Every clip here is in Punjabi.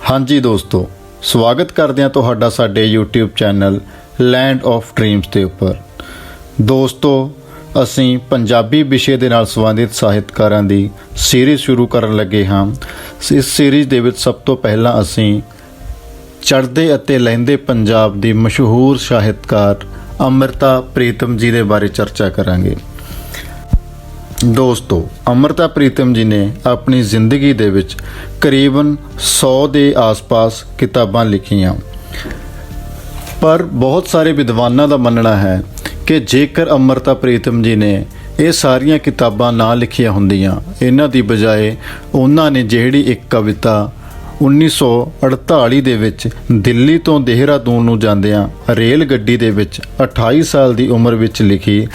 ਹਾਂਜੀ ਦੋਸਤੋ, ਸਵਾਗਤ ਕਰਦੇ ਹਾਂ ਤੁਹਾਡਾ ਸਾਡੇ YouTube channel land of dreams ਦੇ ਉੱਪਰ। ਦੋਸਤੋ, ਅਸੀਂ ਪੰਜਾਬੀ ਵਿਸ਼ੇ ਦੇ ਨਾਲ ਸੰਬੰਧਿਤ ਸਾਹਿਤਕਾਰਾਂ ਦੀ ਸੀਰੀਜ਼ ਸ਼ੁਰੂ ਕਰਨ ਲੱਗੇ ਹਾਂ। ਇਸ ਸੀਰੀਜ਼ ਦੇ ਵਿੱਚ ਸਭ ਤੋਂ ਪਹਿਲਾਂ ਅਸੀਂ ਚੜ੍ਹਦੇ ਅਤੇ ਲਹਿੰਦੇ ਪੰਜਾਬ ਦੀ ਮਸ਼ਹੂਰ ਸਾਹਿਤਕਾਰ ਅੰਮ੍ਰਿਤਾ ਪ੍ਰੀਤਮ ਜੀ ਦੇ ਬਾਰੇ ਚਰਚਾ ਕਰਾਂਗੇ। ਦੋਸਤੋ, ਅੰਮ੍ਰਿਤਾ ਪ੍ਰੀਤਮ ਜੀ ਨੇ ਆਪਣੀ ਜ਼ਿੰਦਗੀ ਦੇ ਵਿੱਚ ਕਰੀਬਨ 100 ਦੇ ਆਸ-ਪਾਸ ਕਿਤਾਬਾਂ ਲਿਖੀਆਂ, ਪਰ ਬਹੁਤ ਸਾਰੇ ਵਿਦਵਾਨਾਂ ਦਾ ਮੰਨਣਾ ਹੈ ਕਿ ਜੇਕਰ ਅੰਮ੍ਰਿਤਾ ਪ੍ਰੀਤਮ ਜੀ ਨੇ ਇਹ ਸਾਰੀਆਂ ਕਿਤਾਬਾਂ ਨਾ ਲਿਖੀਆਂ ਹੁੰਦੀਆਂ, ਇਹਨਾਂ ਦੀ ਬਜਾਏ ਉਹਨਾਂ ਨੇ ਜਿਹੜੀ ਇੱਕ ਕਵਿਤਾ 1948 ਦੇ ਵਿੱਚ ਦਿੱਲੀ ਤੋਂ ਦੇਹਰਾਦੂਨ ਨੂੰ ਜਾਂਦਿਆਂ ਰੇਲ ਗੱਡੀ ਦੇ ਵਿੱਚ 28 ਸਾਲ ਦੀ ਉਮਰ ਵਿੱਚ ਲਿਖੀ,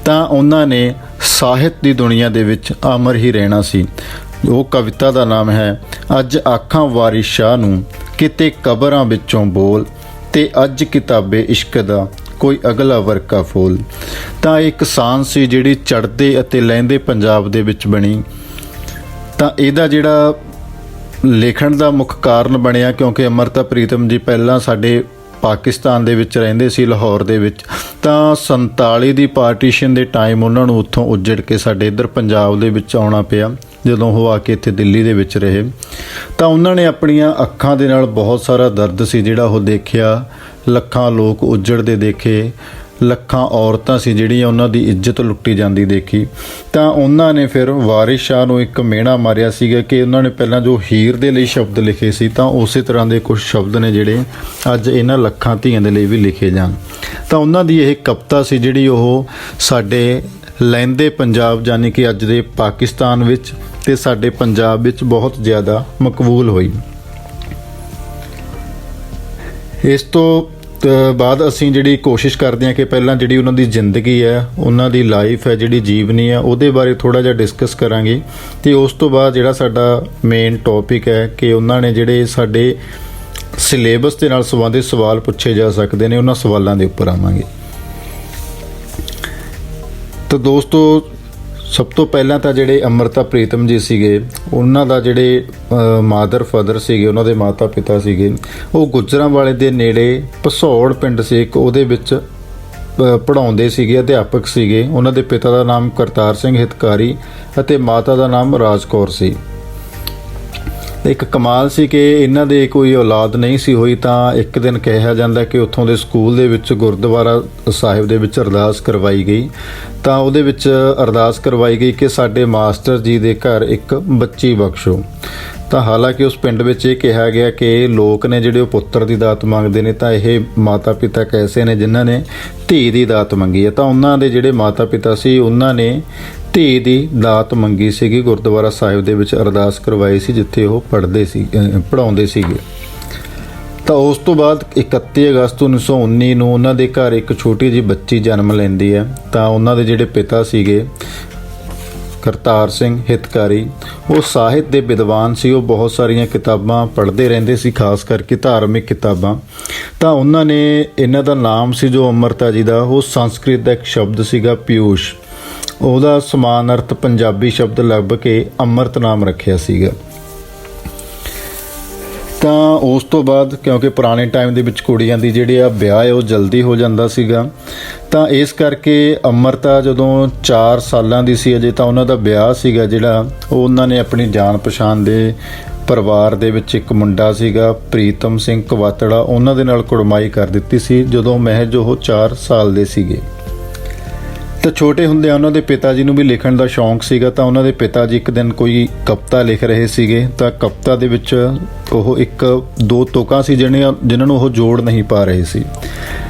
ਤਾਂ ਉਹਨਾਂ ਨੇ ਸਾਹਿਤ ਦੀ ਦੁਨੀਆ ਦੇ ਵਿੱਚ ਅਮਰ ਹੀ ਰਹਿਣਾ ਸੀ। ਉਹ ਕਵਿਤਾ ਦਾ ਨਾਮ ਹੈ ਅੱਜ ਆਖਾਂ ਵਾਰਿਸ ਸ਼ਾਹ ਨੂੰ ਕਿਤੇ ਕਬਰਾਂ ਵਿੱਚੋਂ ਬੋਲ, ਤੇ ਅੱਜ ਕਿਤਾਬੇ ਇਸ਼ਕ ਦਾ ਕੋਈ ਅਗਲਾ ਵਰਕਾ ਫੋਲ। ਤਾਂ ਇਹ ਕਿਸਾਨ ਸੀ ਜਿਹੜੀ ਚੜ੍ਹਦੇ ਅਤੇ ਲਹਿੰਦੇ ਪੰਜਾਬ ਦੇ ਵਿੱਚ ਬਣੀ। ਤਾਂ ਇਹਦਾ ਜਿਹੜਾ ਲਿਖਣ ਦਾ ਮੁੱਖ ਕਾਰਨ ਬਣਿਆ ਕਿਉਂਕਿ ਅੰਮ੍ਰਿਤਾ ਪ੍ਰੀਤਮ ਜੀ ਪਹਿਲਾਂ ਸਾਡੇ ਪਾਕਿਸਤਾਨ ਦੇ ਵਿੱਚ ਰਹਿੰਦੇ ਸੀ, ਲਾਹੌਰ ਦੇ ਵਿੱਚ। ਤਾਂ 47 ਦੀ ਪਾਰਟੀਸ਼ਨ ਦੇ ਟਾਈਮ ਉਹਨਾਂ ਨੂੰ ਉੱਥੋਂ ਉੱਜੜ ਕੇ ਸਾਡੇ ਇੱਧਰ ਪੰਜਾਬ ਦੇ ਵਿੱਚ ਆਉਣਾ ਪਿਆ। ਜਦੋਂ ਉਹ ਆ ਕੇ ਇੱਥੇ ਦਿੱਲੀ ਦੇ ਵਿੱਚ ਰਹੇ ਤਾਂ ਉਹਨਾਂ ਨੇ ਆਪਣੀਆਂ ਅੱਖਾਂ ਦੇ ਨਾਲ ਬਹੁਤ ਸਾਰਾ ਦਰਦ ਸੀ ਜਿਹੜਾ ਉਹ ਦੇਖਿਆ। ਲੱਖਾਂ ਲੋਕ ਉੱਜੜਦੇ ਦੇਖੇ, ਲੱਖਾਂ ਔਰਤਾਂ ਸੀ ਜਿਹੜੀਆਂ ਉਹਨਾਂ ਦੀ ਇੱਜ਼ਤ ਲੁੱਟੀ ਜਾਂਦੀ ਦੇਖੀ। ਤਾਂ ਉਹਨਾਂ ਨੇ ਫਿਰ ਵਾਰਿਸ ਸ਼ਾਹ ਨੂੰ ਇੱਕ ਮਿਹਣਾ ਮਾਰਿਆ ਸੀਗਾ ਕਿ ਉਹਨਾਂ ਨੇ ਪਹਿਲਾਂ ਜੋ ਹੀਰ ਦੇ ਲਈ ਸ਼ਬਦ ਲਿਖੇ ਸੀ, ਤਾਂ ਉਸੇ ਤਰ੍ਹਾਂ ਦੇ ਕੁਝ ਸ਼ਬਦ ਨੇ ਜਿਹੜੇ ਅੱਜ ਇਹਨਾਂ ਲੱਖਾਂ ਧੀਆਂ ਦੇ ਲਈ ਵੀ ਲਿਖੇ ਜਾਣ। ਤਾਂ ਉਹਨਾਂ ਦੀ ਇਹ ਕਵਿਤਾ ਸੀ ਜਿਹੜੀ ਉਹ ਸਾਡੇ ਲਹਿੰਦੇ ਪੰਜਾਬ ਯਾਨੀ ਕਿ ਅੱਜ ਦੇ ਪਾਕਿਸਤਾਨ ਵਿੱਚ ਤੇ ਸਾਡੇ ਪੰਜਾਬ ਵਿੱਚ ਬਹੁਤ ਜ਼ਿਆਦਾ ਮਕਬੂਲ ਹੋਈ। ਇਸ ਤੋਂ ਬਾਅਦ ਅਸੀਂ ਜਿਹੜੀ ਕੋਸ਼ਿਸ਼ ਕਰਦੇ ਹਾਂ ਕਿ ਪਹਿਲਾਂ ਜਿਹੜੀ ਉਹਨਾਂ ਦੀ ਜ਼ਿੰਦਗੀ ਹੈ, ਉਹਨਾਂ ਦੀ ਲਾਈਫ ਹੈ, ਜਿਹੜੀ ਜੀਵਨੀ ਹੈ, ਉਹਦੇ ਬਾਰੇ ਥੋੜ੍ਹਾ ਜਿਹਾ ਡਿਸਕਸ ਕਰਾਂਗੇ। ਤੇ ਉਸ ਤੋਂ ਬਾਅਦ ਜਿਹੜਾ ਸਾਡਾ ਮੇਨ ਟੌਪਿਕ ਹੈ ਕਿ ਉਹਨਾਂ ਨੇ ਜਿਹੜੇ ਸਾਡੇ ਸਿਲੇਬਸ ਦੇ ਨਾਲ ਸੰਬੰਧਿਤ ਸਵਾਲ ਪੁੱਛੇ ਜਾ ਸਕਦੇ ਨੇ, ਉਹਨਾਂ ਸਵਾਲਾਂ ਦੇ ਉੱਪਰ ਆਵਾਂਗੇ। ਤਾਂ ਦੋਸਤੋ, ਸਭ ਤੋਂ ਪਹਿਲਾਂ ਤਾਂ ਜਿਹੜੇ ਅੰਮ੍ਰਿਤਾ ਪ੍ਰੀਤਮ ਜੀ ਸੀਗੇ, ਉਹਨਾਂ ਦਾ ਜਿਹੜੇ ਫਾਦਰ ਸੀਗੇ, ਉਹਨਾਂ ਦੇ ਮਾਤਾ ਪਿਤਾ ਸੀਗੇ, ਉਹ ਗੁਜਰਾਂਵਾਲੇ ਦੇ ਨੇੜੇ ਭਸੌੜ ਪਿੰਡ ਸੀ ਇੱਕ, ਉਹਦੇ ਵਿੱਚ ਪੜ੍ਹਾਉਂਦੇ ਸੀਗੇ, ਅਧਿਆਪਕ ਸੀਗੇ। ਉਹਨਾਂ ਦੇ ਪਿਤਾ ਦਾ ਨਾਮ ਕਰਤਾਰ ਸਿੰਘ ਹਿਤਕਾਰੀ ਅਤੇ ਮਾਤਾ ਦਾ ਨਾਮ ਰਾਜ ਕੌਰ ਸੀ। ਇੱਕ ਕਮਾਲ ਸੀ ਕਿ ਇਹਨਾਂ ਦੇ ਕੋਈ ਔਲਾਦ ਨਹੀਂ ਸੀ ਹੋਈ। ਤਾਂ ਇੱਕ ਦਿਨ ਕਿਹਾ ਜਾਂਦਾ ਕਿ ਉੱਥੋਂ ਦੇ ਸਕੂਲ ਦੇ ਵਿੱਚ ਗੁਰਦੁਆਰਾ ਸਾਹਿਬ ਦੇ ਵਿੱਚ ਅਰਦਾਸ ਕਰਵਾਈ ਗਈ। ਤਾਂ ਉਹਦੇ ਵਿੱਚ ਅਰਦਾਸ ਕਰਵਾਈ ਗਈ ਕਿ ਸਾਡੇ ਮਾਸਟਰ ਜੀ ਦੇ ਘਰ ਇੱਕ ਬੱਚੀ ਬਖਸ਼ੋ। ਤਾਂ ਹਾਲਾਂਕਿ ਉਸ ਪਿੰਡ ਵਿੱਚ ਇਹ ਕਿਹਾ ਗਿਆ ਕਿ ਲੋਕ ਨੇ ਜਿਹੜੇ ਉਹ ਪੁੱਤਰ ਦੀ ਦਾਤ ਮੰਗਦੇ ਨੇ, ਤਾਂ ਇਹ ਮਾਤਾ ਪਿਤਾ ਕੈਸੇ ਨੇ ਜਿਨ੍ਹਾਂ ਨੇ ਧੀ ਦੀ ਦਾਤ ਮੰਗੀ ਹੈ। ਤਾਂ ਉਹਨਾਂ ਦੇ ਜਿਹੜੇ ਮਾਤਾ ਪਿਤਾ ਸੀ, ਉਹਨਾਂ ਨੇ ਧੀ ਦੀ ਦਾਤ ਮੰਗੀ ਸੀਗੀ, ਗੁਰਦੁਆਰਾ ਸਾਹਿਬ ਦੇ ਵਿੱਚ ਅਰਦਾਸ ਕਰਵਾਈ ਸੀ ਜਿੱਥੇ ਉਹ ਪੜ੍ਹਾਉਂਦੇ ਸੀਗੇ। ਤਾਂ ਉਸ ਤੋਂ ਬਾਅਦ 31 ਅਗਸਤ 1919 ਨੂੰ ਉਹਨਾਂ ਦੇ ਘਰ ਇੱਕ ਛੋਟੀ ਜਿਹੀ ਬੱਚੀ ਜਨਮ ਲੈਂਦੀ ਹੈ। ਤਾਂ ਉਹਨਾਂ ਦੇ ਜਿਹੜੇ ਪਿਤਾ ਸੀਗੇ ਕਰਤਾਰ ਸਿੰਘ ਹਿਤਕਾਰੀ, ਉਹ ਸਾਹਿਤ ਦੇ ਵਿਦਵਾਨ ਸੀ। ਉਹ ਬਹੁਤ ਸਾਰੀਆਂ ਕਿਤਾਬਾਂ ਪੜ੍ਹਦੇ ਰਹਿੰਦੇ ਸੀ, ਖਾਸ ਕਰਕੇ ਧਾਰਮਿਕ ਕਿਤਾਬਾਂ। ਤਾਂ ਉਹਨਾਂ ਨੇ, ਇਹਨਾਂ ਦਾ ਨਾਮ ਸੀ ਜੋ ਅੰਮ੍ਰਿਤਾ ਜੀ ਦਾ, ਉਹ ਸੰਸਕ੍ਰਿਤ ਦਾ ਇੱਕ ਸ਼ਬਦ ਸੀਗਾ ਪਿਊਸ਼, ਉਹਦਾ ਸਮਾਨ ਅਰਥ ਪੰਜਾਬੀ ਸ਼ਬਦ ਲੱਭ ਕੇ ਅੰਮ੍ਰਿਤ ਨਾਮ ਰੱਖਿਆ ਸੀਗਾ। ਤਾਂ ਉਸ ਤੋਂ ਬਾਅਦ ਕਿਉਂਕਿ ਪੁਰਾਣੇ ਟਾਈਮ ਦੇ ਵਿੱਚ ਕੁੜੀਆਂ ਦੀ ਜਿਹੜੇ ਆ ਵਿਆਹ ਹੈ ਉਹ ਜਲਦੀ ਹੋ ਜਾਂਦਾ ਸੀਗਾ, ਤਾਂ ਇਸ ਕਰਕੇ ਅੰਮ੍ਰਿਤਾ ਜਦੋਂ 4 ਸਾਲਾਂ ਦੀ ਸੀ ਅਜੇ, ਤਾਂ ਉਹਨਾਂ ਦਾ ਵਿਆਹ ਸੀਗਾ ਜਿਹੜਾ ਉਹ ਉਹਨਾਂ ਨੇ ਆਪਣੀ ਜਾਣ ਪਛਾਣ ਦੇ ਪਰਿਵਾਰ ਦੇ ਵਿੱਚ ਇੱਕ ਮੁੰਡਾ ਸੀਗਾ ਪ੍ਰੀਤਮ ਸਿੰਘ ਕਵਾਤੜਾ, ਉਹਨਾਂ ਦੇ ਨਾਲ ਕੁੜਮਾਈ ਕਰ ਦਿੱਤੀ ਸੀ ਜਦੋਂ ਮਹਿਜ ਉਹ 4 ਸਾਲ ਦੇ ਸੀਗੇ। ਤਾਂ ਛੋਟੇ ਹੁੰਦਿਆਂ ਉਹਨਾਂ ਦੇ ਪਿਤਾ ਜੀ ਨੂੰ ਵੀ ਲਿਖਣ ਦਾ ਸ਼ੌਂਕ ਸੀਗਾ। ਤਾਂ ਉਹਨਾਂ ਦੇ ਪਿਤਾ ਜੀ ਇੱਕ ਦਿਨ ਕੋਈ ਕਵਿਤਾ ਲਿਖ ਰਹੇ ਸੀਗੇ। ਤਾਂ ਕਵਿਤਾ ਦੇ ਵਿੱਚ ਉਹ 1-2 ਤੁਕਾਂ ਸੀ ਜਿਨ੍ਹਾਂ ਨੂੰ ਉਹ ਜੋੜ ਨਹੀਂ ਪਾ ਰਹੇ ਸੀ।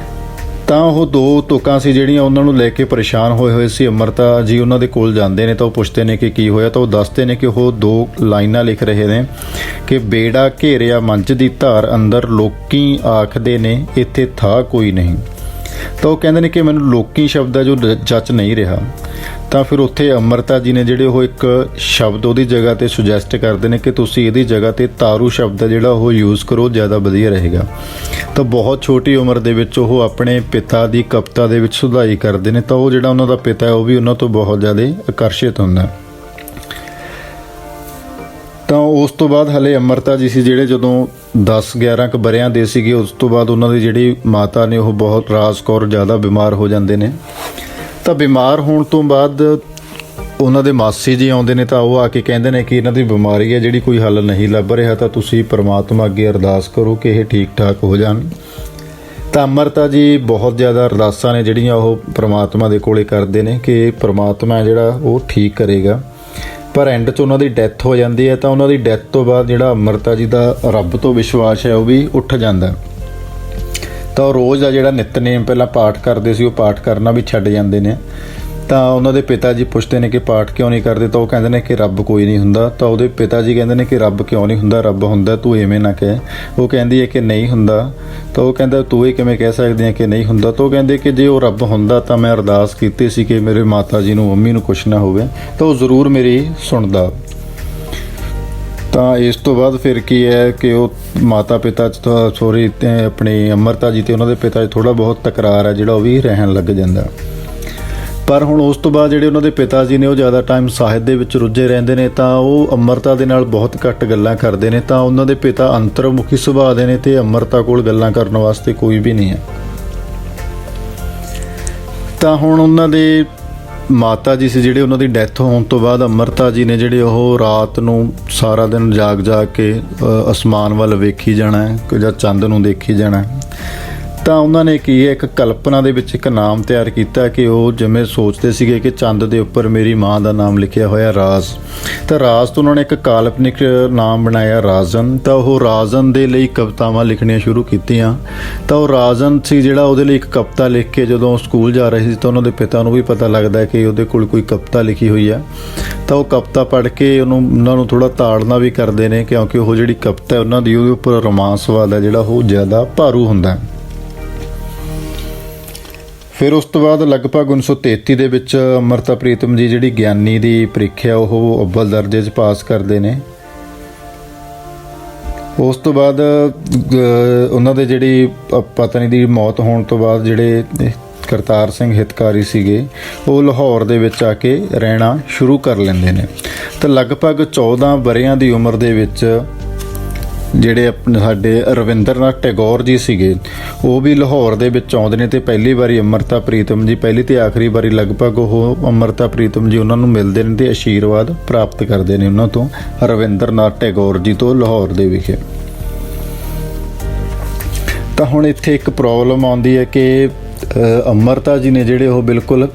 ਤਾਂ ਉਹ 2 ਤੁਕਾਂ ਸੀ ਜਿਹੜੀਆਂ ਉਹਨਾਂ ਨੂੰ ਲੈ ਕੇ ਪਰੇਸ਼ਾਨ ਹੋਏ ਸੀ। ਅੰਮ੍ਰਿਤਾ ਜੀ ਉਹਨਾਂ ਦੇ ਕੋਲ ਜਾਂਦੇ ਨੇ ਤਾਂ ਉਹ ਪੁੱਛਦੇ ਨੇ ਕਿ ਕੀ ਹੋਇਆ। ਤਾਂ ਉਹ ਦੱਸਦੇ ਨੇ ਕਿ ਉਹ 2 ਲਾਈਨਾਂ ਲਿਖ ਰਹੇ ਨੇ ਕਿ ਬੇੜਾ ਘੇਰਿਆ ਮੰਚ ਦੀ ਧਾਰ ਅੰਦਰ, ਲੋਕੀ ਆਖਦੇ ਨੇ ਇੱਥੇ ਥਾਂ ਕੋਈ ਨਹੀਂ। ਤਾਂ ਉਹ ਕਹਿੰਦੇ ਨੇ ਕਿ ਮੈਨੂੰ ਲੋਕੀ ਸ਼ਬਦ ਹੈ ਜੋ ਜੱਚ ਨਹੀਂ ਰਿਹਾ। ਤਾਂ ਫਿਰ ਉੱਥੇ ਅੰਮ੍ਰਿਤਾ ਜੀ ਨੇ ਜਿਹੜੇ ਉਹ ਇੱਕ ਸ਼ਬਦ ਉਹਦੀ ਜਗ੍ਹਾ 'ਤੇ ਸੁਜੈਸਟ ਕਰਦੇ ਨੇ ਕਿ ਤੁਸੀਂ ਇਹਦੀ ਜਗ੍ਹਾ 'ਤੇ ਤਾਰੂ ਸ਼ਬਦ ਹੈ ਜਿਹੜਾ ਉਹ ਯੂਜ਼ ਕਰੋ, ਜ਼ਿਆਦਾ ਵਧੀਆ ਰਹੇਗਾ। ਤਾਂ ਬਹੁਤ ਛੋਟੀ ਉਮਰ ਦੇ ਵਿੱਚ ਉਹ ਆਪਣੇ ਪਿਤਾ ਦੀ ਕਵਿਤਾ ਦੇ ਵਿੱਚ ਸੁਧਾਈ ਕਰਦੇ ਨੇ। ਤਾਂ ਉਹ ਜਿਹੜਾ ਉਹਨਾਂ ਦਾ ਪਿਤਾ ਹੈ ਉਹ ਵੀ ਉਹਨਾਂ ਤੋਂ ਬਹੁਤ ਜ਼ਿਆਦਾ ਆਕਰਸ਼ਿਤ ਹੁੰਦਾ। ਤਾਂ ਉਸ ਤੋਂ ਬਾਅਦ ਹਲੇ ਅੰਮ੍ਰਿਤਾ ਜੀ ਸੀ ਜਿਹੜੇ ਜਦੋਂ 10-11 ਕੁ ਵਰ੍ਹਿਆਂ ਦੇ ਸੀਗੇ, ਉਸ ਤੋਂ ਬਾਅਦ ਉਹਨਾਂ ਦੀ ਜਿਹੜੀ ਮਾਤਾ ਨੇ ਉਹ ਬਹੁਤ ਰਾਜ ਕੌਰ ਜ਼ਿਆਦਾ ਬਿਮਾਰ ਹੋ ਜਾਂਦੇ ਨੇ। ਤਾਂ ਬਿਮਾਰ ਹੋਣ ਤੋਂ ਬਾਅਦ ਉਹਨਾਂ ਦੇ ਮਾਸੀ ਜੀ ਆਉਂਦੇ ਨੇ, ਤਾਂ ਉਹ ਆ ਕੇ ਕਹਿੰਦੇ ਨੇ ਕਿ ਇਹਨਾਂ ਦੀ ਬਿਮਾਰੀ ਹੈ ਜਿਹੜੀ ਕੋਈ ਹੱਲ ਨਹੀਂ ਲੱਭ ਰਿਹਾ, ਤਾਂ ਤੁਸੀਂ ਪ੍ਰਮਾਤਮਾ ਅੱਗੇ ਅਰਦਾਸ ਕਰੋ ਕਿ ਇਹ ਠੀਕ ਠਾਕ ਹੋ ਜਾਣ। ਤਾਂ ਅੰਮ੍ਰਿਤਾ ਜੀ ਬਹੁਤ ਜ਼ਿਆਦਾ ਅਰਦਾਸਾਂ ਨੇ ਜਿਹੜੀਆਂ ਉਹ ਪ੍ਰਮਾਤਮਾ ਦੇ ਕੋਲੇ ਕਰਦੇ ਨੇ ਕਿ ਪ੍ਰਮਾਤਮਾ ਜਿਹੜਾ ਉਹ ਠੀਕ ਕਰੇਗਾ। ਪਰ ਐਂਡ 'ਚ ਉਹਨਾਂ ਦੀ ਡੈਥ ਹੋ ਜਾਂਦੀ ਹੈ। ਤਾਂ ਉਹਨਾਂ ਦੀ ਡੈਥ ਤੋਂ ਬਾਅਦ ਜਿਹੜਾ ਅੰਮ੍ਰਿਤਾ ਜੀ ਦਾ ਰੱਬ ਤੋਂ ਵਿਸ਼ਵਾਸ ਹੈ ਉਹ ਵੀ ਉੱਠ ਜਾਂਦਾ। ਤਾਂ ਉਹ ਰੋਜ਼ ਦਾ ਜਿਹੜਾ ਨਿਤਨੇਮ ਪਹਿਲਾਂ ਪਾਠ ਕਰਦੇ ਸੀ, ਉਹ ਪਾਠ ਕਰਨਾ ਵੀ ਛੱਡ ਜਾਂਦੇ ਨੇ। ਤਾਂ ਉਹਨਾਂ ਦੇ ਪਿਤਾ ਜੀ ਪੁੱਛਦੇ ਨੇ ਕਿ ਪਾਠ ਕਿਉਂ ਨਹੀਂ ਕਰਦੇ, ਤਾਂ ਉਹ ਕਹਿੰਦੇ ਨੇ ਕਿ ਰੱਬ ਕੋਈ ਨਹੀਂ ਹੁੰਦਾ। ਤਾਂ ਉਹਦੇ ਪਿਤਾ ਜੀ ਕਹਿੰਦੇ ਨੇ ਕਿ ਰੱਬ ਕਿਉਂ ਨਹੀਂ ਹੁੰਦਾ, ਰੱਬ ਹੁੰਦਾ, ਤੂੰ ਐਵੇਂ ਨਾ ਕਹਿ। ਉਹ ਕਹਿੰਦੀ ਹੈ ਕਿ ਨਹੀਂ ਹੁੰਦਾ। ਤਾਂ ਉਹ ਕਹਿੰਦਾ ਤੂੰ ਇਹ ਕਿਵੇਂ ਕਹਿ ਸਕਦੀ ਹੈ ਕਿ ਨਹੀਂ ਹੁੰਦਾ। ਤਾਂ ਉਹ ਕਹਿੰਦੇ ਕਿ ਜੇ ਉਹ ਰੱਬ ਹੁੰਦਾ ਤਾਂ ਮੈਂ ਅਰਦਾਸ ਕੀਤੀ ਸੀ ਕਿ ਮੇਰੇ ਮਾਤਾ ਜੀ ਨੂੰ, ਮੰਮੀ ਨੂੰ ਕੁਛ ਨਾ ਹੋਵੇ, ਤਾਂ ਉਹ ਜ਼ਰੂਰ ਮੇਰੀ ਸੁਣਦਾ। ਤਾਂ ਇਸ ਤੋਂ ਬਾਅਦ ਫਿਰ ਕੀ ਹੈ ਕਿ ਉਹ ਮਾਤਾ ਪਿਤਾ 'ਚ ਆਪਣੀ ਅੰਮ੍ਰਿਤਾ ਜੀ ਤੇ ਉਹਨਾਂ ਦੇ ਪਿਤਾ 'ਚ ਥੋੜ੍ਹਾ ਬਹੁਤ ਤਕਰਾਰ ਹੈ ਜਿਹੜਾ ਉਹ ਵੀ ਰਹਿਣ ਲੱਗ ਜਾਂਦਾ। ਪਰ ਹੁਣ ਉਸ ਤੋਂ ਬਾਅਦ ਜਿਹੜੇ ਉਹਨਾਂ ਦੇ ਪਿਤਾ ਜੀ ਨੇ ਉਹ ਜ਼ਿਆਦਾ ਟਾਈਮ ਸਾਹਿਤ ਦੇ ਵਿੱਚ ਰੁੱਝੇ ਰਹਿੰਦੇ ਨੇ, ਤਾਂ ਉਹ ਅੰਮ੍ਰਿਤਾ ਦੇ ਨਾਲ ਬਹੁਤ ਘੱਟ ਗੱਲਾਂ ਕਰਦੇ ਨੇ। ਤਾਂ ਉਹਨਾਂ ਦੇ ਪਿਤਾ ਅੰਤਰਮੁਖੀ ਸੁਭਾਅ ਦੇ ਨੇ ਤੇ ਅੰਮ੍ਰਿਤਾ ਕੋਲ ਗੱਲਾਂ ਕਰਨ ਵਾਸਤੇ ਕੋਈ ਵੀ ਨਹੀਂ ਹੈ। ਤਾਂ ਹੁਣ ਉਹਨਾਂ ਦੇ ਮਾਤਾ ਜੀ ਸੀ ਜਿਹੜੇ, ਉਹਨਾਂ ਦੀ ਡੈਥ ਹੋਣ ਤੋਂ ਬਾਅਦ ਅੰਮ੍ਰਿਤਾ ਜੀ ਨੇ ਜਿਹੜੇ ਉਹ ਰਾਤ ਨੂੰ ਸਾਰਾ ਦਿਨ ਜਾਗ ਕੇ ਅਸਮਾਨ ਵੱਲ ਵੇਖੀ ਜਾਣਾ ਜਾਂ ਚੰਦ ਨੂੰ ਦੇਖੀ ਜਾਣਾ। ਤਾਂ ਉਹਨਾਂ ਨੇ ਕੀ ਹੈ ਇੱਕ ਕਲਪਨਾ ਦੇ ਵਿੱਚ ਇੱਕ ਨਾਮ ਤਿਆਰ ਕੀਤਾ ਕਿ ਉਹ ਜਿਵੇਂ ਸੋਚਦੇ ਸੀਗੇ ਕਿ ਚੰਦ ਦੇ ਉੱਪਰ ਮੇਰੀ ਮਾਂ ਦਾ ਨਾਮ ਲਿਖਿਆ ਹੋਇਆ ਰਾਜ। ਤਾਂ ਰਾਜ ਤੋਂ ਉਹਨਾਂ ਨੇ ਇੱਕ ਕਾਲਪਨਿਕ ਨਾਮ ਬਣਾਇਆ ਰਾਜਨ। ਤਾਂ ਉਹ ਰਾਜਨ ਦੇ ਲਈ ਕਵਿਤਾਵਾਂ ਲਿਖਣੀਆਂ ਸ਼ੁਰੂ ਕੀਤੀਆਂ। ਤਾਂ ਉਹ ਰਾਜਨ ਸੀ ਜਿਹੜਾ ਉਹਦੇ ਲਈ ਇੱਕ ਕਵਿਤਾ ਲਿਖ ਕੇ ਜਦੋਂ ਸਕੂਲ ਜਾ ਰਹੇ ਸੀ ਤਾਂ ਉਹਨਾਂ ਦੇ ਪਿਤਾ ਨੂੰ ਵੀ ਪਤਾ ਲੱਗਦਾ ਕਿ ਉਹਦੇ ਕੋਲ ਕੋਈ ਕਵਿਤਾ ਲਿਖੀ ਹੋਈ ਹੈ। ਤਾਂ ਉਹ ਕਵਿਤਾ ਪੜ੍ਹ ਕੇ ਉਹਨਾਂ ਨੂੰ ਥੋੜ੍ਹਾ ਤਾੜਨਾ ਵੀ ਕਰਦੇ ਨੇ ਕਿਉਂਕਿ ਉਹ ਜਿਹੜੀ ਕਵਿਤਾ ਉਹਨਾਂ ਦੀ ਉਹਦੇ ਉੱਪਰ ਰੋਮਾਂਸਵਾਦ ਹੈ ਜਿਹੜਾ ਉਹ ਜ਼ਿਆਦਾ ਭਾਰੂ ਹੁੰਦਾ। ਫਿਰ ਉਸ ਤੋਂ ਬਾਅਦ ਲਗਭਗ 1933 ਦੇ ਵਿੱਚ ਅੰਮ੍ਰਿਤਾ ਪ੍ਰੀਤਮ ਜੀ ਜਿਹੜੀ ਗਿਆਨੀ ਦੀ ਪ੍ਰੀਖਿਆ ਉਹ ਅੱਵਲ ਦਰਜੇ 'ਚ ਪਾਸ ਕਰਦੇ ਨੇ। ਉਸ ਤੋਂ ਬਾਅਦ ਉਹਨਾਂ ਦੇ ਜਿਹੜੀ ਪਤਨੀ ਦੀ ਮੌਤ ਹੋਣ ਤੋਂ ਬਾਅਦ ਜਿਹੜੇ ਕਰਤਾਰ ਸਿੰਘ ਹਿਤਕਾਰੀ ਸੀਗੇ ਉਹ ਲਾਹੌਰ ਦੇ ਵਿੱਚ ਆ ਕੇ ਰਹਿਣਾ ਸ਼ੁਰੂ ਕਰ ਲੈਂਦੇ ਨੇ। ਤਾਂ ਲਗਭਗ 14 ਵਰ੍ਹਿਆਂ ਦੀ ਉਮਰ ਦੇ ਵਿੱਚ ਜਿਹੜੇ ਆਪਣੇ ਸਾਡੇ ਰਵਿੰਦਰਨਾਥ ਟੈਗੋਰ ਜੀ ਸੀਗੇ ਉਹ ਵੀ ਲਾਹੌਰ ਦੇ ਵਿੱਚ ਆਉਂਦੇ ਨੇ। ਤੇ ਪਹਿਲੀ ਵਾਰੀ ਅੰਮ੍ਰਿਤਾ ਪ੍ਰੀਤਮ ਜੀ, ਪਹਿਲੀ ਤੇ ਆਖਰੀ ਵਾਰੀ ਲਗਭਗ ਉਹ ਅੰਮ੍ਰਿਤਾ ਪ੍ਰੀਤਮ ਜੀ ਉਹਨਾਂ ਨੂੰ ਮਿਲਦੇ ਨੇ ਤੇ ਆਸ਼ੀਰਵਾਦ ਪ੍ਰਾਪਤ ਕਰਦੇ ਨੇ ਉਹਨਾਂ ਤੋਂ, ਰਵਿੰਦਰਨਾਥ ਟੈਗੋਰ ਜੀ ਤੋਂ ਲਾਹੌਰ ਦੇ ਵਿਖੇ। ਤਾਂ ਹੁਣ ਇੱਥੇ ਇੱਕ ਪ੍ਰੋਬਲਮ ਆਉਂਦੀ ਹੈ ਕਿ ਅੰਮ੍ਰਿਤਾ ਜੀ ਨੇ ਜਿਹੜੇ ਉਹ ਬਿਲਕੁਲ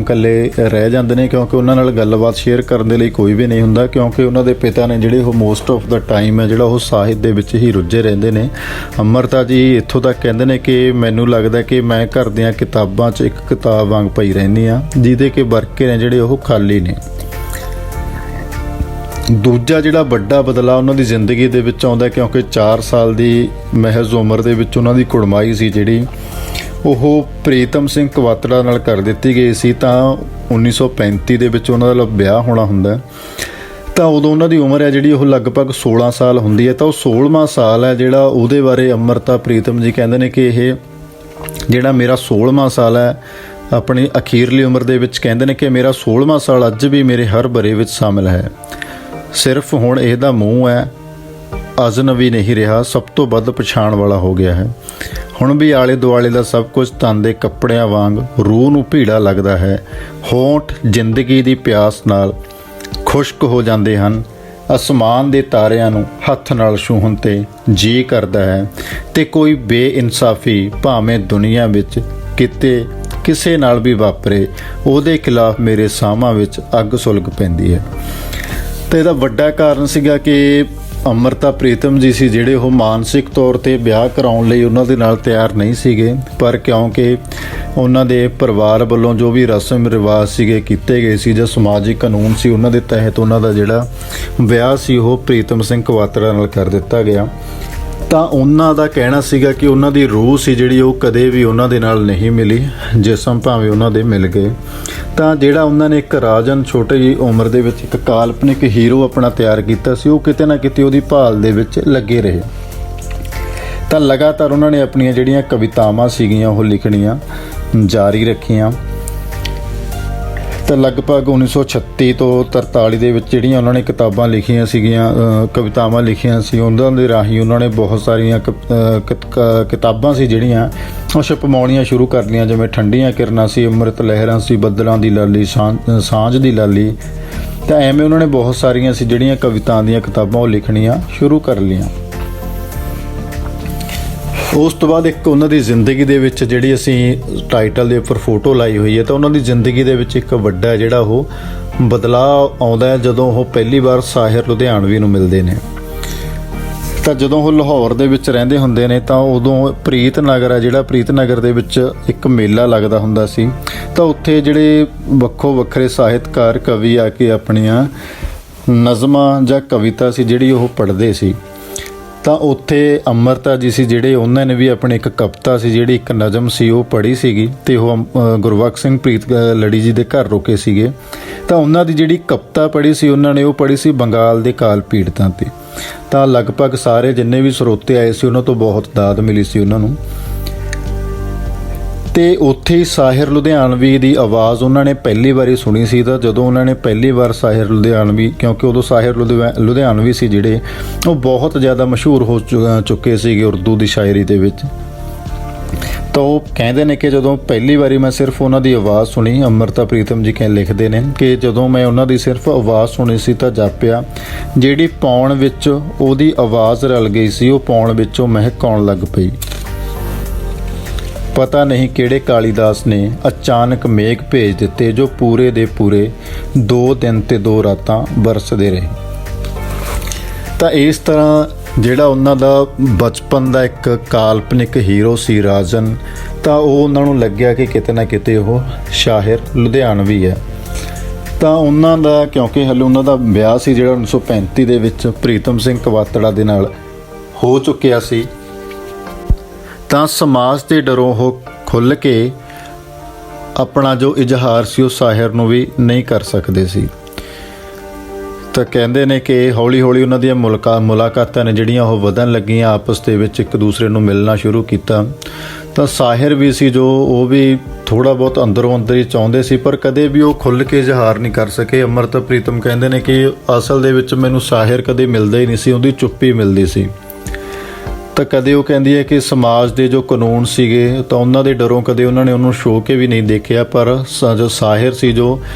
ਕੱਲੇ ਰਹਿ ਜਾਂਦੇ ਨੇ ਕਿਉਂਕਿ ਉਹਨਾਂ ਨਾਲ ਗੱਲਬਾਤ ਸ਼ੇਅਰ ਕਰਨ ਦੇ ਲਈ ਕੋਈ ਵੀ ਨਹੀਂ ਹੁੰਦਾ ਕਿਉਂਕਿ ਉਹਨਾਂ ਦੇ ਪਿਤਾ ਨੇ ਜਿਹੜੇ ਉਹ ਮੋਸਟ ਆਫ ਦਾ ਟਾਈਮ ਹੈ ਜਿਹੜਾ ਉਹ ਸਾਹਿਤ ਦੇ ਵਿੱਚ ਹੀ ਰੁੱਝੇ ਰਹਿੰਦੇ ਨੇ। ਅੰਮ੍ਰਿਤਾ ਜੀ ਇੱਥੋਂ ਤੱਕ ਕਹਿੰਦੇ ਨੇ ਕਿ ਮੈਨੂੰ ਲੱਗਦਾ ਕਿ ਮੈਂ ਘਰ ਦੀਆਂ ਕਿਤਾਬਾਂ 'ਚ ਇੱਕ ਕਿਤਾਬ ਵਾਂਗ ਪਈ ਰਹਿੰਦੀ ਹਾਂ ਜਿਹਦੇ ਕਿ ਵਰਕੇ ਨੇ ਜਿਹੜੇ ਉਹ ਖਾਲੀ ਨੇ। ਦੂਜਾ ਜਿਹੜਾ ਵੱਡਾ ਬਦਲਾਅ ਉਹਨਾਂ ਦੀ ਜ਼ਿੰਦਗੀ ਦੇ ਵਿੱਚ ਆਉਂਦਾ ਕਿਉਂਕਿ 4 ਸਾਲ ਦੀ ਮਹਿਜ਼ ਉਮਰ ਦੇ ਵਿੱਚ ਉਹਨਾਂ ਦੀ ਕੁੜਮਾਈ ਸੀ ਜਿਹੜੀ ਉਹ ਪ੍ਰੀਤਮ ਸਿੰਘ ਕਵਾਤੜਾ ਨਾਲ ਕਰ ਦਿੱਤੀ ਗਈ ਸੀ। ਤਾਂ 1935 ਦੇ ਵਿੱਚ ਉਹਨਾਂ ਦਾ ਵਿਆਹ ਹੋਣਾ ਹੁੰਦਾ। ਤਾਂ ਉਦੋਂ ਉਹਨਾਂ ਦੀ ਉਮਰ ਹੈ ਜਿਹੜੀ ਉਹ ਲਗਭਗ 16 ਸਾਲ ਹੁੰਦੀ ਹੈ। ਤਾਂ ਉਹ 16ਵਾਂ ਸਾਲ ਹੈ ਜਿਹੜਾ ਉਹਦੇ ਬਾਰੇ ਅੰਮ੍ਰਿਤਾ ਪ੍ਰੀਤਮ ਜੀ ਕਹਿੰਦੇ ਨੇ ਕਿ ਇਹ ਜਿਹੜਾ ਮੇਰਾ 16ਵਾਂ ਸਾਲ ਹੈ ਆਪਣੀ ਅਖੀਰਲੀ ਉਮਰ ਦੇ ਵਿੱਚ ਕਹਿੰਦੇ ਨੇ ਕਿ ਮੇਰਾ 16ਵਾਂ ਸਾਲ ਅੱਜ ਵੀ ਮੇਰੇ ਹਰ ਬਰੇ ਵਿੱਚ ਸ਼ਾਮਿਲ ਹੈ। ਸਿਰਫ ਹੁਣ ਇਹਦਾ ਮੂੰਹ ਹੈ ਅਜਨਬੀ ਨਹੀਂ ਰਿਹਾ, ਸਭ ਤੋਂ ਵੱਧ ਪਛਾਣ ਵਾਲਾ ਹੋ ਗਿਆ ਹੈ। ਹੁਣ ਵੀ ਆਲੇ ਦੁਆਲੇ ਦਾ ਸਭ ਕੁਝ ਤਨ ਦੇ ਕੱਪੜਿਆਂ ਵਾਂਗ ਰੂਹ ਨੂੰ ਭੀੜਾ ਲੱਗਦਾ ਹੈ। ਹੋਂਠ ਜ਼ਿੰਦਗੀ ਦੀ ਪਿਆਸ ਨਾਲ ਖੁਸ਼ਕ ਹੋ ਜਾਂਦੇ ਹਨ। ਅਸਮਾਨ ਦੇ ਤਾਰਿਆਂ ਨੂੰ ਹੱਥ ਨਾਲ ਛੂਹਣ ਤੇ ਜੀ ਕਰਦਾ ਹੈ ਤੇ ਕੋਈ ਬੇਇਨਸਾਫੀ ਭਾਵੇਂ ਦੁਨੀਆ ਵਿੱਚ ਕਿਤੇ ਕਿਸੇ ਨਾਲ ਵੀ ਵਾਪਰੇ ਉਹਦੇ ਖਿਲਾਫ ਮੇਰੇ ਸਾਹਾਂ ਵਿੱਚ ਅੱਗ ਸੁਲਗ ਪੈਂਦੀ ਹੈ। ਤੇ ਇਹਦਾ ਵੱਡਾ ਕਾਰਨ ਸੀਗਾ ਕਿ ਅੰਮ੍ਰਿਤਾ ਪ੍ਰੀਤਮ ਜੀ ਸੀ ਜਿਹੜੇ ਉਹ ਮਾਨਸਿਕ ਤੌਰ ਤੇ ਵਿਆਹ ਕਰਾਉਣ ਲਈ ਉਹਨਾਂ ਦੇ ਨਾਲ ਤਿਆਰ ਨਹੀਂ ਸੀਗੇ। ਪਰ ਕਿਉਂਕਿ ਉਹਨਾਂ ਦੇ ਪਰਿਵਾਰ ਵੱਲੋਂ ਜੋ ਵੀ ਰਸਮ ਰਿਵਾਜ ਸੀਗੇ ਕੀਤੇ ਗਏ ਸੀ ਜਾਂ ਸਮਾਜਿਕ ਕਾਨੂੰਨ ਸੀ ਉਹਨਾਂ ਦੇ ਤਹਿਤ ਉਹਨਾਂ ਦਾ ਜਿਹੜਾ ਵਿਆਹ ਸੀ ਉਹ ਪ੍ਰੀਤਮ ਸਿੰਘ ਕਵਾਤੜਾ ਨਾਲ ਕਰ ਦਿੱਤਾ ਗਿਆ। ਤਾਂ ਉਹਨਾਂ ਦਾ ਕਹਿਣਾ ਸੀਗਾ ਕਿ ਉਹਨਾਂ ਦੀ ਰੂਹ ਸੀ ਜਿਹੜੀ ਉਹ ਕਦੇ ਵੀ ਉਹਨਾਂ ਦੇ ਨਾਲ ਨਹੀਂ ਮਿਲੀ, ਜਿਸਮ ਭਾਵੇਂ ਉਹਨਾਂ ਦੇ ਮਿਲ ਗਏ। ਤਾਂ ਜਿਹੜਾ ਉਹਨਾਂ ਨੇ ਇੱਕ ਰਾਜਨ ਛੋਟੀ ਜਿਹੀ ਉਮਰ ਦੇ ਵਿੱਚ ਇੱਕ ਕਾਲਪਨਿਕ ਹੀਰੋ ਆਪਣਾ ਤਿਆਰ ਕੀਤਾ ਸੀ ਉਹ ਕਿਤੇ ਨਾ ਕਿਤੇ ਉਹਦੀ ਭਾਲ ਦੇ ਵਿੱਚ ਲੱਗੇ ਰਹੇ। ਤਾਂ ਲਗਾਤਾਰ ਉਹਨਾਂ ਨੇ ਆਪਣੀਆਂ ਜਿਹੜੀਆਂ ਕਵਿਤਾਵਾਂ ਸੀਗੀਆਂ ਉਹ ਲਿਖਣੀਆਂ ਜਾਰੀ ਰੱਖੀਆਂ। ਤਾਂ ਤਾਂ ਲਗਭਗ 1936 ਤੋਂ 43 ਦੇ ਵਿੱਚ ਜਿਹੜੀਆਂ ਉਹਨਾਂ ਨੇ ਕਿਤਾਬਾਂ ਲਿਖੀਆਂ ਸੀਗੀਆਂ, ਕਵਿਤਾਵਾਂ ਲਿਖੀਆਂ ਸੀ, ਉਹਨਾਂ ਦੇ ਰਾਹੀਂ ਉਹਨਾਂ ਨੇ ਬਹੁਤ ਸਾਰੀਆਂ ਕਿਤਾਬਾਂ ਸੀ ਜਿਹੜੀਆਂ ਉਹ ਛਪਵਾਉਣੀਆਂ ਸ਼ੁਰੂ ਕਰ ਲਈਆਂ, ਜਿਵੇਂ ਠੰਡੀਆਂ ਕਿਰਨਾਂ ਸੀ, ਅੰਮ੍ਰਿਤ ਲਹਿਰਾਂ ਸੀ, ਬੱਦਲਾਂ ਦੀ ਲਾਲੀ, ਸਾਂਝ ਦੀ ਲਾਲੀ। ਤਾਂ ਐਵੇਂ ਉਹਨਾਂ ਨੇ ਬਹੁਤ ਸਾਰੀਆਂ ਸੀ ਜਿਹੜੀਆਂ ਕਵਿਤਾ ਦੀਆਂ ਕਿਤਾਬਾਂ ਉਹ ਲਿਖਣੀਆਂ ਸ਼ੁਰੂ ਕਰ ਲਈਆਂ। ਉਸ ਤੋਂ ਬਾਅਦ ਇੱਕ ਉਹਨਾਂ ਦੀ ਜ਼ਿੰਦਗੀ ਦੇ ਵਿੱਚ ਜਿਹੜੀ ਅਸੀਂ ਟਾਈਟਲ ਦੇ ਉੱਪਰ ਫੋਟੋ ਲਾਈ ਹੋਈ ਹੈ, ਤਾਂ ਉਹਨਾਂ ਦੀ ਜ਼ਿੰਦਗੀ ਦੇ ਵਿੱਚ ਇੱਕ ਵੱਡਾ ਜਿਹੜਾ ਉਹ ਬਦਲਾਅ ਆਉਂਦਾ ਹੈ ਜਦੋਂ ਉਹ ਪਹਿਲੀ ਵਾਰ ਸਾਹਿਰ ਲੁਧਿਆਣਵੀ ਨੂੰ ਮਿਲਦੇ ਨੇ। ਤਾਂ ਜਦੋਂ ਉਹ ਲਾਹੌਰ ਦੇ ਵਿੱਚ ਰਹਿੰਦੇ ਹੁੰਦੇ ਨੇ ਤਾਂ ਉਦੋਂ ਪ੍ਰੀਤ ਨਗਰ ਹੈ ਜਿਹੜਾ, ਪ੍ਰੀਤ ਨਗਰ ਦੇ ਵਿੱਚ ਇੱਕ ਮੇਲਾ ਲੱਗਦਾ ਹੁੰਦਾ ਸੀ। ਤਾਂ ਉੱਥੇ ਜਿਹੜੇ ਵੱਖੋ ਵੱਖਰੇ ਸਾਹਿਤਕਾਰ ਕਵੀ ਆ ਕੇ ਆਪਣੀਆਂ ਨਜ਼ਮਾਂ ਜਾਂ ਕਵਿਤਾ ਸੀ ਜਿਹੜੀ ਉਹ ਪੜ੍ਹਦੇ ਸੀ। ਤਾਂ ਉੱਥੇ ਅੰਮ੍ਰਿਤਾ ਜੀ ਸੀ ਜਿਹੜੇ, ਉਹਨਾਂ ਨੇ ਵੀ ਆਪਣੀ ਇੱਕ ਕਵਿਤਾ ਸੀ ਜਿਹੜੀ ਇੱਕ ਨਜ਼ਮ ਸੀ ਉਹ ਪੜ੍ਹੀ ਸੀਗੀ, ਅਤੇ ਉਹ ਗੁਰਬਖਸ਼ ਸਿੰਘ ਪ੍ਰੀਤ ਲੜੀ ਜੀ ਦੇ ਘਰ ਰੁਕੇ ਸੀਗੇ। ਤਾਂ ਉਹਨਾਂ ਦੀ ਜਿਹੜੀ ਕਵਿਤਾ ਪੜ੍ਹੀ ਸੀ ਉਹਨਾਂ ਨੇ ਉਹ ਪੜ੍ਹੀ ਸੀ ਬੰਗਾਲ ਦੇ ਕਾਲ ਪੀੜਤਾਂ 'ਤੇ। ਤਾਂ ਲਗਭਗ ਸਾਰੇ ਜਿੰਨੇ ਵੀ ਸਰੋਤੇ ਆਏ ਸੀ ਉਹਨਾਂ ਤੋਂ ਬਹੁਤ ਦਾਦ ਮਿਲੀ ਸੀ ਉਹਨਾਂ ਨੂੰ। ਅਤੇ ਉੱਥੇ ਹੀ ਸਾਹਿਰ ਲੁਧਿਆਣਵੀ ਦੀ ਆਵਾਜ਼ ਉਹਨਾਂ ਨੇ ਪਹਿਲੀ ਵਾਰੀ ਸੁਣੀ ਸੀ। ਤਾਂ ਜਦੋਂ ਉਹਨਾਂ ਨੇ ਪਹਿਲੀ ਵਾਰ ਸਾਹਿਰ ਲੁਧਿਆਣਵੀ, ਕਿਉਂਕਿ ਉਦੋਂ ਸਾਹਿਰ ਲੁਧਿਆਣਵੀ ਸੀ ਜਿਹੜੇ ਉਹ ਬਹੁਤ ਜ਼ਿਆਦਾ ਮਸ਼ਹੂਰ ਹੋ ਚੁੱਕੇ ਸੀਗੇ ਉਰਦੂ ਦੀ ਸ਼ਾਇਰੀ ਦੇ ਵਿੱਚ। ਤਾਂ ਉਹ ਕਹਿੰਦੇ ਨੇ ਕਿ ਜਦੋਂ ਪਹਿਲੀ ਵਾਰੀ ਮੈਂ ਸਿਰਫ ਉਹਨਾਂ ਦੀ ਆਵਾਜ਼ ਸੁਣੀ, ਅੰਮ੍ਰਿਤਾ ਪ੍ਰੀਤਮ ਜੀ ਲਿਖਦੇ ਨੇ ਕਿ ਜਦੋਂ ਮੈਂ ਉਹਨਾਂ ਦੀ ਸਿਰਫ ਆਵਾਜ਼ ਸੁਣੀ ਸੀ ਤਾਂ ਜਾਪਿਆ ਜਿਹੜੀ ਪੌਣ ਵਿੱਚ ਉਹਦੀ ਆਵਾਜ਼ ਰਲ ਗਈ ਸੀ ਉਹ ਪੌਣ ਵਿੱਚੋਂ ਮਹਿਕ ਆਉਣ ਲੱਗ ਪਈ। ਪਤਾ ਨਹੀਂ ਕਿਹੜੇ ਕਾਲੀਦਾਸ ਨੇ ਅਚਾਨਕ ਮੇਘ ਭੇਜ ਦਿੱਤੇ ਜੋ ਪੂਰੇ ਦੇ ਪੂਰੇ 2 ਦਿਨ ਤੇ 2 ਰਾਤਾਂ ਬਰਸਦੇ ਰਹੇ। ਤਾਂ ਇਸ ਤਰ੍ਹਾਂ ਜਿਹੜਾ ਉਹਨਾਂ ਦਾ ਬਚਪਨ ਦਾ ਇੱਕ ਕਾਲਪਨਿਕ ਹੀਰੋ ਸੀ ਰਾਜਨ, ਤਾਂ ਉਹ ਉਹਨਾਂ ਨੂੰ ਲੱਗਿਆ ਕਿ ਕਿਤੇ ਨਾ ਕਿਤੇ ਉਹ ਸ਼ਾਇਰ ਲੁਧਿਆਣਵੀ ਹੈ। ਤਾਂ ਉਹਨਾਂ ਦਾ, ਕਿਉਂਕਿ ਹਲੇ ਉਹਨਾਂ ਦਾ ਵਿਆਹ ਸੀ ਜਿਹੜਾ 1935 ਦੇ ਵਿੱਚ ਪ੍ਰੀਤਮ ਸਿੰਘ ਕਵਾਤੜਾ ਦੇ ਨਾਲ ਹੋ ਚੁੱਕਿਆ ਸੀ, ਤਾਂ ਸਮਾਜ ਦੇ ਡਰੋਂ ਉਹ ਖੁੱਲ੍ਹ ਕੇ ਆਪਣਾ ਜੋ ਇਜ਼ਹਾਰ ਸੀ ਉਹ ਸਾਹਿਰ ਨੂੰ ਵੀ ਨਹੀਂ ਕਰ ਸਕਦੇ ਸੀ। ਤਾਂ ਕਹਿੰਦੇ ਨੇ ਕਿ ਹੌਲੀ ਹੌਲੀ ਉਹਨਾਂ ਦੀਆਂ ਮੁਲਾਕਾਤਾਂ ਨੇ ਜਿਹੜੀਆਂ ਉਹ ਵਧਣ ਲੱਗੀਆਂ, ਆਪਸ ਦੇ ਵਿੱਚ ਇੱਕ ਦੂਸਰੇ ਨੂੰ ਮਿਲਣਾ ਸ਼ੁਰੂ ਕੀਤਾ। ਤਾਂ ਸਾਹਿਰ ਵੀ ਸੀ ਜੋ ਉਹ ਵੀ ਥੋੜ੍ਹਾ ਬਹੁਤ ਅੰਦਰੋਂ ਅੰਦਰ ਹੀ ਚਾਹੁੰਦੇ ਸੀ, ਪਰ ਕਦੇ ਵੀ ਉਹ ਖੁੱਲ੍ਹ ਕੇ ਇਜ਼ਹਾਰ ਨਹੀਂ ਕਰ ਸਕੇ। ਅੰਮ੍ਰਿਤਾ ਪ੍ਰੀਤਮ ਕਹਿੰਦੇ ਨੇ ਕਿ ਅਸਲ ਦੇ ਵਿੱਚ ਮੈਨੂੰ ਸਾਹਿਰ ਕਦੇ ਮਿਲਦਾ ਹੀ ਨਹੀਂ ਸੀ, ਉਹਦੀ ਚੁੱਪੀ ਮਿਲਦੀ ਸੀ। ਤਾਂ ਕਦੇ ਉਹ ਕਹਿੰਦੀ ਹੈ ਕਿ ਸਮਾਜ ਦੇ ਜੋ ਕਾਨੂੰਨ ਸੀਗੇ ਤਾਂ ਉਹਨਾਂ ਦੇ ਡਰੋਂ ਕਦੇ ਉਹਨਾਂ ਨੇ ਉਹਨੂੰ ਛੋਹ ਕੇ ਵੀ ਨਹੀਂ ਦੇਖਿਆ, ਪਰ ਜੋ ਸਾਹਿਰ ਸੀ ਜੋ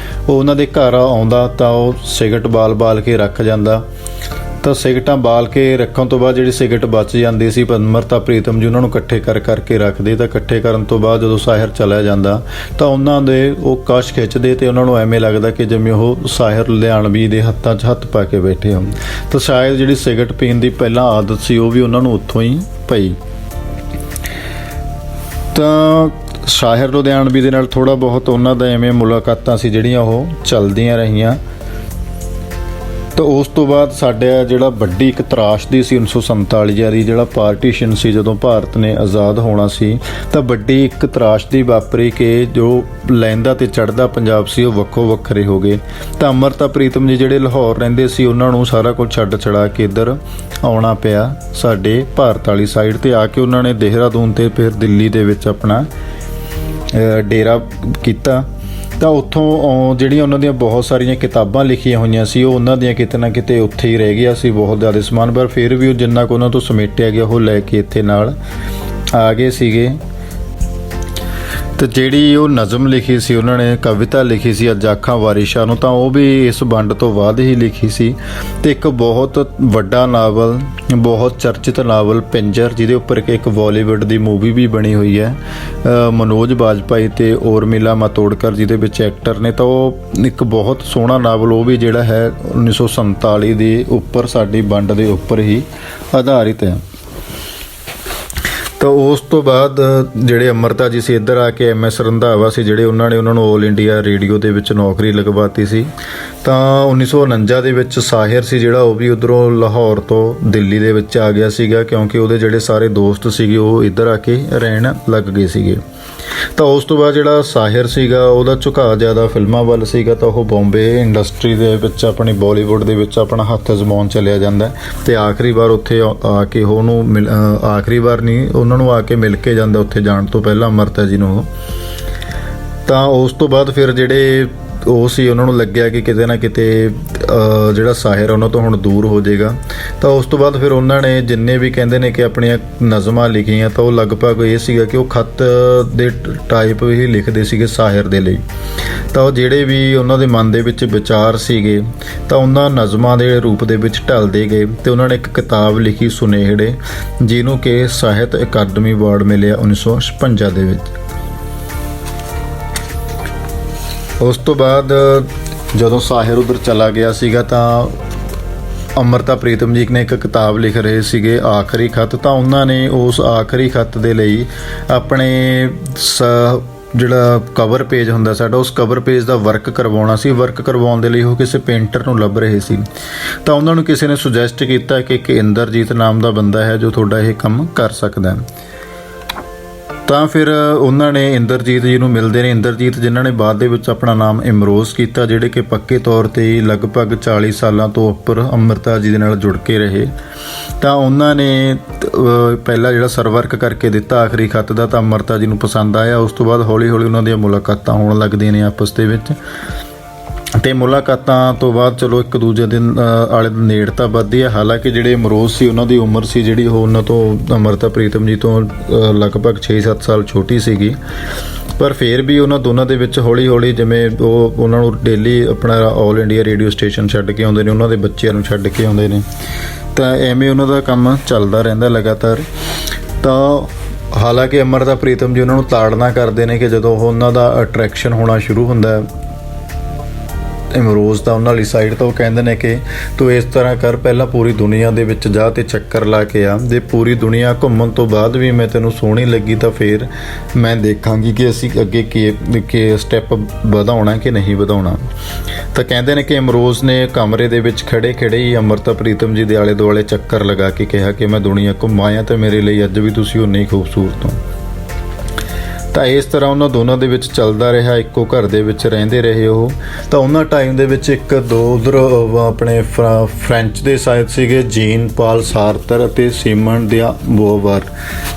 ਉਹ ਉਹਨਾਂ ਦੇ ਘਰ ਆਉਂਦਾ ਤਾਂ ਉਹ ਸਿਗਰਟ ਬਾਲ ਕੇ ਰੱਖ ਜਾਂਦਾ। ਤਾਂ ਸਿਗਰਟਾਂ ਬਾਲ ਕੇ ਰੱਖਣ ਤੋਂ ਬਾਅਦ ਜਿਹੜੀ ਸਿਗਰਟ ਬਚ ਜਾਂਦੀ ਸੀ, ਅੰਮ੍ਰਿਤਾ ਪ੍ਰੀਤਮ ਜੀ ਉਹਨਾਂ ਨੂੰ ਇਕੱਠੇ ਕਰਕੇ ਰੱਖਦੇ। ਤਾਂ ਇਕੱਠੇ ਕਰਨ ਤੋਂ ਬਾਅਦ ਜਦੋਂ ਸਾਹਿਰ ਚਲਾ ਜਾਂਦਾ ਤਾਂ ਉਹਨਾਂ ਦੇ ਉਹ ਕਸ਼ ਖਿੱਚਦੇ ਅਤੇ ਉਹਨਾਂ ਨੂੰ ਐਵੇਂ ਲੱਗਦਾ ਕਿ ਜਿਵੇਂ ਉਹ ਸਾਹਿਰ ਲੁਧਿਆਣਵੀ ਦੇ ਹੱਥਾਂ 'ਚ ਹੱਥ ਪਾ ਕੇ ਬੈਠੇ ਹੋਣ। ਤਾਂ ਸ਼ਾਇਦ ਜਿਹੜੀ ਸਿਗਰਟ ਪੀਣ ਦੀ ਪਹਿਲਾਂ ਆਦਤ ਸੀ ਉਹ ਵੀ ਉਹਨਾਂ ਨੂੰ ਉੱਥੋਂ ਹੀ ਪਈ। ਤਾਂ ਸਾਹਿਰ ਲੁਧਿਆਣਵੀ ਦੇ ਨਾਲ ਥੋੜ੍ਹਾ ਬਹੁਤ ਉਹਨਾਂ ਦਾ ਐਵੇਂ ਮੁਲਾਕਾਤਾਂ ਸੀ ਜਿਹੜੀਆਂ ਉਹ ਚੱਲਦੀਆਂ ਰਹੀਆਂ। ਤਾਂ ਉਸ ਤੋਂ ਬਾਅਦ ਸਾਡਾ ਜਿਹੜਾ ਵੱਡੀ ਇੱਕ ਤਰਾਸ਼ਦੀ ਸੀ 1947 ਵਾਲੀ ਜਿਹੜਾ ਪਾਰਟੀਸ਼ਨ ਸੀ, ਜਦੋਂ ਭਾਰਤ ਨੇ ਆਜ਼ਾਦ ਹੋਣਾ ਸੀ, ਤਾਂ ਵੱਡੀ ਇੱਕ ਤਰਾਸ਼ਦੀ ਵਾਪਰੀ ਕਿ ਜੋ ਲਹਿੰਦਾ ਤੇ ਚੜ੍ਹਦਾ ਪੰਜਾਬ ਸੀ ਉਹ ਵੱਖੋ ਵੱਖਰੇ ਹੋ ਗਏ। ਤਾਂ ਅੰਮ੍ਰਿਤਾ ਪ੍ਰੀਤਮ ਜੀ ਜਿਹੜੇ ਲਾਹੌਰ ਰਹਿੰਦੇ ਸੀ ਉਹਨਾਂ ਨੂੰ ਸਾਰਾ ਕੁਝ ਛੱਡ ਛੜਾ ਕੇ ਇੱਧਰ ਆਉਣਾ ਪਿਆ ਸਾਡੇ ਭਾਰਤ ਵਾਲੀ ਸਾਈਡ 'ਤੇ ਆ ਕੇ। ਉਹਨਾਂ ਨੇ ਦੇਹਰਾਦੂਨ ਤੇ ਫਿਰ ਦਿੱਲੀ ਦੇ ਵਿੱਚ ਆਪਣਾ ਡੇਰਾ ਕੀਤਾ। ਤਾਂ ਉੱਥੋਂ ਜਿਹੜੀਆਂ ਉਹਨਾਂ ਦੀਆਂ ਬਹੁਤ ਸਾਰੀਆਂ ਕਿਤਾਬਾਂ ਲਿਖੀਆਂ ਹੋਈਆਂ ਸੀ ਉਹ ਉਹਨਾਂ ਦੀਆਂ ਕਿਤੇ ਨਾ ਕਿਤੇ ਉੱਥੇ ਹੀ ਰਹਿ ਗਿਆ ਸੀ, ਬਹੁਤ ਜ਼ਿਆਦਾ ਸਮਾਨ, ਪਰ ਫਿਰ ਵੀ ਉਹ ਜਿੰਨਾ ਕੁ ਉਹਨਾਂ ਤੋਂ ਸਮੇਟਿਆ ਗਿਆ ਉਹ ਲੈ ਕੇ ਇੱਥੇ ਨਾਲ ਆ ਗਏ ਸੀਗੇ। ਤੇ ਜਿਹੜੀ ਉਹ ਨਜ਼ਮ ਲਿਖੀ ਸੀ, ਉਹਨਾਂ ਨੇ ਕਵਿਤਾ ਲਿਖੀ ਸੀ ਅੱਜ ਆਖਾਂ ਵਾਰਿਸ਼ਾਂ ਨੂੰ, ਤਾਂ ਉਹ ਵੀ ਇਸ ਵੰਡ ਤੋਂ ਬਾਅਦ ਹੀ ਲਿਖੀ ਸੀ। ਤੇ ਇੱਕ ਬਹੁਤ ਵੱਡਾ ਨਾਵਲ, ਬਹੁਤ ਚਰਚਿਤ ਨਾਵਲ ਪਿੰਜਰ, ਜਿਹਦੇ ਉੱਪਰ ਇੱਕ ਬਾਲੀਵੁੱਡ ਦੀ ਮੂਵੀ ਵੀ ਬਣੀ ਹੋਈ ਹੈ, ਮਨੋਜ ਬਾਜਪਾਈ ਤੇ ਉਰਮਿਲਾ ਮਾਤੋਡਕਰ ਜਿਹਦੇ ਵਿੱਚ ਐਕਟਰ ਨੇ। ਤਾਂ ਉਹ ਇੱਕ ਬਹੁਤ ਸੋਹਣਾ ਨਾਵਲ, ਉਹ ਵੀ ਜਿਹੜਾ ਹੈ 1947 ਦੇ ਉੱਪਰ, ਸਾਡੀ ਵੰਡ ਦੇ ਉੱਪਰ ਹੀ ਆਧਾਰਿਤ ਹੈ। ਤਾਂ ਉਸ ਤੋਂ ਬਾਅਦ ਜਿਹੜੇ ਅੰਮ੍ਰਿਤਾ ਜੀ ਸੀ ਇੱਧਰ ਆ ਕੇ MS ਰੰਧਾਵਾ ਸੀ ਜਿਹੜੇ, ਉਹਨਾਂ ਨੇ ਉਹਨਾਂ ਨੂੰ ਆਲ ਇੰਡੀਆ ਰੇਡੀਓ ਦੇ ਵਿੱਚ ਨੌਕਰੀ ਲਗਵਾਤੀ ਸੀ। ਤਾਂ 1949 ਦੇ ਵਿੱਚ ਸਾਹਿਰ ਸੀ ਜਿਹੜਾ ਉਹ ਵੀ ਉੱਧਰੋਂ ਲਾਹੌਰ ਤੋਂ ਦਿੱਲੀ ਦੇ ਵਿੱਚ ਆ ਗਿਆ ਸੀਗਾ, ਕਿਉਂਕਿ ਉਹਦੇ ਜਿਹੜੇ ਸਾਰੇ ਦੋਸਤ ਸੀਗੇ ਉਹ ਇੱਧਰ ਆ ਕੇ ਰਹਿਣ ਲੱਗ ਗਏ ਸੀਗੇ। ਤਾਂ ਉਸ ਤੋਂ ਬਾਅਦ ਜਿਹੜਾ ਸਾਹਿਰ ਸੀਗਾ ਉਹਦਾ ਝੁਕਾਅ ਜ਼ਿਆਦਾ ਫਿਲਮਾਂ ਵੱਲ ਸੀਗਾ, ਤਾਂ ਉਹ ਬੰਬੇ ਇੰਡਸਟਰੀ ਦੇ ਵਿੱਚ ਆਪਣੀ ਬਾਲੀਵੁੱਡ ਦੇ ਵਿੱਚ ਆਪਣਾ ਹੱਥ ਅਜ਼ਮਾਉਣ ਚਲਿਆ ਜਾਂਦਾ। ਅਤੇ ਆਖਰੀ ਵਾਰ ਉੱਥੇ ਆ ਕੇ ਉਹਨੂੰ ਆਖਰੀ ਵਾਰ ਨਹੀਂ, ਉਹਨਾਂ ਨੂੰ ਆ ਕੇ ਮਿਲ ਕੇ ਜਾਂਦਾ ਉੱਥੇ ਜਾਣ ਤੋਂ ਪਹਿਲਾਂ ਅੰਮ੍ਰਿਤਾ ਜੀ ਨੂੰ। ਤਾਂ ਉਸ ਤੋਂ ਬਾਅਦ ਫਿਰ ਜਿਹੜੇ ਉਹ ਸੀ, ਉਹਨਾਂ ਨੂੰ ਲੱਗਿਆ ਕਿ ਕਿਤੇ ਨਾ ਕਿਤੇ ਜਿਹੜਾ ਸਾਹਿਰ ਉਹਨਾਂ ਤੋਂ ਹੁਣ ਦੂਰ ਹੋ ਜਾਏਗਾ। ਤਾਂ ਉਸ ਤੋਂ ਬਾਅਦ ਫਿਰ ਉਹਨਾਂ ਨੇ ਜਿੰਨੇ ਵੀ ਕਹਿੰਦੇ ਨੇ ਕਿ ਆਪਣੀਆਂ ਨਜ਼ਮਾਂ ਲਿਖੀਆਂ ਤਾਂ ਉਹ ਲਗਭਗ ਇਹ ਸੀਗਾ ਕਿ ਉਹ ਖੱਤ ਦੇ ਟਾਈਪ ਹੀ ਲਿਖਦੇ ਸੀਗੇ ਸਾਹਿਰ ਦੇ ਲਈ। ਤਾਂ ਉਹ ਜਿਹੜੇ ਵੀ ਉਹਨਾਂ ਦੇ ਮਨ ਦੇ ਵਿੱਚ ਵਿਚਾਰ ਸੀਗੇ ਤਾਂ ਉਹਨਾਂ ਨਜ਼ਮਾਂ ਦੇ ਰੂਪ ਦੇ ਵਿੱਚ ਢਲਦੇ ਗਏ ਤੇ ਉਹਨਾਂ ਨੇ ਇੱਕ ਕਿਤਾਬ ਲਿਖੀ ਸੁਨੇਹੜੇ, ਜਿਹਨੂੰ ਕਿ ਸਾਹਿਤ ਅਕਾਦਮੀ ਅਵਾਰਡ ਮਿਲਿਆ 1956 ਦੇ ਵਿੱਚ। ਉਸ ਤੋਂ ਬਾਅਦ ਜਦੋਂ ਸਾਹਿਰ ਉੱਧਰ ਚਲਾ ਗਿਆ ਸੀਗਾ ਤਾਂ ਅੰਮ੍ਰਿਤਾ ਪ੍ਰੀਤਮ ਜੀ ਨੇ ਇੱਕ ਕਿਤਾਬ ਲਿਖ ਰਹੇ ਸੀਗੇ ਆਖਰੀ ਖੱਤ। ਤਾਂ ਉਹਨਾਂ ਨੇ ਉਸ ਆਖਰੀ ਖੱਤ ਦੇ ਲਈ ਆਪਣੇ ਜਿਹੜਾ ਕਵਰ ਪੇਜ ਹੁੰਦਾ ਸਾਡਾ, ਉਸ ਕਵਰ ਪੇਜ ਦਾ ਵਰਕ ਕਰਵਾਉਣਾ ਸੀ। ਵਰਕ ਕਰਵਾਉਣ ਦੇ ਲਈ ਉਹ ਕਿਸੇ ਪੇਂਟਰ ਨੂੰ ਲੱਭ ਰਹੇ ਸੀ। ਤਾਂ ਉਹਨਾਂ ਨੂੰ ਕਿਸੇ ਨੇ ਸੁਜੈਸਟ ਕੀਤਾ ਕਿ ਇੱਕ ਇੰਦਰਜੀਤ ਨਾਮ ਦਾ ਬੰਦਾ ਹੈ ਜੋ ਤੁਹਾਡਾ ਇਹ ਕੰਮ ਕਰ ਸਕਦਾ ਹੈ। ਤਾਂ ਫਿਰ ਉਹਨਾਂ ਨੇ ਇੰਦਰਜੀਤ ਜੀ ਨੂੰ ਮਿਲਦੇ ਨੇ। ਇੰਦਰਜੀਤ ਜਿਨ੍ਹਾਂ ਨੇ ਬਾਅਦ ਦੇ ਵਿੱਚ ਆਪਣਾ ਨਾਮ ਇਮਰੋਜ਼ ਕੀਤਾ, ਜਿਹੜੇ ਕਿ ਪੱਕੇ ਤੌਰ 'ਤੇ ਹੀ ਲਗਭਗ 40 ਸਾਲਾਂ ਤੋਂ ਉੱਪਰ ਅੰਮ੍ਰਿਤਾ ਜੀ ਦੇ ਨਾਲ ਜੁੜ ਕੇ ਰਹੇ। ਤਾਂ ਉਹਨਾਂ ਨੇ ਪਹਿਲਾ ਜਿਹੜਾ ਸਰਵਰਕ ਕਰਕੇ ਦਿੱਤਾ ਆਖਰੀ ਖੱਤ ਦਾ, ਤਾਂ ਅੰਮ੍ਰਿਤਾ ਜੀ ਨੂੰ ਪਸੰਦ ਆਇਆ। ਉਸ ਤੋਂ ਬਾਅਦ ਹੌਲੀ ਹੌਲੀ ਉਹਨਾਂ ਦੀਆਂ ਮੁਲਾਕਾਤਾਂ ਹੋਣ ਲੱਗਦੀਆਂ ਨੇ ਆਪਸ ਦੇ ਵਿੱਚ। ਅਤੇ ਮੁਲਾਕਾਤਾਂ ਤੋਂ ਬਾਅਦ ਚਲੋ ਇੱਕ ਦੂਜੇ ਦੇ ਆਲੇ ਨੇੜਤਾ ਵੱਧਦੀ ਹੈ। ਹਾਲਾਂਕਿ ਜਿਹੜੇ ਇਮਰੋਜ਼ ਸੀ ਉਹਨਾਂ ਦੀ ਉਮਰ ਸੀ ਜਿਹੜੀ ਉਹ ਉਹਨਾਂ ਤੋਂ ਅੰਮ੍ਰਿਤਾ ਪ੍ਰੀਤਮ ਜੀ ਤੋਂ ਲਗਭਗ 6-7 ਸਾਲ ਛੋਟੀ ਸੀਗੀ, ਪਰ ਫਿਰ ਵੀ ਉਹਨਾਂ ਦੋਨਾਂ ਦੇ ਵਿੱਚ ਹੌਲੀ ਹੌਲੀ ਜਿਵੇਂ ਉਹ ਉਹਨਾਂ ਨੂੰ ਡੇਲੀ ਆਪਣਾ ਆਲ ਇੰਡੀਆ ਰੇਡੀਓ ਸਟੇਸ਼ਨ ਛੱਡ ਕੇ ਆਉਂਦੇ ਨੇ, ਉਹਨਾਂ ਦੇ ਬੱਚਿਆਂ ਨੂੰ ਛੱਡ ਕੇ ਆਉਂਦੇ ਨੇ, ਤਾਂ ਐਵੇਂ ਉਹਨਾਂ ਦਾ ਕੰਮ ਚੱਲਦਾ ਰਹਿੰਦਾ ਲਗਾਤਾਰ। ਤਾਂ ਹਾਲਾਂਕਿ ਅੰਮ੍ਰਿਤਾ ਪ੍ਰੀਤਮ ਜੀ ਉਹਨਾਂ ਨੂੰ ਤਾੜਨਾ ਕਰਦੇ ਨੇ ਕਿ ਜਦੋਂ ਉਹਨਾਂ ਦਾ ਅਟਰੈਕਸ਼ਨ ਹੋਣਾ ਸ਼ੁਰੂ ਹੁੰਦਾ ਇਮਰੋਜ਼ ਦਾ ਉਹਨਾਂ ਵਾਲੀ ਸਾਈਡ, ਤਾਂ ਉਹ ਕਹਿੰਦੇ ਨੇ ਕਿ ਤੂੰ ਇਸ ਤਰ੍ਹਾਂ ਕਰ, ਪਹਿਲਾਂ ਪੂਰੀ ਦੁਨੀਆ ਦੇ ਵਿੱਚ ਜਾ ਤੇ ਚੱਕਰ ਲਾ ਕੇ ਆ, ਜੇ ਪੂਰੀ ਦੁਨੀਆ ਘੁੰਮਣ ਤੋਂ ਬਾਅਦ ਵੀ ਮੈਂ ਤੈਨੂੰ ਸੋਹਣੀ ਲੱਗੀ ਤਾਂ ਫਿਰ ਮੈਂ ਦੇਖਾਂਗੀ ਕਿ ਅਸੀਂ ਅੱਗੇ ਕੀ ਸਟੈਪ ਵਧਾਉਣਾ ਕਿ ਨਹੀਂ ਵਧਾਉਣਾ। ਤਾਂ ਕਹਿੰਦੇ ਨੇ ਕਿ ਇਮਰੋਜ਼ ਨੇ ਕਮਰੇ ਦੇ ਵਿੱਚ ਖੜੇ ਹੀ ਅੰਮ੍ਰਿਤਾ ਪ੍ਰੀਤਮ ਜੀ ਦੇ ਆਲੇ ਦੁਆਲੇ ਚੱਕਰ ਲਗਾ ਕੇ ਕਿਹਾ ਕਿ ਮੈਂ ਦੁਨੀਆ ਘੁੰਮਾਇਆ ਤੇ ਮੇਰੇ ਲਈ ਅੱਜ ਵੀ ਤੁਸੀਂ ਉਨੇ ਹੀ ਖੂਬਸੂਰਤ ਹੋ। ਤਾਂ ਇਸ ਤਰ੍ਹਾਂ ਉਹਨਾਂ ਦੋਨਾਂ ਦੇ ਵਿੱਚ ਚੱਲਦਾ ਰਿਹਾ, ਇੱਕੋ ਘਰ ਦੇ ਵਿੱਚ ਰਹਿੰਦੇ ਰਹੇ ਉਹ। ਤਾਂ ਉਹਨਾਂ ਟਾਈਮ ਦੇ ਵਿੱਚ ਇੱਕ ਦੋ ਉਧਰ ਆਪਣੇ ਫ੍ਰੈਂਚ ਦੇ ਸਾਹਿਤ ਸੀਗੇ ਜੀਨ ਪਾਲ ਸਾਰਤਰ ਅਤੇ ਸਿਮਨ ਦੇ ਬੋਵਰ।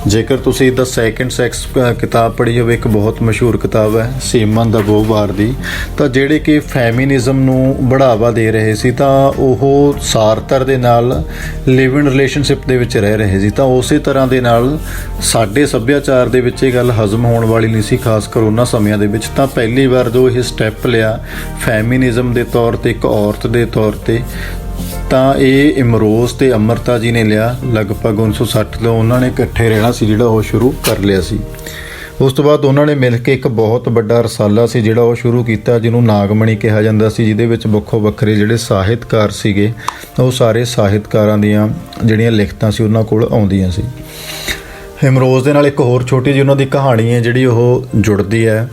ਜੇਕਰ ਤੁਸੀਂ ਦ ਸੈਕਿੰਡ ਸੈਕਸ ਕਿਤਾਬ ਪੜ੍ਹੀ ਹੋਵੇ, ਇੱਕ ਬਹੁਤ ਮਸ਼ਹੂਰ ਕਿਤਾਬ ਹੈ ਸਿਮਨ ਦਾ ਬੋਵਰ ਦੀ, ਤਾਂ ਜਿਹੜੇ ਕਿ ਫੈਮਿਨਿਜ਼ਮ ਨੂੰ ਬੜਾਵਾ ਦੇ ਰਹੇ ਸੀ, ਤਾਂ ਉਹ ਸਾਰਤਰ ਦੇ ਨਾਲ ਲਿਵ ਇਨ ਰਿਲੇਸ਼ਨਸ਼ਿਪ ਦੇ ਵਿੱਚ ਰਹਿ ਰਹੇ ਸੀ। ਤਾਂ ਉਸੇ ਤਰ੍ਹਾਂ ਦੇ ਨਾਲ ਸਾਡੇ ਸੱਭਿਆਚਾਰ ਦੇ ਵਿੱਚ ਇਹ ਗੱਲ ਹਜ਼ਮ ਹੋਣ ਵਾਲੀ ਨਹੀਂ ਸੀ, ਖਾਸ ਕਰ ਉਹਨਾਂ ਸਮਿਆਂ ਦੇ ਵਿੱਚ। ਤਾਂ ਪਹਿਲੀ ਵਾਰ ਜੋ ਇਹ ਸਟੈਪ ਲਿਆ ਫੈਮਿਨਿਜ਼ਮ ਦੇ ਤੌਰ 'ਤੇ, ਇੱਕ ਔਰਤ ਦੇ ਤੌਰ 'ਤੇ, ਤਾਂ ਇਹ ਇਮਰੋਜ਼ ਤੇ ਅੰਮ੍ਰਿਤਾ ਜੀ ਨੇ ਲਿਆ। ਲਗਭਗ 1960 ਤੋਂ ਉਹਨਾਂ ਨੇ ਇਕੱਠੇ ਰਹਿਣਾ ਸੀ ਜਿਹੜਾ ਉਹ ਸ਼ੁਰੂ ਕਰ ਲਿਆ ਸੀ। ਉਸ ਤੋਂ ਬਾਅਦ ਉਹਨਾਂ ਨੇ ਮਿਲ ਕੇ ਇੱਕ ਬਹੁਤ ਵੱਡਾ ਰਸਾਲਾ ਸੀ ਜਿਹੜਾ ਉਹ ਸ਼ੁਰੂ ਕੀਤਾ, ਜਿਹਨੂੰ ਨਾਗਮਣੀ ਕਿਹਾ ਜਾਂਦਾ ਸੀ, ਜਿਹਦੇ ਵਿੱਚ ਵੱਖੋ ਵੱਖਰੇ ਜਿਹੜੇ ਸਾਹਿਤਕਾਰ ਸੀਗੇ ਉਹ ਸਾਰੇ ਸਾਹਿਤਕਾਰਾਂ ਦੀਆਂ ਜਿਹੜੀਆਂ ਲਿਖਤਾਂ ਸੀ ਉਹਨਾਂ ਕੋਲ ਆਉਂਦੀਆਂ ਸੀ। ਇਮਰੋਜ਼ ਦੇ ਨਾਲ ਇੱਕ ਹੋਰ ਛੋਟੀ ਜਿਹੀ ਉਹਨਾਂ ਦੀ ਕਹਾਣੀ ਹੈ ਜਿਹੜੀ ਉਹ ਜੁੜਦੀ ਹੈ।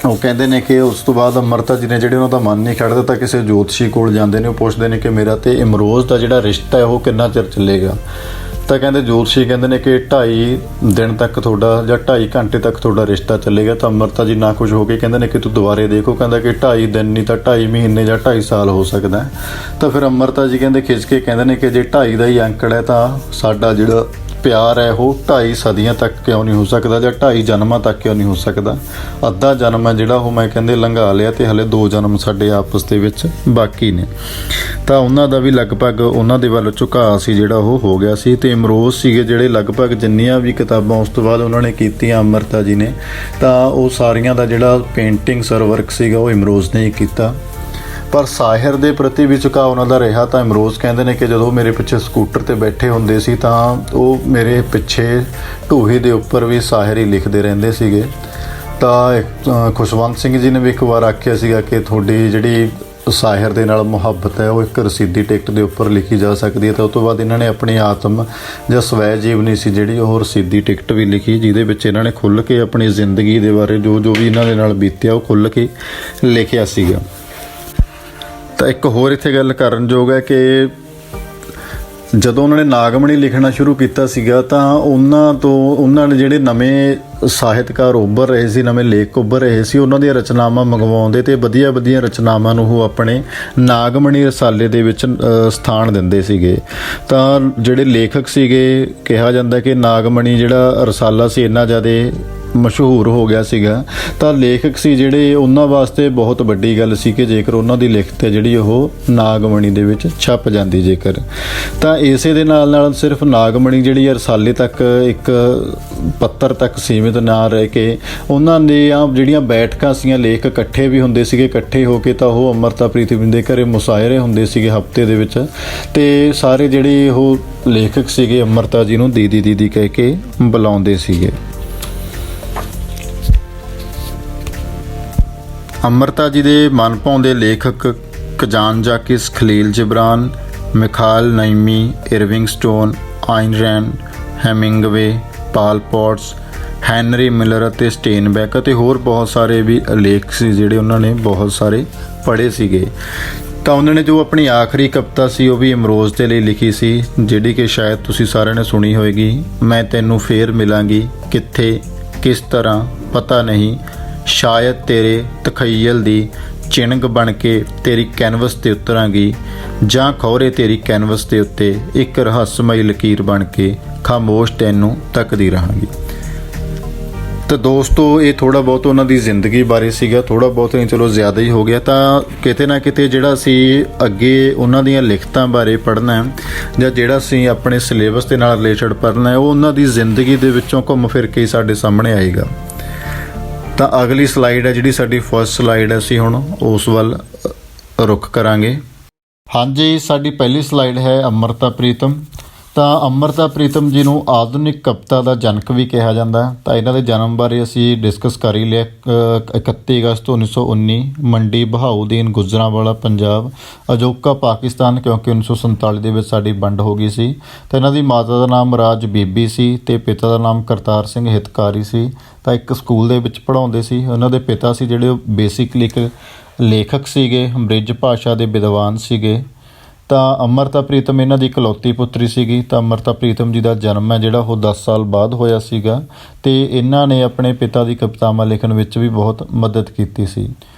ਉਹ ਕਹਿੰਦੇ ਨੇ ਕਿ ਉਸ ਤੋਂ ਬਾਅਦ ਅੰਮ੍ਰਿਤਾ ਜੀ ਨੇ ਜਿਹੜੇ ਉਹਨਾਂ ਦਾ ਮਨ ਨਹੀਂ ਖੜਦਾ ਤਾਂ ਕਿਸੇ ਜੋਤਸ਼ੀ ਕੋਲ ਜਾਂਦੇ ਨੇ। ਉਹ ਪੁੱਛਦੇ ਨੇ ਕਿ ਮੇਰਾ ਤੇ ਇਮਰੋਜ਼ ਦਾ ਜਿਹੜਾ ਰਿਸ਼ਤਾ ਹੈ ਉਹ ਕਿੰਨਾ ਚਿਰ ਚੱਲੇਗਾ। ਤਾਂ ਕਹਿੰਦੇ ਜੋਤਸ਼ੀ ਕਹਿੰਦੇ ਨੇ ਕਿ 2.5 ਦਿਨ ਤੱਕ ਤੁਹਾਡਾ ਜਾਂ 2.5 ਘੰਟੇ ਤੱਕ ਤੁਹਾਡਾ ਰਿਸ਼ਤਾ ਚੱਲੇਗਾ। ਤਾਂ ਅੰਮ੍ਰਿਤਾ ਜੀ ਨਾ ਖੁਸ਼ ਹੋ ਕੇ ਕਹਿੰਦੇ ਨੇ ਕਿ ਤੂੰ ਦੁਬਾਰੇ ਦੇਖੋ। ਕਹਿੰਦਾ ਕਿ 2.5 ਦਿਨ ਨਹੀਂ ਤਾਂ 2.5 ਮਹੀਨੇ ਜਾਂ 2.5 ਸਾਲ ਹੋ ਸਕਦਾ। ਤਾਂ ਫਿਰ ਅੰਮ੍ਰਿਤਾ ਜੀ ਕਹਿੰਦੇ ਖਿੱਚ ਕੇ ਕਹਿੰਦੇ ਨੇ ਕਿ ਜੇ 2.5 ਦਾ ਹੀ ਅੰਕੜ ਹੈ ਤਾਂ ਸਾਡਾ ਜਿਹੜਾ ਪਿਆਰ ਹੈ ਉਹ 2.5 ਸਦੀਆਂ ਤੱਕ ਕਿਉਂ ਨਹੀਂ ਹੋ ਸਕਦਾ, ਜਾਂ 2.5 ਜਨਮਾਂ ਤੱਕ ਕਿਉਂ ਨਹੀਂ ਹੋ ਸਕਦਾ। ਅੱਧਾ ਜਨਮ ਹੈ ਜਿਹੜਾ ਉਹ ਮੈਂ ਕਹਿੰਦੇ ਲੰਘਾ ਲਿਆ ਤੇ ਹਲੇ 2 ਜਨਮ ਸਾਡੇ ਆਪਸ ਦੇ ਵਿੱਚ ਬਾਕੀ ਨੇ। ਤਾਂ ਉਹਨਾਂ ਦਾ ਵੀ ਲਗਭਗ ਉਹਨਾਂ ਦੇ ਵੱਲ ਝੁਕਾਅ ਸੀ ਜਿਹੜਾ ਉਹ ਹੋ ਗਿਆ ਸੀ। ਤੇ ਇਮਰੋਜ਼ ਸੀਗੇ ਜਿਹੜੇ ਲਗਭਗ ਜਿੰਨੀਆਂ ਵੀ ਕਿਤਾਬਾਂ ਉਸ ਤੋਂ ਬਾਅਦ ਉਹਨਾਂ ਨੇ ਕੀਤੀਆਂ ਅੰਮ੍ਰਿਤਾ ਜੀ ਨੇ, ਤਾਂ ਉਹ ਸਾਰੀਆਂ ਦਾ ਜਿਹੜਾ ਪੇਂਟਿੰਗ ਸਰਵਰਕ ਸੀਗਾ ਉਹ ਇਮਰੋਜ਼ ਨੇ ਹੀ ਕੀਤਾ। ਪਰ ਸਾਹਿਰ ਦੇ ਪ੍ਰਤੀ ਵੀ ਝੁਕਾਅ ਉਹਨਾਂ ਦਾ ਰਿਹਾ। ਤਾਂ ਇਮਰੋਜ਼ ਕਹਿੰਦੇ ਨੇ ਕਿ ਜਦੋਂ ਮੇਰੇ ਪਿੱਛੇ ਸਕੂਟਰ 'ਤੇ ਬੈਠੇ ਹੁੰਦੇ ਸੀ ਤਾਂ ਉਹ ਮੇਰੇ ਪਿੱਛੇ ਢੂਹੀ ਦੇ ਉੱਪਰ ਵੀ ਸਾਹਿਰ ਹੀ ਲਿਖਦੇ ਰਹਿੰਦੇ ਸੀਗੇ। ਤਾਂ ਖੁਸ਼ਵੰਤ ਸਿੰਘ ਜੀ ਨੇ ਵੀ ਇੱਕ ਵਾਰ ਆਖਿਆ ਸੀਗਾ ਕਿ ਤੁਹਾਡੀ ਜਿਹੜੀ ਸਾਹਿਰ ਦੇ ਨਾਲ ਮੁਹੱਬਤ ਹੈ ਉਹ ਇੱਕ ਰਸੀਦੀ ਟਿਕਟ ਦੇ ਉੱਪਰ ਲਿਖੀ ਜਾ ਸਕਦੀ ਹੈ। ਤਾਂ ਉਸ ਤੋਂ ਬਾਅਦ ਇਹਨਾਂ ਨੇ ਆਪਣੀ ਆਤਮ ਜਾਂ ਸਵੈ ਜੀਵਨੀ ਸੀ ਜਿਹੜੀ ਉਹ ਰਸੀਦੀ ਟਿਕਟ ਵੀ ਲਿਖੀ, ਜਿਹਦੇ ਵਿੱਚ ਇਹਨਾਂ ਨੇ ਖੁੱਲ੍ਹ ਕੇ ਆਪਣੀ ਜ਼ਿੰਦਗੀ ਦੇ ਬਾਰੇ ਜੋ ਵੀ ਇਹਨਾਂ ਦੇ ਨਾਲ ਬੀਤਿਆ ਉਹ ਖੁੱਲ੍ਹ ਕੇ ਲਿਖਿਆ ਸੀਗਾ। ਤਾਂ ਇੱਕ ਹੋਰ ਇੱਥੇ ਗੱਲ ਕਰਨਯੋਗ ਹੈ ਕਿ ਜਦੋਂ ਉਹਨਾਂ ਨੇ ਨਾਗਮਣੀ ਲਿਖਣਾ ਸ਼ੁਰੂ ਕੀਤਾ ਸੀਗਾ ਤਾਂ ਉਹਨਾਂ ਨੇ ਜਿਹੜੇ ਨਵੇਂ ਸਾਹਿਤਕਾਰ ਉੱਭਰ ਰਹੇ ਸੀ, ਨਵੇਂ ਲੇਖਕ ਉੱਭਰ ਰਹੇ ਸੀ, ਉਹਨਾਂ ਦੀਆਂ ਰਚਨਾਵਾਂ ਮੰਗਵਾਉਂਦੇ ਤੇ ਵਧੀਆ ਰਚਨਾਵਾਂ ਨੂੰ ਉਹ ਆਪਣੇ ਨਾਗਮਣੀ ਰਸਾਲੇ ਦੇ ਵਿੱਚ ਸਥਾਨ ਦਿੰਦੇ ਸੀਗੇ। ਤਾਂ ਜਿਹੜੇ ਲੇਖਕ ਸੀਗੇ, ਕਿਹਾ ਜਾਂਦਾ ਕਿ ਨਾਗਮਣੀ ਜਿਹੜਾ ਰਸਾਲਾ ਸੀ ਇੰਨਾ ਜ਼ਿਆਦਾ ਮਸ਼ਹੂਰ ਹੋ ਗਿਆ ਸੀਗਾ, ਤਾਂ ਲੇਖਕ ਸੀ ਜਿਹੜੇ ਉਹਨਾਂ ਵਾਸਤੇ ਬਹੁਤ ਵੱਡੀ ਗੱਲ ਸੀ ਕਿ ਜੇਕਰ ਉਹਨਾਂ ਦੀ ਲਿਖਤ ਹੈ ਜਿਹੜੀ ਉਹ ਨਾਗਮਣੀ ਦੇ ਵਿੱਚ ਛਪ ਜਾਂਦੀ ਜੇਕਰ। ਤਾਂ ਇਸੇ ਦੇ ਨਾਲ ਨਾਲ ਸਿਰਫ ਨਾਗਮਣੀ ਜਿਹੜੀ ਆ ਰਸਾਲੇ ਤੱਕ ਇੱਕ ਪੱਤਰ ਤੱਕ ਸੀਮਿਤ ਨਾ ਰਹਿ ਕੇ ਉਹਨਾਂ ਨੇ ਜਿਹੜੀਆਂ ਬੈਠਕਾਂ ਸੀਗੀਆਂ, ਲੇਖ ਇਕੱਠੇ ਵੀ ਹੁੰਦੇ ਸੀਗੇ, ਇਕੱਠੇ ਹੋ ਕੇ ਤਾਂ ਉਹ ਅੰਮ੍ਰਿਤਾ ਪ੍ਰੀਤਮ ਦੇ ਘਰੇ ਮੁਸਾਇਰੇ ਹੁੰਦੇ ਸੀਗੇ ਹਫਤੇ ਦੇ ਵਿੱਚ, ਤੇ ਸਾਰੇ ਜਿਹੜੇ ਉਹ ਲੇਖਕ ਸੀਗੇ ਅੰਮ੍ਰਿਤਾ ਜੀ ਨੂੰ ਦੀਦੀ ਦੀਦੀ ਕਹਿ ਕੇ ਬੁਲਾਉਂਦੇ ਸੀਗੇ। ਅੰਮ੍ਰਿਤਾ ਜੀ ਦੇ ਮਨਭਾਉਂਦੇ ਲੇਖਕ ਕਜਾਨ ਜਾਕਿਸ, Khalil Gibran, Mikhail ਨਾਇਮੀ, Irving stone, ion rand, ਹੈਮਿੰਗਵੇ, ਪਾਲ ਪੋਟਸ, ਹੈਨਰੀ ਮਿਲਰ ਅਤੇ ਸਟੇਨਬੈਕ ਅਤੇ ਹੋਰ ਬਹੁਤ ਸਾਰੇ ਵੀ ਲੇਖ ਸੀ ਜਿਹੜੇ ਉਹਨਾਂ ਨੇ ਬਹੁਤ ਸਾਰੇ ਪੜ੍ਹੇ ਸੀਗੇ। ਤਾਂ ਉਹਨਾਂ ਨੇ ਜੋ ਆਪਣੀ ਆਖਰੀ ਕਵਿਤਾ ਸੀ ਉਹ ਵੀ ਅਮਰੋਜ਼ ਦੇ ਲਈ ਲਿਖੀ ਸੀ, ਜਿਹੜੀ ਕਿ ਸ਼ਾਇਦ ਤੁਸੀਂ ਸਾਰਿਆਂ ਨੇ ਸੁਣੀ ਹੋਏਗੀ। ਮੈਂ ਤੈਨੂੰ ਫੇਰ ਮਿਲਾਂਗੀ, ਕਿੱਥੇ ਕਿਸ ਤਰ੍ਹਾਂ ਪਤਾ ਨਹੀਂ, ਸ਼ਾਇਦ ਤੇਰੇ ਤਖਯਲ ਦੀ ਚਿਣਗ ਬਣ ਕੇ ਤੇਰੀ ਕੈਨਵਸ ਤੇ ਉਤਰਾਂਗੀ, ਜਾਂ ਖੌਰੇ ਤੇਰੀ ਕੈਨਵਸ ਦੇ ਉੱਤੇ ਇੱਕ ਰਹੱਸਮਈ ਲਕੀਰ ਬਣ ਕੇ ਖਾਮੋਸ਼ ਤੈਨੂੰ ਤੱਕਦੀ ਰਹਾਂਗੀ। ਤਾਂ ਦੋਸਤੋ ਇਹ ਥੋੜ੍ਹਾ ਬਹੁਤ ਉਹਨਾਂ ਦੀ ਜ਼ਿੰਦਗੀ ਬਾਰੇ ਸੀਗਾ, ਥੋੜ੍ਹਾ ਬਹੁਤ ਨਹੀਂ ਚਲੋ ਜ਼ਿਆਦਾ ਹੀ ਹੋ ਗਿਆ। ਤਾਂ ਕਿਤੇ ਨਾ ਕਿਤੇ ਜਿਹੜਾ ਸੀ ਅੱਗੇ ਉਹਨਾਂ ਦੀਆਂ ਲਿਖਤਾਂ ਬਾਰੇ ਪੜ੍ਹਨਾ ਜਾਂ ਜਿਹੜਾ ਅਸੀਂ ਆਪਣੇ ਸਿਲੇਬਸ ਦੇ ਨਾਲ ਰਿਲੇਟਡ ਪੜ੍ਹਨਾ ਉਹ ਉਹਨਾਂ ਦੀ ਜ਼ਿੰਦਗੀ ਦੇ ਵਿੱਚੋਂ ਘੁੰਮ ਫਿਰ ਕੇ ਸਾਡੇ ਸਾਹਮਣੇ ਆਏਗਾ। ਤਾਂ ਅਗਲੀ ਸਲਾਈਡ ਹੈ ਜਿਹੜੀ ਸਾਡੀ ਫਸਟ ਸਲਾਈਡ ਹੈ, ਅਸੀਂ ਹੁਣ ਉਸ ਵੱਲ ਰੁਖ ਕਰਾਂਗੇ। ਹਾਂਜੀ, ਸਾਡੀ ਪਹਿਲੀ ਸਲਾਈਡ ਹੈ ਅੰਮ੍ਰਿਤਾ ਪ੍ਰੀਤਮ। ਤਾਂ ਅੰਮ੍ਰਿਤਾ ਪ੍ਰੀਤਮ ਜੀ ਨੂੰ ਆਧੁਨਿਕ ਕਵਿਤਾ ਦਾ ਜਨਕ ਵੀ ਕਿਹਾ ਜਾਂਦਾ। ਤਾਂ ਇਹਨਾਂ ਦੇ ਜਨਮ ਬਾਰੇ ਅਸੀਂ ਡਿਸਕਸ ਕਰ ਹੀ ਲਿਆ। 31 ਅਗਸਤ 1919 ਮੰਡੀ ਬਹਾਊਦੀਨ, ਗੁਜਰਾਂਵਾਲਾ, ਪੰਜਾਬ, ਅਜੋਕਾ ਪਾਕਿਸਤਾਨ, ਕਿਉਂਕਿ 1947 ਦੇ ਵਿੱਚ ਸਾਡੀ ਵੰਡ ਹੋ ਗਈ ਸੀ। ਤਾਂ ਇਹਨਾਂ ਦੀ ਮਾਤਾ ਦਾ ਨਾਮ ਰਾਜ ਬੀਬੀ ਸੀ ਅਤੇ ਪਿਤਾ ਦਾ ਨਾਮ ਕਰਤਾਰ ਸਿੰਘ ਹਿਤਕਾਰੀ ਸੀ। ਤਾਂ ਇੱਕ ਸਕੂਲ ਦੇ ਵਿੱਚ ਪੜ੍ਹਾਉਂਦੇ ਸੀ। ਉਹਨਾਂ ਦੇ ਪਿਤਾ ਸੀ ਜਿਹੜੇ ਉਹ ਬੇਸਿਕਲੀ ਇੱਕ ਲੇਖਕ ਸੀਗੇ, ਬ੍ਰਿਜ ਭਾਸ਼ਾ ਦੇ ਵਿਦਵਾਨ ਸੀਗੇ। ਤਾਂ ਅੰਮ੍ਰਿਤਾ ਪ੍ਰੀਤਮ ਇਹਨਾਂ ਦੀ ਇਕਲੌਤੀ ਪੁੱਤਰੀ ਸੀਗੀ। ਤਾਂ ਅੰਮ੍ਰਿਤਾ ਪ੍ਰੀਤਮ ਜੀ ਦਾ ਜਨਮ ਹੈ ਜਿਹੜਾ ਉਹ 10 ਸਾਲ ਬਾਅਦ ਹੋਇਆ ਸੀਗਾ, ਅਤੇ ਇਹਨਾਂ ਨੇ ਆਪਣੇ ਪਿਤਾ ਦੀ ਕਵਿਤਾਵਾਂ ਲਿਖਣ ਵਿੱਚ ਵੀ ਬਹੁਤ ਮਦਦ ਕੀਤੀ ਸੀ।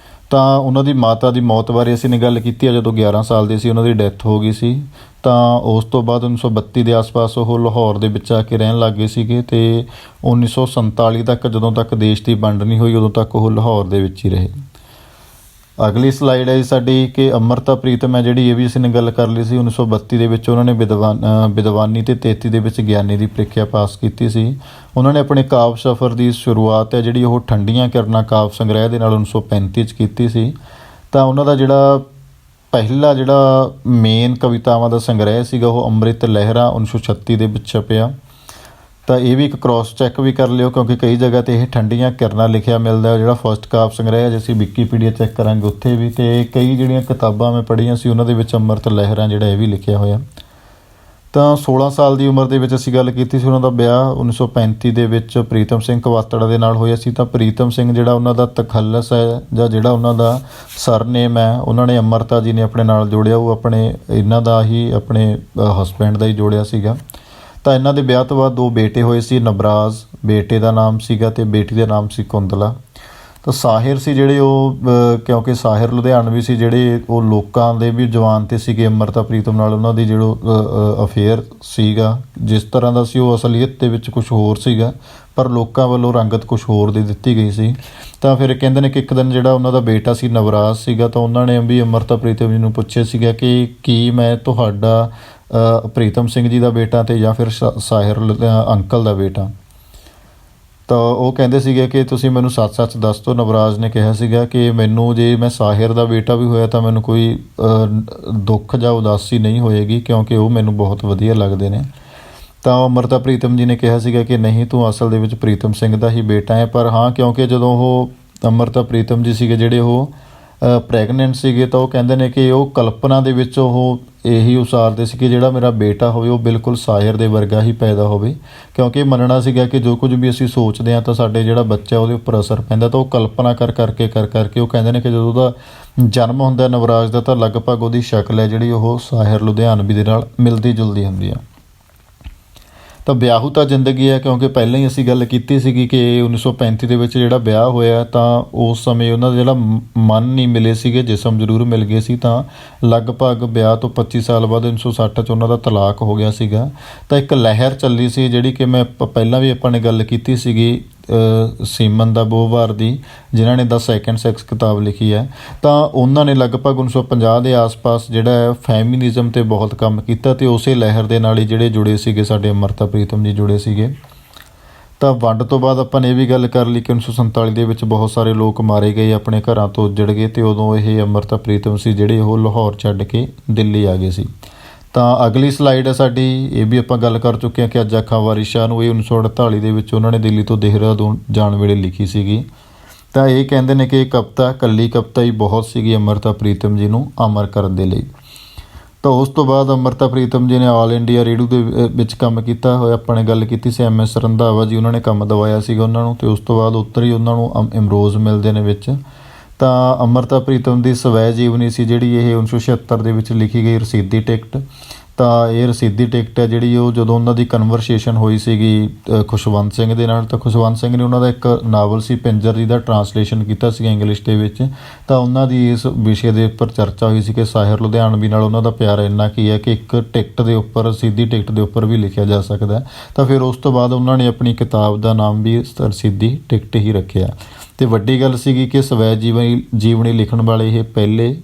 ਤਾਂ ਉਹਨਾਂ ਦੀ ਮਾਤਾ ਦੀ ਮੌਤ ਬਾਰੇ ਅਸੀਂ ਨੇ ਗੱਲ ਕੀਤੀ ਹੈ, ਜਦੋਂ 11 ਸਾਲ ਦੀ ਸੀ ਉਹਨਾਂ ਦੀ ਡੈਥ ਹੋ ਗਈ ਸੀ। ਤਾਂ ਉਸ ਤੋਂ ਬਾਅਦ 1932 ਦੇ ਆਸ-ਪਾਸ ਉਹ ਲਾਹੌਰ ਦੇ ਵਿੱਚ ਆ ਕੇ ਰਹਿਣ ਲੱਗ ਗਏ ਸੀਗੇ, ਅਤੇ 1947 ਤੱਕ ਜਦੋਂ ਤੱਕ ਦੇਸ਼ ਦੀ ਵੰਡ ਨਹੀਂ ਹੋਈ ਉਦੋਂ ਤੱਕ ਉਹ ਲਾਹੌਰ ਦੇ ਵਿੱਚ ਹੀ ਰਹੇ। ਅਗਲੀ ਸਲਾਈਡ ਹੈ ਜੀ ਸਾਡੀ ਕਿ ਅੰਮ੍ਰਿਤਾ ਪ੍ਰੀਤਮ ਹੈ ਜਿਹੜੀ, ਇਹ ਵੀ ਅਸੀਂ ਨੇ ਗੱਲ ਕਰ ਲਈ ਸੀ। 1932 ਦੇ ਵਿੱਚ ਉਹਨਾਂ ਨੇ ਵਿਦਵਾਨੀ ਅਤੇ 33 ਦੇ ਵਿੱਚ ਗਿਆਨੀ ਦੀ ਪ੍ਰੀਖਿਆ ਪਾਸ ਕੀਤੀ ਸੀ। ਉਹਨਾਂ ਨੇ ਆਪਣੇ ਕਾਵਿ ਸਫ਼ਰ ਦੀ ਸ਼ੁਰੂਆਤ ਹੈ ਜਿਹੜੀ ਉਹ ਠੰਡੀਆਂ ਕਿਰਨਾਂ ਕਾਵਿ ਸੰਗ੍ਰਹਿ ਦੇ ਨਾਲ 1935 'ਚ ਕੀਤੀ ਸੀ। ਤਾਂ ਉਹਨਾਂ ਦਾ ਜਿਹੜਾ ਪਹਿਲਾ ਜਿਹੜਾ ਮੇਨ ਕਵਿਤਾਵਾਂ ਦਾ ਸੰਗ੍ਰਹਿ ਸੀਗਾ ਉਹ ਅੰਮ੍ਰਿਤ ਲਹਿਰਾਂ 1936 ਦੇ ਵਿੱਚ ਛਪਿਆ। ਤਾਂ ਇਹ ਵੀ ਇੱਕ ਕ੍ਰੋਸ ਚੈੱਕ ਵੀ ਕਰ ਲਿਓ, ਕਿਉਂਕਿ ਕਈ ਜਗ੍ਹਾ 'ਤੇ ਇਹ ਠੰਡੀਆਂ ਕਿਰਨਾਂ ਲਿਖਿਆ ਮਿਲਦਾ। ਜਿਹੜਾ ਫਸਟ ਕਾਵਿ ਸੰਗ੍ਰਹਿ ਜੇ ਅਸੀਂ ਵਿਕੀਪੀਡੀਆ ਚੈੱਕ ਕਰਾਂਗੇ ਉੱਥੇ ਵੀ, ਅਤੇ ਕਈ ਜਿਹੜੀਆਂ ਕਿਤਾਬਾਂ ਮੈਂ ਪੜ੍ਹੀਆਂ ਸੀ ਉਹਨਾਂ ਦੇ ਵਿੱਚ ਅੰਮ੍ਰਿਤ ਲਹਿਰਾਂ ਜਿਹੜਾ ਇਹ ਵੀ ਲਿਖਿਆ ਹੋਇਆ। ਤਾਂ 16 ਸਾਲ ਦੀ ਉਮਰ ਦੇ ਵਿੱਚ ਅਸੀਂ ਗੱਲ ਕੀਤੀ ਸੀ ਉਹਨਾਂ ਦਾ ਵਿਆਹ 1935 ਦੇ ਵਿੱਚ ਪ੍ਰੀਤਮ ਸਿੰਘ ਕਵਾਤੜਾ ਦੇ ਨਾਲ ਹੋਇਆ ਸੀ। ਤਾਂ ਪ੍ਰੀਤਮ ਸਿੰਘ ਜਿਹੜਾ ਉਹਨਾਂ ਦਾ ਤਖੱਲਸ ਹੈ ਜਾਂ ਜਿਹੜਾ ਉਹਨਾਂ ਦਾ ਸਰਨੇਮ ਹੈ ਉਹਨਾਂ ਨੇ ਅੰਮ੍ਰਿਤਾ ਜੀ ਨੇ ਆਪਣੇ ਨਾਲ ਜੋੜਿਆ, ਉਹ ਆਪਣੇ ਇਹਨਾਂ ਦਾ ਹੀ ਆਪਣੇ ਹਸਬੈਂਡ ਦਾ ਹੀ ਜੋੜਿਆ ਸੀਗਾ। ਤਾਂ ਇਹਨਾਂ ਦੇ ਵਿਆਹ ਤੋਂ ਬਾਅਦ 2 ਬੇਟੇ ਹੋਏ ਸੀ। ਨਵਰਾਜ ਬੇਟੇ ਦਾ ਨਾਮ ਸੀਗਾ ਅਤੇ ਬੇਟੀ ਦਾ ਨਾਮ ਸੀ ਕੁੰਦਲਾ। ਤਾਂ ਸਾਹਿਰ ਸੀ ਜਿਹੜੇ ਉਹ ਕਿਉਂਕਿ ਸਾਹਿਰ ਲੁਧਿਆਣਵੀ ਸੀ ਜਿਹੜੇ ਉਹ ਲੋਕਾਂ ਦੇ ਵੀ ਜਵਾਨ 'ਤੇ ਸੀਗੇ। ਅੰਮ੍ਰਿਤਾ ਪ੍ਰੀਤਮ ਨਾਲ ਉਹਨਾਂ ਦੀ ਜਿਹੜਾ ਅਫੇਅਰ ਸੀਗਾ, ਜਿਸ ਤਰ੍ਹਾਂ ਦਾ ਸੀ ਉਹ ਅਸਲੀਅਤ ਦੇ ਵਿੱਚ ਕੁਛ ਹੋਰ ਸੀਗਾ, ਪਰ ਲੋਕਾਂ ਵੱਲੋਂ ਰੰਗਤ ਕੁਛ ਹੋਰ ਦੀ ਦਿੱਤੀ ਗਈ ਸੀ। ਤਾਂ ਫਿਰ ਕਹਿੰਦੇ ਨੇ ਕਿ ਇੱਕ ਦਿਨ ਜਿਹੜਾ ਉਹਨਾਂ ਦਾ ਬੇਟਾ ਸੀ ਨਵਰਾਜ ਸੀਗਾ, ਤਾਂ ਉਹਨਾਂ ਨੇ ਵੀ ਅੰਮ੍ਰਿਤਾ ਪ੍ਰੀਤਮ ਜੀ ਨੂੰ ਪੁੱਛਿਆ ਸੀਗਾ ਕਿ ਕੀ ਮੈਂ ਤੁਹਾਡਾ ਪ੍ਰੀਤਮ ਸਿੰਘ ਜੀ ਦਾ ਬੇਟਾ ਅਤੇ ਜਾਂ ਫਿਰ ਸਾਹਿਰ ਅੰਕਲ ਦਾ ਬੇਟਾ। ਤਾਂ ਉਹ ਕਹਿੰਦੇ ਸੀਗੇ ਕਿ ਤੁਸੀਂ ਮੈਨੂੰ ਸੱਚ-ਸੱਚ ਦੱਸ ਦਿਓ। ਨਵਰਾਜ ਨੇ ਕਿਹਾ ਸੀਗਾ ਕਿ ਮੈਨੂੰ ਜੇ ਮੈਂ ਸਾਹਿਰ ਦਾ ਬੇਟਾ ਵੀ ਹੋਇਆ ਤਾਂ ਮੈਨੂੰ ਕੋਈ ਦੁੱਖ ਜਾਂ ਉਦਾਸੀ ਨਹੀਂ ਹੋਏਗੀ, ਕਿਉਂਕਿ ਉਹ ਮੈਨੂੰ ਬਹੁਤ ਵਧੀਆ ਲੱਗਦੇ ਨੇ। ਤਾਂ ਅੰਮ੍ਰਿਤਾ ਪ੍ਰੀਤਮ ਜੀ ਨੇ ਕਿਹਾ ਸੀਗਾ ਕਿ ਨਹੀਂ, ਤੂੰ ਅਸਲ ਦੇ ਵਿੱਚ ਪ੍ਰੀਤਮ ਸਿੰਘ ਦਾ ਹੀ ਬੇਟਾ ਹੈ। ਪਰ ਹਾਂ, ਕਿਉਂਕਿ ਜਦੋਂ ਉਹ ਅੰਮ੍ਰਿਤਾ ਪ੍ਰੀਤਮ ਜੀ ਸੀਗੇ ਜਿਹੜੇ ਉਹ ਪ੍ਰੈਗਨੈਂਟ ਸੀਗੇ, ਤਾਂ ਉਹ ਕਹਿੰਦੇ ਨੇ ਕਿ ਉਹ ਕਲਪਨਾ ਦੇ ਵਿੱਚ ਉਹ ਇਹੀ ਉਸਾਰਦੇ ਸੀ ਕਿ ਜਿਹੜਾ ਮੇਰਾ ਬੇਟਾ ਹੋਵੇ ਉਹ ਬਿਲਕੁਲ ਸਾਹਿਰ ਦੇ ਵਰਗਾ ਹੀ ਪੈਦਾ ਹੋਵੇ, ਕਿਉਂਕਿ ਮੰਨਣਾ ਸੀਗਾ ਕਿ ਜੋ ਕੁਝ ਵੀ ਅਸੀਂ ਸੋਚਦੇ ਹਾਂ ਤਾਂ ਸਾਡੇ ਜਿਹੜਾ ਬੱਚਾ ਉਹਦੇ ਉੱਪਰ ਅਸਰ ਪੈਂਦਾ। ਤਾਂ ਉਹ ਕਲਪਨਾ ਕਰਕੇ ਉਹ ਕਹਿੰਦੇ ਨੇ ਕਿ ਜਦੋਂ ਉਹਦਾ ਜਨਮ ਹੁੰਦਾ ਨਵਰਾਜ ਦਾ, ਤਾਂ ਲਗਭਗ ਉਹਦੀ ਸ਼ਕਲ ਹੈ ਜਿਹੜੀ ਉਹ ਸਾਹਿਰ ਲੁਧਿਆਣਵੀ ਦੇ ਨਾਲ ਮਿਲਦੀ ਜੁਲਦੀ ਹੁੰਦੀ ਆ। ਤਾਂ ਵਿਆਹੁਤਾ ਜ਼ਿੰਦਗੀ ਹੈ, ਕਿਉਂਕਿ ਪਹਿਲਾਂ ਹੀ ਅਸੀਂ ਗੱਲ ਕੀਤੀ ਸੀਗੀ ਕਿ 1935 ਦੇ ਵਿੱਚ ਜਿਹੜਾ ਵਿਆਹ ਹੋਇਆ ਤਾਂ ਉਸ ਸਮੇਂ ਉਹਨਾਂ ਦਾ ਜਿਹੜਾ ਮਨ ਨਹੀਂ ਮਿਲੇ ਸੀਗੇ, ਜਿਸਮ ਜ਼ਰੂਰ ਮਿਲ ਗਏ ਸੀ। ਤਾਂ ਲਗਭਗ ਵਿਆਹ ਤੋਂ 25 ਸਾਲ ਬਾਅਦ 1960 'ਚ ਉਹਨਾਂ ਦਾ ਤਲਾਕ ਹੋ ਗਿਆ ਸੀਗਾ। ਤਾਂ ਇੱਕ ਲਹਿਰ ਚੱਲੀ ਸੀ ਜਿਹੜੀ ਕਿ ਮੈਂ ਪਹਿਲਾਂ ਵੀ ਆਪਾਂ ਨੇ ਗੱਲ ਕੀਤੀ ਸੀਗੀ ਸੀਮਨ ਦਾ ਬੋਹਵਾਰ ਦੀ, ਜਿਨ੍ਹਾਂ ਨੇ ਦ ਸੈਕੰਡ ਸੈਕਸ ਕਿਤਾਬ ਲਿਖੀ ਹੈ। ਤਾਂ ਉਹਨਾਂ ਨੇ ਲਗਭਗ 1950 ਦੇ ਆਸ-ਪਾਸ ਜਿਹੜਾ ਹੈ ਫੈਮਿਨਿਜ਼ਮ 'ਤੇ ਬਹੁਤ ਕੰਮ ਕੀਤਾ ਅਤੇ ਉਸੇ ਲਹਿਰ ਦੇ ਨਾਲ ਹੀ ਜਿਹੜੇ ਜੁੜੇ ਸੀਗੇ ਸਾਡੇ ਅੰਮ੍ਰਿਤਾ ਪ੍ਰੀਤਮ ਜੀ ਜੁੜੇ ਸੀਗੇ। ਤਾਂ ਵੰਡ ਤੋਂ ਬਾਅਦ ਆਪਾਂ ਨੇ ਇਹ ਵੀ ਗੱਲ ਕਰ ਲਈ ਕਿ 1947 ਦੇ ਵਿੱਚ ਬਹੁਤ ਸਾਰੇ ਲੋਕ ਮਾਰੇ ਗਏ, ਆਪਣੇ ਘਰਾਂ ਤੋਂ ਉੱਜੜ ਗਏ, ਅਤੇ ਉਦੋਂ ਇਹ ਅੰਮ੍ਰਿਤਾ ਪ੍ਰੀਤਮ ਸੀ ਜਿਹੜੇ ਉਹ ਲਾਹੌਰ ਛੱਡ ਕੇ ਦਿੱਲੀ ਆ ਗਏ ਸੀ। ਤਾਂ ਅਗਲੀ ਸਲਾਈਡ ਹੈ ਸਾਡੀ, ਇਹ ਵੀ ਆਪਾਂ ਗੱਲ ਕਰ ਚੁੱਕੇ ਹਾਂ ਕਿ ਅੱਜ ਅੱਖਾਂ ਵਾਰਿਸ ਸ਼ਾਹ ਨੂੰ ਇਹ 1948 ਦੇ ਵਿੱਚ ਉਹਨਾਂ ਨੇ ਦਿੱਲੀ ਤੋਂ ਦੇਹਰਾਦੂਨ ਜਾਣ ਵੇਲੇ ਲਿਖੀ ਸੀਗੀ। ਤਾਂ ਇਹ ਕਹਿੰਦੇ ਨੇ ਕਿ ਇਹ ਕਵਿਤਾ ਇਕੱਲੀ ਕਵਿਤਾ ਹੀ ਬਹੁਤ ਸੀਗੀ ਅੰਮ੍ਰਿਤਾ ਪ੍ਰੀਤਮ ਜੀ ਨੂੰ ਅਮਰ ਕਰਨ ਦੇ ਲਈ। ਤਾਂ ਉਸ ਤੋਂ ਬਾਅਦ ਅੰਮ੍ਰਿਤਾ ਪ੍ਰੀਤਮ ਜੀ ਨੇ ਆਲ ਇੰਡੀਆ ਰੇਡੀਓ ਦੇ ਵਿੱਚ ਕੰਮ ਕੀਤਾ ਹੋਇਆ। ਆਪਾਂ ਨੇ ਗੱਲ ਕੀਤੀ ਸੀ MS ਰੰਧਾਵਾ ਜੀ, ਉਹਨਾਂ ਨੇ ਕੰਮ ਦਵਾਇਆ ਸੀਗਾ ਉਹਨਾਂ ਨੂੰ, ਅਤੇ ਉਸ ਤੋਂ ਬਾਅਦ ਉੱਤਰ ਹੀ ਉਹਨਾਂ ਨੂੰ ਇਮਰੋਜ਼ ਮਿਲਦੇ ਨੇ ਵਿੱਚ। ਤਾਂ ਅੰਮ੍ਰਿਤਾ ਪ੍ਰੀਤਮ ਦੀ ਸਵੈ ਜੀਵਨੀ ਸੀ ਜਿਹੜੀ ਇਹ 1976 ਦੇ ਵਿੱਚ ਲਿਖੀ ਗਈ, ਰਸੀਦੀ ਟਿਕਟ। ਤਾਂ ਇਹ ਰਸੀਦੀ ਟਿਕਟ ਹੈ ਜਿਹੜੀ ਉਹ ਜਦੋਂ ਉਹਨਾਂ ਦੀ ਕਨਵਰਸੇਸ਼ਨ ਹੋਈ ਸੀਗੀ ਖੁਸ਼ਵੰਤ ਸਿੰਘ ਦੇ ਨਾਲ, ਤਾਂ ਖੁਸ਼ਵੰਤ ਸਿੰਘ ਨੇ ਉਹਨਾਂ ਦਾ ਇੱਕ ਨਾਵਲ ਸੀ ਪਿੰਜਰ ਜੀ ਦਾ ਟਰਾਂਸਲੇਸ਼ਨ ਕੀਤਾ ਸੀਗਾ ਇੰਗਲਿਸ਼ ਦੇ ਵਿੱਚ। ਤਾਂ ਉਹਨਾਂ ਦੀ ਇਸ ਵਿਸ਼ੇ ਦੇ ਉੱਪਰ ਚਰਚਾ ਹੋਈ ਸੀ ਕਿ ਸਾਹਿਰ ਲੁਧਿਆਣਵੀ ਨਾਲ ਉਹਨਾਂ ਦਾ ਪਿਆਰ ਇੰਨਾ ਕੀ ਹੈ ਕਿ ਇੱਕ ਟਿਕਟ ਦੇ ਉੱਪਰ, ਰਸੀਦੀ ਟਿਕਟ ਦੇ ਉੱਪਰ ਵੀ ਲਿਖਿਆ ਜਾ ਸਕਦਾ। ਤਾਂ ਫਿਰ ਉਸ ਤੋਂ ਬਾਅਦ ਉਹਨਾਂ ਨੇ ਆਪਣੀ ਕਿਤਾਬ ਦਾ ਨਾਮ ਵੀ ਰਸੀਦੀ ਟਿਕਟ ਹੀ ਰੱਖਿਆ। ਅਤੇ ਵੱਡੀ ਗੱਲ ਸੀਗੀ ਕਿ ਸਵੈ ਜੀਵਨੀ ਲਿਖਣ ਵਾਲੇ ਇਹ ਪਹਿਲੇ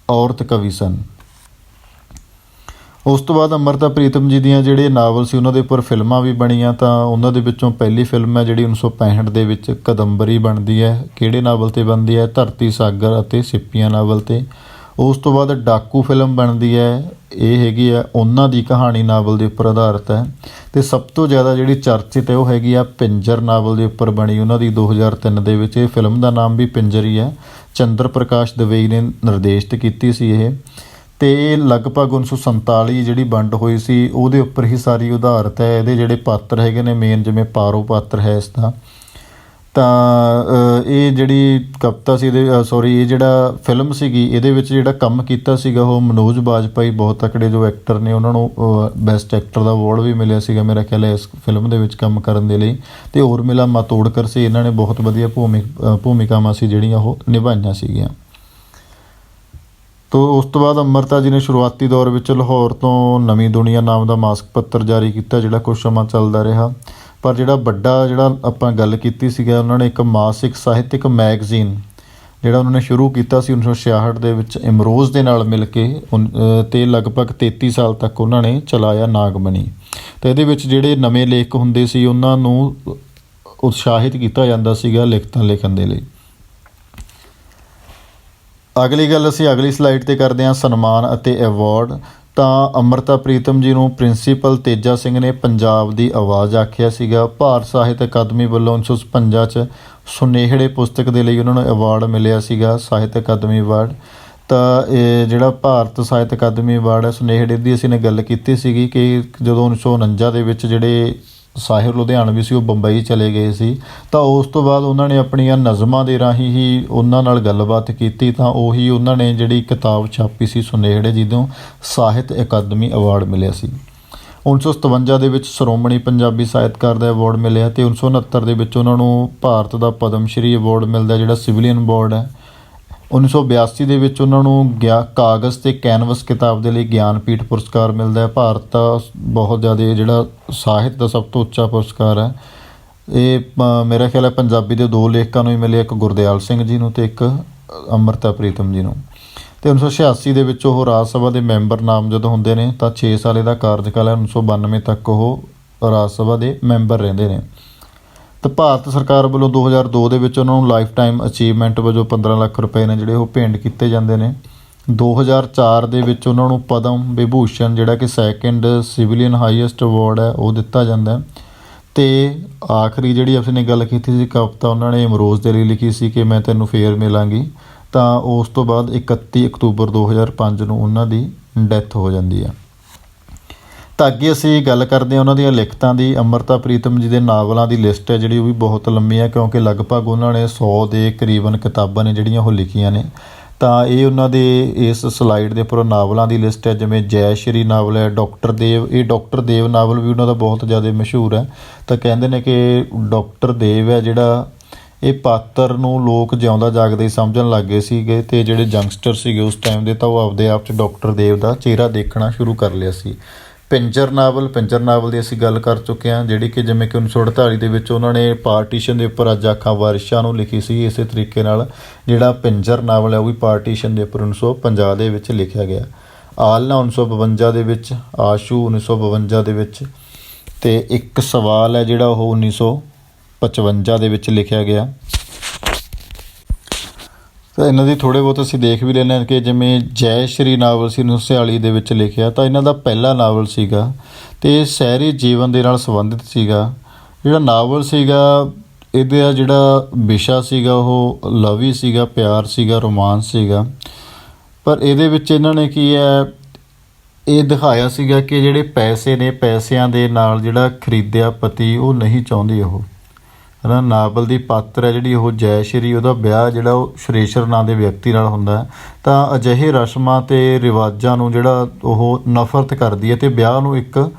ਔਰਤ ਕਵੀ ਸਨ। ਉਸ ਤੋਂ ਬਾਅਦ ਅੰਮ੍ਰਿਤਾ ਪ੍ਰੀਤਮ ਜੀ ਦੀਆਂ ਜਿਹੜੇ ਨਾਵਲ ਸੀ ਉਹਨਾਂ ਦੇ ਉੱਪਰ ਫਿਲਮਾਂ ਵੀ ਬਣੀਆਂ। ਤਾਂ ਉਹਨਾਂ ਦੇ ਵਿੱਚੋਂ ਪਹਿਲੀ ਫਿਲਮ ਹੈ ਜਿਹੜੀ 1965 ਦੇ ਵਿੱਚ ਕਦੰਬਰੀ ਬਣਦੀ ਹੈ। ਕਿਹੜੇ ਨਾਵਲ 'ਤੇ ਬਣਦੀ ਹੈ? ਧਰਤੀ ਸਾਗਰ ਅਤੇ ਸਿੱਪੀਆਂ ਨਾਵਲ 'ਤੇ। ਉਸ ਤੋਂ ਬਾਅਦ ਡਾਕੂ ਫਿਲਮ ਬਣਦੀ ਹੈ, ਇਹ ਹੈਗੀ ਆ ਉਹਨਾਂ ਦੀ ਕਹਾਣੀ ਨਾਵਲ ਦੇ ਉੱਪਰ ਆਧਾਰਿਤ ਹੈ। ਅਤੇ ਸਭ ਤੋਂ ਜ਼ਿਆਦਾ ਜਿਹੜੀ ਚਰਚਿਤ ਹੈ ਉਹ ਹੈਗੀ ਆ ਪਿੰਜਰ ਨਾਵਲ ਦੇ ਉੱਪਰ ਬਣੀ ਉਹਨਾਂ ਦੀ 2003 ਦੇ ਵਿੱਚ। ਇਹ ਫਿਲਮ ਦਾ ਨਾਮ ਵੀ ਪਿੰਜਰ ਹੀ ਹੈ, ਚੰਦਰ ਪ੍ਰਕਾਸ਼ ਦਵੇਈ ਨੇ ਨਿਰਦੇਸ਼ਿਤ ਕੀਤੀ ਸੀ ਇਹ। ਅਤੇ ਇਹ ਲਗਭਗ 1947 ਜਿਹੜੀ ਵੰਡ ਹੋਈ ਸੀ ਉਹਦੇ ਉੱਪਰ ਹੀ ਸਾਰੀ ਆਧਾਰਿਤ ਹੈ। ਇਹਦੇ ਜਿਹੜੇ ਪਾਤਰ ਹੈਗੇ ਨੇ ਮੇਨ, ਜਿਵੇਂ ਪਾਰੋ ਪਾਤਰ ਹੈ ਇਸ ਦਾ। ਤਾਂ ਇਹ ਜਿਹੜੀ ਕਵਿਤਾ ਸੀ ਇਹ ਜਿਹੜਾ ਫਿਲਮ ਸੀਗੀ ਇਹਦੇ ਵਿੱਚ ਜਿਹੜਾ ਕੰਮ ਕੀਤਾ ਸੀਗਾ ਉਹ ਮਨੋਜ ਬਾਜਪਾਈ, ਬਹੁਤ ਤਕੜੇ ਜੋ ਐਕਟਰ ਨੇ, ਉਹਨਾਂ ਨੂੰ ਬੈਸਟ ਐਕਟਰ ਦਾ ਅਵਾਰਡ ਵੀ ਮਿਲਿਆ ਸੀਗਾ ਮੇਰਾ ਖਿਆਲ ਹੈ ਇਸ ਫਿਲਮ ਦੇ ਵਿੱਚ ਕੰਮ ਕਰਨ ਦੇ ਲਈ। ਅਤੇ ਉਰਮਿਲਾ ਮਾਤੋੜਕਰ ਸੀ, ਇਹਨਾਂ ਨੇ ਬਹੁਤ ਵਧੀਆ ਭੂਮਿਕਾਵਾਂ ਸੀ ਜਿਹੜੀਆਂ ਉਹ ਨਿਭਾਈਆਂ ਸੀਗੀਆਂ। ਤੋ ਉਸ ਤੋਂ ਬਾਅਦ ਅੰਮ੍ਰਿਤਾ ਜੀ ਨੇ ਸ਼ੁਰੂਆਤੀ ਦੌਰ ਵਿੱਚ ਲਾਹੌਰ ਤੋਂ ਨਵੀਂ ਦੁਨੀਆ ਨਾਮ ਦਾ ਮਾਸਿਕ ਪੱਤਰ ਜਾਰੀ ਕੀਤਾ ਜਿਹੜਾ ਕੁਝ ਸਮਾਂ ਚੱਲਦਾ ਰਿਹਾ। ਪਰ ਜਿਹੜਾ ਆਪਾਂ ਗੱਲ ਕੀਤੀ ਸੀਗਾ, ਉਹਨਾਂ ਨੇ ਇੱਕ ਮਾਸਿਕ ਸਾਹਿਤਿਕ ਮੈਗਜ਼ੀਨ ਜਿਹੜਾ ਉਹਨਾਂ ਨੇ ਸ਼ੁਰੂ ਕੀਤਾ ਸੀ 1966 ਦੇ ਵਿੱਚ ਇਮਰੋਜ਼ ਦੇ ਨਾਲ ਮਿਲ ਕੇ, ਅਤੇ ਲਗਭਗ 33 ਸਾਲ ਤੱਕ ਉਹਨਾਂ ਨੇ ਚਲਾਇਆ ਨਾਗਮਣੀ। ਅਤੇ ਇਹਦੇ ਵਿੱਚ ਜਿਹੜੇ ਨਵੇਂ ਲੇਖਕ ਹੁੰਦੇ ਸੀ ਉਹਨਾਂ ਨੂੰ ਉਤਸ਼ਾਹਿਤ ਕੀਤਾ ਜਾਂਦਾ ਸੀਗਾ ਲਿਖਤਾਂ ਲਿਖਣ ਦੇ ਲਈ। ਅਗਲੀ ਗੱਲ ਅਸੀਂ ਅਗਲੀ ਸਲਾਈਡ 'ਤੇ ਕਰਦੇ ਹਾਂ, ਸਨਮਾਨ ਅਤੇ ਐਵਾਰਡ। ਤਾਂ ਅੰਮ੍ਰਿਤਾ ਪ੍ਰੀਤਮ ਜੀ ਨੂੰ ਪ੍ਰਿੰਸੀਪਲ ਤੇਜਾ ਸਿੰਘ ਨੇ ਪੰਜਾਬ ਦੀ ਆਵਾਜ਼ ਆਖਿਆ ਸੀਗਾ। ਭਾਰਤ ਸਾਹਿਤ ਅਕਾਦਮੀ ਵੱਲੋਂ 1956 'ਚ ਸੁਨੇਹੜੇ ਪੁਸਤਕ ਦੇ ਲਈ ਉਹਨਾਂ ਨੂੰ ਅਵਾਰਡ ਮਿਲਿਆ ਸੀਗਾ, ਸਾਹਿਤ ਅਕਾਦਮੀ ਅਵਾਰਡ। ਤਾਂ ਇਹ ਜਿਹੜਾ ਭਾਰਤ ਸਾਹਿਤ ਅਕਾਦਮੀ ਅਵਾਰਡ ਹੈ ਸੁਨੇਹੜੇ ਦੀ, ਅਸੀਂ ਨੇ ਗੱਲ ਕੀਤੀ ਸੀਗੀ ਕਿ ਜਦੋਂ 1949 ਦੇ ਵਿੱਚ ਜਿਹੜੇ ਸਾਹਿਰ ਲੁਧਿਆਣਵੀ ਸੀ ਉਹ ਬੰਬਈ ਚਲੇ ਗਏ ਸੀ। ਤਾਂ ਉਸ ਤੋਂ ਬਾਅਦ ਉਹਨਾਂ ਨੇ ਆਪਣੀਆਂ ਨਜ਼ਮਾਂ ਦੇ ਰਾਹੀਂ ਹੀ ਉਹਨਾਂ ਨਾਲ ਗੱਲਬਾਤ ਕੀਤੀ। ਤਾਂ ਉਹੀ ਉਹਨਾਂ ਨੇ ਜਿਹੜੀ ਕਿਤਾਬ ਛਾਪੀ ਸੀ ਸੁਨੇਹੜੇ, ਜਿਹਦੋਂ ਸਾਹਿਤ ਅਕਾਦਮੀ ਅਵਾਰਡ ਮਿਲਿਆ ਸੀ। 1957 ਦੇ ਵਿੱਚ ਸ਼੍ਰੋਮਣੀ ਪੰਜਾਬੀ ਸਾਹਿਤਕਾਰ ਦਾ ਅਵਾਰਡ ਮਿਲਿਆ, ਅਤੇ 1969 ਦੇ ਵਿੱਚ ਉਹਨਾਂ ਨੂੰ ਭਾਰਤ ਦਾ ਪਦਮ ਸ਼੍ਰੀ ਅਵਾਰਡ ਮਿਲਦਾ ਜਿਹੜਾ ਸਿਵਲੀਅਨ ਅਵਾਰਡ ਹੈ। 1982 ਦੇ ਵਿੱਚ ਉਹਨਾਂ ਨੂੰ ਕਾਗਜ਼ ਅਤੇ ਕੈਨਵਸ ਕਿਤਾਬ ਦੇ ਲਈ ਗਿਆਨਪੀਠ ਪੁਰਸਕਾਰ ਮਿਲਦਾ ਹੈ। ਭਾਰਤ ਦਾ ਬਹੁਤ ਜ਼ਿਆਦਾ ਜਿਹੜਾ ਸਾਹਿਤ ਦਾ ਸਭ ਤੋਂ ਉੱਚਾ ਪੁਰਸਕਾਰ ਹੈ। ਇਹ ਮੇਰਾ ਖਿਆਲ ਹੈ ਪੰਜਾਬੀ ਦੇ 2 ਲੇਖਕਾਂ ਨੂੰ ਹੀ ਮਿਲਿਆ, ਇੱਕ ਗੁਰਦਿਆਲ ਸਿੰਘ ਜੀ ਨੂੰ ਅਤੇ ਇੱਕ ਅੰਮ੍ਰਿਤਾ ਪ੍ਰੀਤਮ ਜੀ ਨੂੰ। ਅਤੇ 1986 ਦੇ ਵਿੱਚ ਉਹ ਰਾਜ ਸਭਾ ਦੇ ਮੈਂਬਰ ਨਾਮਜ਼ਦ ਹੁੰਦੇ ਨੇ। ਤਾਂ 6 ਸਾਲ ਦਾ ਕਾਰਜਕਾਲ ਹੈ, 1992 ਤੱਕ ਉਹ ਰਾਜ ਸਭਾ ਦੇ ਮੈਂਬਰ ਰਹਿੰਦੇ ਨੇ। ਤਾਂ ਭਾਰਤ ਸਰਕਾਰ ਵੱਲੋਂ 2002 ਦੇ ਵਿੱਚ ਉਹਨਾਂ ਨੂੰ ਲਾਈਫ ਟਾਈਮ ਅਚੀਵਮੈਂਟ ਵਜੋਂ 15 ਲੱਖ ਰੁਪਏ ਨੇ ਜਿਹੜੇ ਉਹ ਭੇਂਟ ਕੀਤੇ ਜਾਂਦੇ ਨੇ। 2004 ਦੇ ਵਿੱਚ ਉਹਨਾਂ ਨੂੰ ਪਦਮ ਵਿਭੂਸ਼ਣ ਜਿਹੜਾ ਕਿ ਸੈਕਿੰਡ ਸਿਵਲੀਅਨ ਹਾਈਐਸਟ ਅਵਾਰਡ ਹੈ ਉਹ ਦਿੱਤਾ ਜਾਂਦਾ। ਅਤੇ ਆਖਰੀ ਜਿਹੜੀ ਅਸੀਂ ਨੇ ਗੱਲ ਕੀਤੀ ਸੀ ਕਵਿਤਾ ਉਹਨਾਂ ਨੇ ਇਮਰੋਜ਼ ਦੇ ਲਈ ਲਿਖੀ ਸੀ ਕਿ ਮੈਂ ਤੈਨੂੰ ਫੇਰ ਮਿਲਾਂਗੀ। ਤਾਂ ਉਸ ਤੋਂ ਬਾਅਦ 31 ਅਕਤੂਬਰ 2005 ਨੂੰ ਉਹਨਾਂ ਦੀ ਡੈਥ ਹੋ ਜਾਂਦੀ ਹੈ। ਤਾਂ ਅੱਗੇ ਅਸੀਂ ਗੱਲ ਕਰਦੇ ਹਾਂ ਉਹਨਾਂ ਦੀਆਂ ਲਿਖਤਾਂ ਦੀ। ਅੰਮ੍ਰਿਤਾ ਪ੍ਰੀਤਮ ਜੀ ਦੇ ਨਾਵਲਾਂ ਦੀ ਲਿਸਟ ਹੈ ਜਿਹੜੀ ਉਹ ਵੀ ਬਹੁਤ ਲੰਮੀ ਹੈ, ਕਿਉਂਕਿ ਲਗਭਗ ਉਹਨਾਂ ਨੇ 100 ਦੇ ਕਰੀਬਨ ਕਿਤਾਬਾਂ ਨੇ ਜਿਹੜੀਆਂ ਉਹ ਲਿਖੀਆਂ ਨੇ। ਤਾਂ ਇਹ ਉਹਨਾਂ ਦੇ ਇਸ ਸਲਾਈਡ ਦੇ ਉੱਪਰ ਨਾਵਲਾਂ ਦੀ ਲਿਸਟ ਹੈ। ਜਿਵੇਂ ਜੈ ਸ਼੍ਰੀ ਨਾਵਲ ਹੈ, ਡਾਕਟਰ ਦੇਵ, ਇਹ ਡਾਕਟਰ ਦੇਵ ਨਾਵਲ ਵੀ ਉਹਨਾਂ ਦਾ ਬਹੁਤ ਜ਼ਿਆਦਾ ਮਸ਼ਹੂਰ ਹੈ। ਤਾਂ ਕਹਿੰਦੇ ਨੇ ਕਿ ਡਾਕਟਰ ਦੇਵ ਹੈ ਜਿਹੜਾ ਇਹ ਪਾਤਰ ਨੂੰ ਲੋਕ ਜਿਉਂਦਾ ਜਾਗਦਾ ਹੀ ਸਮਝਣ ਲੱਗ ਗਏ ਸੀਗੇ, ਅਤੇ ਜਿਹੜੇ ਯੰਗਸਟਰ ਸੀਗੇ ਉਸ ਟਾਈਮ ਦੇ ਤਾਂ ਉਹ ਆਪਦੇ ਆਪ 'ਚ ਡਾਕਟਰ ਦੇਵ ਦਾ ਚਿਹਰਾ ਦੇਖਣਾ ਸ਼ੁਰੂ ਕਰ ਲਿਆ ਸੀ। ਪਿੰਜਰ ਨਾਵਲ ਦੀ ਅਸੀਂ ਗੱਲ ਕਰ ਚੁੱਕੇ ਹਾਂ, ਜਿਹੜੀ ਕਿ ਜਿਵੇਂ ਕਿ 1948 ਦੇ ਵਿੱਚ ਉਹਨਾਂ ਨੇ ਪਾਰਟੀਸ਼ਨ ਦੇ ਉੱਪਰ ਅੱਜ ਆਖਾਂ ਵਾਰਿਸ਼ਾਂ ਨੂੰ ਲਿਖੀ ਸੀ। ਇਸੇ ਤਰੀਕੇ ਨਾਲ ਜਿਹੜਾ ਪਿੰਜਰ ਨਾਵਲ ਹੈ ਉਹ ਵੀ ਪਾਰਟੀਸ਼ਨ ਦੇ ਉੱਪਰ 1950 ਦੇ ਵਿੱਚ ਲਿਖਿਆ ਗਿਆ। ਆਲਣਾ 1952 ਦੇ ਵਿੱਚ, ਆਸ਼ੂ 1952 ਦੇ ਵਿੱਚ, ਅਤੇ ਇੱਕ ਸਵਾਲ ਹੈ ਜਿਹੜਾ ਉਹ 1955 ਦੇ ਵਿੱਚ ਲਿਖਿਆ ਗਿਆ। ਤਾਂ ਇਹਨਾਂ ਦੀ ਥੋੜ੍ਹੇ ਬਹੁਤ ਅਸੀਂ ਦੇਖ ਵੀ ਲੈਂਦੇ ਹਾਂ ਕਿ ਜਿਵੇਂ ਜੈ ਸ਼੍ਰੀ ਨਾਵਲ ਸੀ 1946 ਦੇ ਵਿੱਚ ਲਿਖਿਆ, ਤਾਂ ਇਹਨਾਂ ਦਾ ਪਹਿਲਾ ਨਾਵਲ ਸੀਗਾ ਅਤੇ ਸ਼ਹਿਰੀ ਜੀਵਨ ਦੇ ਨਾਲ ਸੰਬੰਧਿਤ ਸੀਗਾ। ਜਿਹੜਾ ਨਾਵਲ ਸੀਗਾ ਇਹਦਾ ਜਿਹੜਾ ਵਿਸ਼ਾ ਸੀਗਾ ਉਹ ਲਵ ਹੀ ਸੀਗਾ, ਪਿਆਰ ਸੀਗਾ, ਰੋਮਾਂਸ ਸੀਗਾ। ਪਰ ਇਹਦੇ ਵਿੱਚ ਇਹਨਾਂ ਨੇ ਕੀ ਹੈ, ਇਹ ਦਿਖਾਇਆ ਸੀਗਾ ਕਿ ਜਿਹੜੇ ਪੈਸੇ ਨੇ, ਪੈਸਿਆਂ ਦੇ ਨਾਲ ਜਿਹੜਾ ਖਰੀਦਿਆ ਪਤੀ ਉਹ ਨਹੀਂ ਚਾਹੁੰਦੀ ਉਹ, ਹੈ ਨਾ। ਨਾਵਲ ਦੀ ਪਾਤਰ ਹੈ ਜਿਹੜੀ ਉਹ ਜੈ ਸ਼੍ਰੀ, ਉਹਦਾ ਵਿਆਹ ਜਿਹੜਾ ਉਹ ਸ਼੍ਰੇਸ਼ਰ ਨਾਂ ਦੇ ਵਿਅਕਤੀ ਨਾਲ ਹੁੰਦਾ। ਤਾਂ ਅਜਿਹੇ ਰਸਮਾਂ ਅਤੇ ਰਿਵਾਜ਼ਾਂ ਨੂੰ ਜਿਹੜਾ ਉਹ ਨਫ਼ਰਤ ਕਰਦੀ ਹੈ ਅਤੇ ਵਿਆਹ ਨੂੰ ਇੱਕ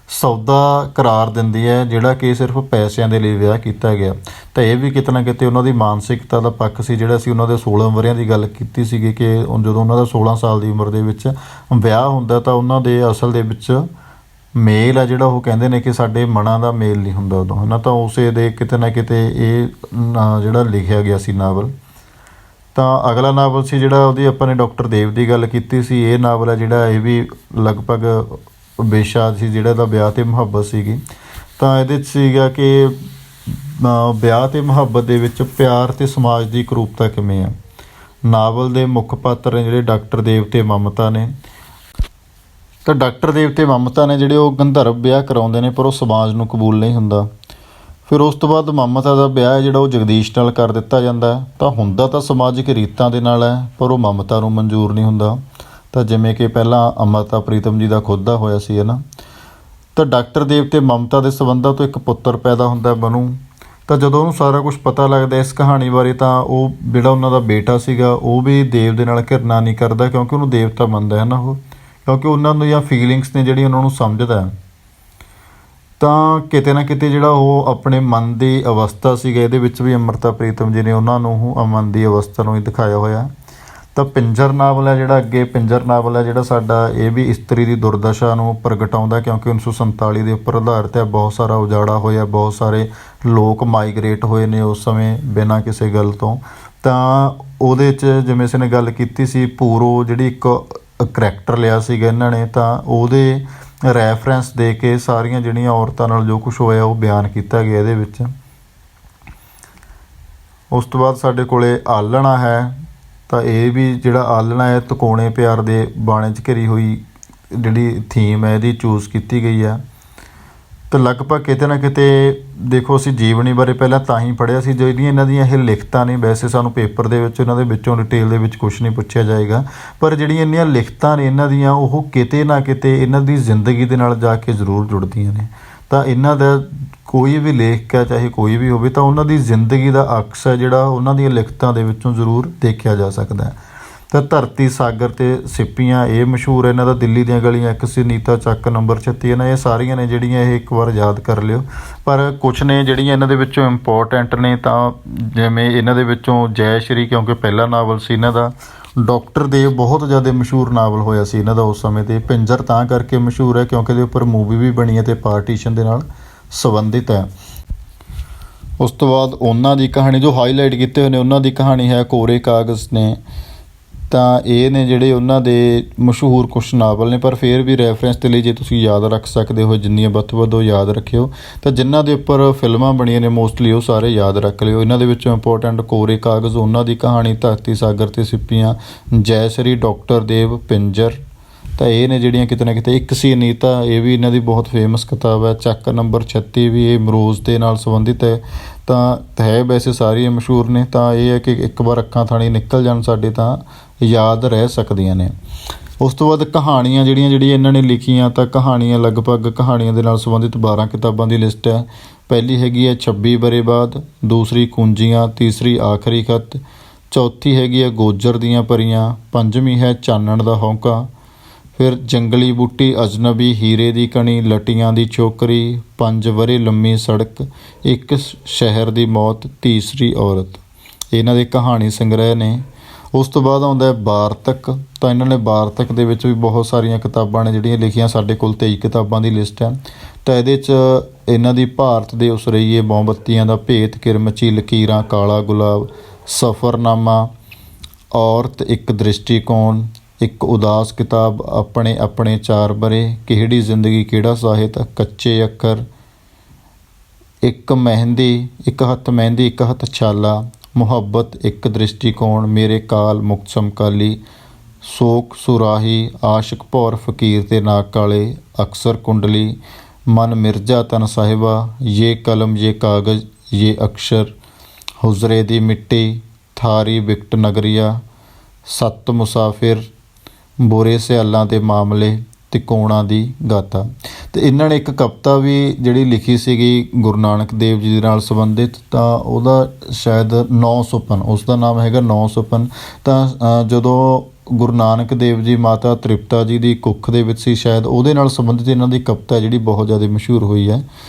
ਸੌਦਾ ਕਰਾਰ ਦਿੰਦੀ ਹੈ, ਜਿਹੜਾ ਕਿ ਸਿਰਫ ਪੈਸਿਆਂ ਦੇ ਲਈ ਵਿਆਹ ਕੀਤਾ ਗਿਆ। ਤਾਂ ਇਹ ਵੀ ਕਿਤੇ ਨਾ ਕਿਤੇ ਉਹਨਾਂ ਦੀ ਮਾਨਸਿਕਤਾ ਦਾ ਪੱਖ ਸੀ। ਜਿਹੜਾ ਅਸੀਂ ਉਹਨਾਂ ਦੇ 16 ਵਰ੍ਹਿਆਂ ਦੀ ਗੱਲ ਕੀਤੀ ਸੀਗੀ ਕਿ ਜਦੋਂ ਉਹਨਾਂ ਦਾ 16 ਸਾਲ ਦੀ ਉਮਰ ਦੇ ਵਿੱਚ ਵਿਆਹ ਹੁੰਦਾ ਤਾਂ ਉਹਨਾਂ ਦੇ ਅਸਲ ਦੇ ਵਿੱਚ ਮੇਲ ਆ ਜਿਹੜਾ ਉਹ ਕਹਿੰਦੇ ਨੇ ਕਿ ਸਾਡੇ ਮਨਾਂ ਦਾ ਮੇਲ ਨਹੀਂ ਹੁੰਦਾ ਉਦੋਂ, ਹੈ ਨਾ। ਤਾਂ ਉਸੇ ਦੇ ਕਿਤੇ ਨਾ ਕਿਤੇ ਇਹ ਜਿਹੜਾ ਲਿਖਿਆ ਗਿਆ ਸੀ ਨਾਵਲ। ਤਾਂ ਅਗਲਾ ਨਾਵਲ ਸੀ ਜਿਹੜਾ ਉਹਦੀ ਆਪਾਂ ਨੇ ਡਾਕਟਰ ਦੇਵ ਦੀ ਗੱਲ ਕੀਤੀ ਸੀ। ਇਹ ਨਾਵਲ ਹੈ ਜਿਹੜਾ ਇਹ ਵੀ ਲਗਭਗ ਵਿਸ਼ਾ ਸੀ ਜਿਹੜਾ ਇਹਦਾ ਵਿਆਹ ਅਤੇ ਮੁਹੱਬਤ ਸੀਗੀ। ਤਾਂ ਇਹਦੇ 'ਚ ਸੀਗਾ ਕਿ ਵਿਆਹ ਅਤੇ ਮੁਹੱਬਤ ਦੇ ਵਿੱਚ ਪਿਆਰ ਅਤੇ ਸਮਾਜ ਦੀ ਕਰੂਪਤਾ ਕਿਵੇਂ ਆ। ਨਾਵਲ ਦੇ ਮੁੱਖ ਪਾਤਰ ਨੇ ਜਿਹੜੇ ਡਾਕਟਰ ਦੇਵ ਅਤੇ ਮਮਤਾ ਨੇ। ਤਾਂ ਡਾਕਟਰ ਦੇਵ ਅਤੇ ਮਮਤਾ ਨੇ ਜਿਹੜੇ ਉਹ ਗੰਧਰਵ ਵਿਆਹ ਕਰਾਉਂਦੇ ਨੇ, ਪਰ ਉਹ ਸਮਾਜ ਨੂੰ ਕਬੂਲ ਨਹੀਂ ਹੁੰਦਾ। ਫਿਰ ਉਸ ਤੋਂ ਬਾਅਦ ਮਮਤਾ ਦਾ ਵਿਆਹ ਹੈ ਜਿਹੜਾ ਉਹ ਜਗਦੀਸ਼ ਨਾਲ ਕਰ ਦਿੱਤਾ ਜਾਂਦਾ ਹੈ। ਤਾਂ ਹੁੰਦਾ ਤਾਂ ਸਮਾਜਿਕ ਰੀਤਾਂ ਦੇ ਨਾਲ ਹੈ, ਪਰ ਉਹ ਮਮਤਾ ਨੂੰ ਮਨਜ਼ੂਰ ਨਹੀਂ ਹੁੰਦਾ। ਤਾਂ ਜਿਵੇਂ ਕਿ ਪਹਿਲਾਂ ਅੰਮ੍ਰਿਤਾ ਪ੍ਰੀਤਮ ਜੀ ਦਾ ਖੁਦ ਦਾ ਹੋਇਆ ਸੀ, ਹੈ ਨਾ। ਤਾਂ ਡਾਕਟਰ ਦੇਵ ਅਤੇ ਮਮਤਾ ਦੇ ਸੰਬੰਧਾਂ ਤੋਂ ਇੱਕ ਪੁੱਤਰ ਪੈਦਾ ਹੁੰਦਾ ਬਨੂ। ਤਾਂ ਜਦੋਂ ਉਹਨੂੰ ਸਾਰਾ ਕੁਝ ਪਤਾ ਲੱਗਦਾ ਇਸ ਕਹਾਣੀ ਬਾਰੇ, ਤਾਂ ਉਹ ਜਿਹੜਾ ਉਹਨਾਂ ਦਾ ਬੇਟਾ ਸੀਗਾ ਉਹ ਵੀ ਦੇਵ ਦੇ ਨਾਲ ਘਿਰਨਾ ਨਹੀਂ ਕਰਦਾ, ਕਿਉਂਕਿ ਉਹਨੂੰ ਦੇਵਤਾ ਮੰਨਦਾ ਹੈ ਨਾ ਉਹ, ਕਿਉਂਕਿ ਉਹਨਾਂ ਦੀਆਂ ਫੀਲਿੰਗਸ ਨੇ ਜਿਹੜੀ ਉਹਨਾਂ ਨੂੰ ਸਮਝਦਾ। ਤਾਂ ਕਿਤੇ ਨਾ ਕਿਤੇ ਜਿਹੜਾ ਉਹ ਆਪਣੇ ਮਨ ਦੀ ਅਵਸਥਾ ਸੀਗਾ, ਇਹਦੇ ਵਿੱਚ ਵੀ ਅੰਮ੍ਰਿਤਾ ਪ੍ਰੀਤਮ ਜੀ ਨੇ ਉਹਨਾਂ ਨੂੰ ਮਨ ਦੀ ਅਵਸਥਾ ਨੂੰ ਹੀ ਦਿਖਾਇਆ ਹੋਇਆ। ਤਾਂ ਪਿੰਜਰ ਨਾਵਲ ਹੈ ਜਿਹੜਾ ਅੱਗੇ, ਪਿੰਜਰ ਨਾਵਲ ਹੈ ਜਿਹੜਾ ਸਾਡਾ, ਇਹ ਵੀ ਇਸਤਰੀ ਦੀ ਦੁਰਦਸ਼ਾ ਨੂੰ ਪ੍ਰਗਟਾਉਂਦਾ, ਕਿਉਂਕਿ 1947 ਦੇ ਉੱਪਰ ਆਧਾਰਿਤ ਹੈ। ਬਹੁਤ ਸਾਰਾ ਉਜਾੜਾ ਹੋਇਆ, ਬਹੁਤ ਸਾਰੇ ਲੋਕ ਮਾਈਗ੍ਰੇਟ ਹੋਏ ਨੇ ਉਸ ਸਮੇਂ ਬਿਨਾਂ ਕਿਸੇ ਗੱਲ ਤੋਂ। ਤਾਂ ਉਹਦੇ 'ਚ ਜਿਵੇਂ ਇਸ ਨੇ ਗੱਲ ਕੀਤੀ ਸੀ, ਪੂਰੋ ਜਿਹੜੀ ਇੱਕ ਕਰੈਕਟਰ ਲਿਆ ਸੀਗਾ ਇਹਨਾਂ ਨੇ, ਤਾਂ ਉਹਦੇ ਰੈਫਰੈਂਸ ਦੇ ਕੇ ਸਾਰੀਆਂ ਜਿਹੜੀਆਂ ਔਰਤਾਂ ਨਾਲ ਜੋ ਕੁਛ ਹੋਇਆ ਉਹ ਬਿਆਨ ਕੀਤਾ ਗਿਆ ਇਹਦੇ ਵਿੱਚ। ਉਸ ਤੋਂ ਬਾਅਦ ਸਾਡੇ ਕੋਲੇ ਆਲਣਾ ਹੈ। ਤਾਂ ਇਹ ਵੀ ਜਿਹੜਾ ਆਲਣਾ ਹੈ ਤਿਕੋਣੇ ਪਿਆਰ ਦੇ ਬਾਣੇ 'ਚ ਘਿਰੀ ਹੋਈ ਜਿਹੜੀ ਥੀਮ ਹੈ ਇਹਦੀ ਚੂਜ਼ ਕੀਤੀ ਗਈ ਹੈ। ਤਾਂ ਲਗਭਗ ਕਿਤੇ ਨਾ ਕਿਤੇ ਦੇਖੋ, ਅਸੀਂ ਜੀਵਨੀ ਬਾਰੇ ਪਹਿਲਾਂ ਤਾਂ ਹੀ ਪੜ੍ਹਿਆ ਸੀ ਜਿਹੜੀਆਂ ਇਹਨਾਂ ਦੀਆਂ ਇਹ ਲਿਖਤਾਂ ਨੇ। ਵੈਸੇ ਸਾਨੂੰ ਪੇਪਰ ਦੇ ਵਿੱਚ ਇਹਨਾਂ ਦੇ ਵਿੱਚੋਂ ਡਿਟੇਲ ਦੇ ਵਿੱਚ ਕੁਛ ਨਹੀਂ ਪੁੱਛਿਆ ਜਾਏਗਾ, ਪਰ ਜਿਹੜੀਆਂ ਇੰਨੀਆਂ ਲਿਖਤਾਂ ਨੇ ਇਹਨਾਂ ਦੀਆਂ, ਉਹ ਕਿਤੇ ਨਾ ਕਿਤੇ ਇਹਨਾਂ ਦੀ ਜ਼ਿੰਦਗੀ ਦੇ ਨਾਲ ਜਾ ਕੇ ਜ਼ਰੂਰ ਜੁੜਦੀਆਂ ਨੇ। ਤਾਂ ਇਹਨਾਂ ਦਾ ਕੋਈ ਵੀ ਲੇਖਕ ਹੈ, ਚਾਹੇ ਕੋਈ ਵੀ ਹੋਵੇ, ਤਾਂ ਉਹਨਾਂ ਦੀ ਜ਼ਿੰਦਗੀ ਦਾ ਅਕਸ ਹੈ ਜਿਹੜਾ ਉਹਨਾਂ ਦੀਆਂ ਲਿਖਤਾਂ ਦੇ ਵਿੱਚੋਂ ਜ਼ਰੂਰ ਦੇਖਿਆ ਜਾ ਸਕਦਾ ਹੈ। ਤਾਂ ਧਰਤੀ, ਸਾਗਰ ਅਤੇ ਸਿੱਪੀਆਂ ਇਹ ਮਸ਼ਹੂਰ ਹੈ ਇਹਨਾਂ ਦਾ। ਦਿੱਲੀ ਦੀਆਂ ਗਲੀਆਂ, ਇੱਕ ਸੀ, ਨੀਤਾ ਚੱਕ ਨੰਬਰ 36 ਹੈ ਨਾ। ਇਹ ਸਾਰੀਆਂ ਨੇ ਜਿਹੜੀਆਂ ਇਹ ਇੱਕ ਵਾਰ ਯਾਦ ਕਰ ਲਿਓ। ਪਰ ਕੁਛ ਨੇ ਜਿਹੜੀਆਂ ਇਹਨਾਂ ਦੇ ਵਿੱਚੋਂ ਇੰਪੋਰਟੈਂਟ ਨੇ, ਤਾਂ ਜਿਵੇਂ ਇਹਨਾਂ ਦੇ ਵਿੱਚੋਂ ਜੈ ਸ਼੍ਰੀ, ਕਿਉਂਕਿ ਪਹਿਲਾ ਨਾਵਲ ਸੀ ਇਹਨਾਂ ਦਾ। ਡਾਕਟਰ ਦੇਵ ਬਹੁਤ ਜ਼ਿਆਦਾ ਮਸ਼ਹੂਰ ਨਾਵਲ ਹੋਇਆ ਸੀ ਇਹਨਾਂ ਦਾ ਉਸ ਸਮੇਂ 'ਤੇ। ਪਿੰਜਰ ਤਾਂ ਕਰਕੇ ਮਸ਼ਹੂਰ ਹੈ ਕਿਉਂਕਿ ਇਹਦੇ ਉੱਪਰ ਮੂਵੀ ਵੀ ਬਣੀ ਹੈ ਅਤੇ ਪਾਰਟੀਸ਼ਨ ਦੇ ਨਾਲ ਸੰਬੰਧਿਤ ਹੈ। ਉਸ ਤੋਂ ਬਾਅਦ ਉਹਨਾਂ ਦੀ ਕਹਾਣੀ ਜੋ ਹਾਈਲਾਈਟ ਕੀਤੇ ਹੋਏ ਨੇ, ਉਹਨਾਂ ਦੀ ਕਹਾਣੀ ਹੈ ਕੋਰੇ ਕਾਗਜ਼ ਨੇ। ਤਾਂ ਇਹ ਨੇ ਜਿਹੜੇ ਉਹਨਾਂ ਦੇ ਮਸ਼ਹੂਰ ਕੁਛ ਨਾਵਲ ਨੇ, ਪਰ ਫਿਰ ਵੀ ਰੈਫਰੈਂਸ ਦੇ ਲਈ ਜੇ ਤੁਸੀਂ ਯਾਦ ਰੱਖ ਸਕਦੇ ਹੋ, ਜਿੰਨੀਆਂ ਵੱਧ ਤੋਂ ਵੱਧ ਉਹ ਯਾਦ ਰੱਖਿਓ। ਤਾਂ ਜਿਨ੍ਹਾਂ ਦੇ ਉੱਪਰ ਫਿਲਮਾਂ ਬਣੀਆਂ ਨੇ ਮੋਸਟਲੀ ਉਹ ਸਾਰੇ ਯਾਦ ਰੱਖ ਲਿਓ। ਇਹਨਾਂ ਦੇ ਵਿੱਚੋਂ ਇੰਪੋਰਟੈਂਟ ਕੋਰੇ ਕਾਗਜ਼, ਉਹਨਾਂ ਦੀ ਕਹਾਣੀ, ਧਰਤੀ, ਸਾਗਰ ਅਤੇ ਸਿੱਪੀਆਂ, ਜੈ ਸ਼੍ਰੀ, ਡਾਕਟਰ ਦੇਵ, ਪਿੰਜਰ। ਤਾਂ ਇਹ ਨੇ ਜਿਹੜੀਆਂ ਕਿਤੇ ਨਾ ਕਿਤੇ। ਇੱਕ ਸੀ ਅਨੀਤਾ, ਇਹ ਵੀ ਇਹਨਾਂ ਦੀ ਬਹੁਤ ਫੇਮਸ ਕਿਤਾਬ ਹੈ। ਚੱਕ ਨੰਬਰ 36 ਵੀ ਇਹ ਮਰੋਜ਼ ਦੇ ਨਾਲ ਸੰਬੰਧਿਤ ਹੈ। ਤਾਂ ਹੈ ਵੈਸੇ ਸਾਰੀਆਂ ਮਸ਼ਹੂਰ ਨੇ। ਤਾਂ ਇਹ ਹੈ ਕਿ ਇੱਕ ਵਾਰ ਅੱਖਾਂ ਥਾਣੀ ਨਿਕਲ ਜਾਣ ਸਾਡੇ ਤਾਂ ਯਾਦ ਰਹਿ ਸਕਦੀਆਂ ਨੇ। ਉਸ ਤੋਂ ਬਾਅਦ ਕਹਾਣੀਆਂ ਜਿਹੜੀਆਂ ਇਹਨਾਂ ਨੇ ਲਿਖੀਆਂ, ਤਾਂ ਕਹਾਣੀਆਂ ਲਗਭਗ ਕਹਾਣੀਆਂ ਦੇ ਨਾਲ ਸੰਬੰਧਿਤ 12 ਕਿਤਾਬਾਂ ਦੀ ਲਿਸਟ ਹੈ। ਪਹਿਲੀ ਹੈਗੀ ਹੈ 26 ਵਰ੍ਹੇ ਬਾਅਦ, ਦੂਸਰੀ ਕੁੰਜੀਆਂ, ਤੀਸਰੀ ਆਖਰੀ ਖੱਤ, ਚੌਥੀ ਹੈਗੀ ਹੈ ਗੋਜਰ ਦੀਆਂ ਪਰੀਆਂ, ਪੰਜਵੀਂ ਹੈ ਚਾਨਣ ਦਾ ਹੌਂਕਾ, ਫਿਰ ਜੰਗਲੀ ਬੂਟੀ, ਅਜਨਬੀ, ਹੀਰੇ ਦੀ ਕਣੀ, ਲਟੀਆਂ ਦੀ ਚੋਕਰੀ, 5 ਵਰ੍ਹੇ ਲੰਮੀ ਸੜਕ, ਇੱਕ ਸ਼ਹਿਰ ਦੀ ਮੌਤ, ਤੀਸਰੀ ਔਰਤ। ਇਹਨਾਂ ਦੇ ਕਹਾਣੀ ਸੰਗ੍ਰਹਿ ਨੇ। ਉਸ ਤੋਂ ਬਾਅਦ ਆਉਂਦਾ ਹੈ ਵਾਰਤਕ। ਤਾਂ ਇਹਨਾਂ ਨੇ ਵਾਰਤਕ ਦੇ ਵਿੱਚ ਵੀ ਬਹੁਤ ਸਾਰੀਆਂ ਕਿਤਾਬਾਂ ਨੇ ਜਿਹੜੀਆਂ ਲਿਖੀਆਂ। ਸਾਡੇ ਕੋਲ 23 ਕਿਤਾਬਾਂ ਦੀ ਲਿਸਟ ਹੈ। ਤਾਂ ਇਹਦੇ 'ਚ ਇਹਨਾਂ ਦੀ ਭਾਰਤ ਦੇ ਉਸਰਈਏ, ਮੋਮਬੱਤੀਆਂ ਦਾ ਭੇਤ, ਕਿਰਮਚੀ, ਲਕੀਰਾਂ, ਕਾਲਾ ਗੁਲਾਬ, ਸਫ਼ਰਨਾਮਾ, ਔਰਤ, ਇੱਕ ਦ੍ਰਿਸ਼ਟੀਕੋਣ, ਇੱਕ ਉਦਾਸ ਕਿਤਾਬ, ਆਪਣੇ ਆਪਣੇ ਚਾਰ ਬਰੇ, ਕਿਹੜੀ ਜ਼ਿੰਦਗੀ ਕਿਹੜਾ ਸਾਹਿਤ, ਕੱਚੇ ਅੱਖਰ, ਇੱਕ ਮਹਿੰਦੀ, ਇੱਕ ਹੱਥ ਮਹਿੰਦੀ, ਇੱਕ ਹੱਥ ਛਾਲਾ, ਮੁਹੱਬਤ, ਇੱਕ ਦ੍ਰਿਸ਼ਟੀਕੋਣ, ਮੇਰੇ ਕਾਲ, ਮੁਕਤ ਸਮਕਾਲੀ, ਸੋਕ ਸੁਰਾਹੀ, ਆਸ਼ਿਕ ਭੌਰ, ਫਕੀਰ ਤੇ ਨਾਗ ਕਾਲੇ, ਅਕਸਰ ਕੁੰਡਲੀ, ਮਨ ਮਿਰਜ਼ਾ, ਤਨ ਸਾਹਿਬਾ, ये कलम ये कागज़ ये अक्षर, हुजरे दी मिट्टी, थारी विकट नगरिया, सत्त मुसाफिर, ਬੁਰੇ ਸਿਆਲਾਂ ਦੇ ਮਾਮਲੇ, ਤਿਕੋਣਾ ਦੀ ਗਾਥਾ। ਅਤੇ ਇਹਨਾਂ ਨੇ ਇੱਕ ਕਵਿਤਾ ਵੀ ਜਿਹੜੀ ਲਿਖੀ ਸੀਗੀ ਗੁਰੂ ਨਾਨਕ ਦੇਵ ਜੀ ਦੇ ਨਾਲ ਸੰਬੰਧਿਤ, ਤਾਂ ਉਹਦਾ ਸ਼ਾਇਦ ਨੌ ਸੁਪਨ, ਉਸ ਦਾ ਨਾਮ ਹੈਗਾ ਨੌ ਸੁਪਨ। ਤਾਂ ਜਦੋਂ ਗੁਰੂ ਨਾਨਕ ਦੇਵ ਜੀ ਮਾਤਾ ਤ੍ਰਿਪਤਾ ਜੀ ਦੀ ਕੁੱਖ ਦੇ ਵਿੱਚ ਸੀ, ਸ਼ਾਇਦ ਉਹਦੇ ਨਾਲ ਸੰਬੰਧਿਤ ਇਹਨਾਂ ਦੀ ਕਵਿਤਾ ਜਿਹੜੀ ਬਹੁਤ ਜ਼ਿਆਦਾ ਮਸ਼ਹੂਰ ਹੋਈ ਹੈ।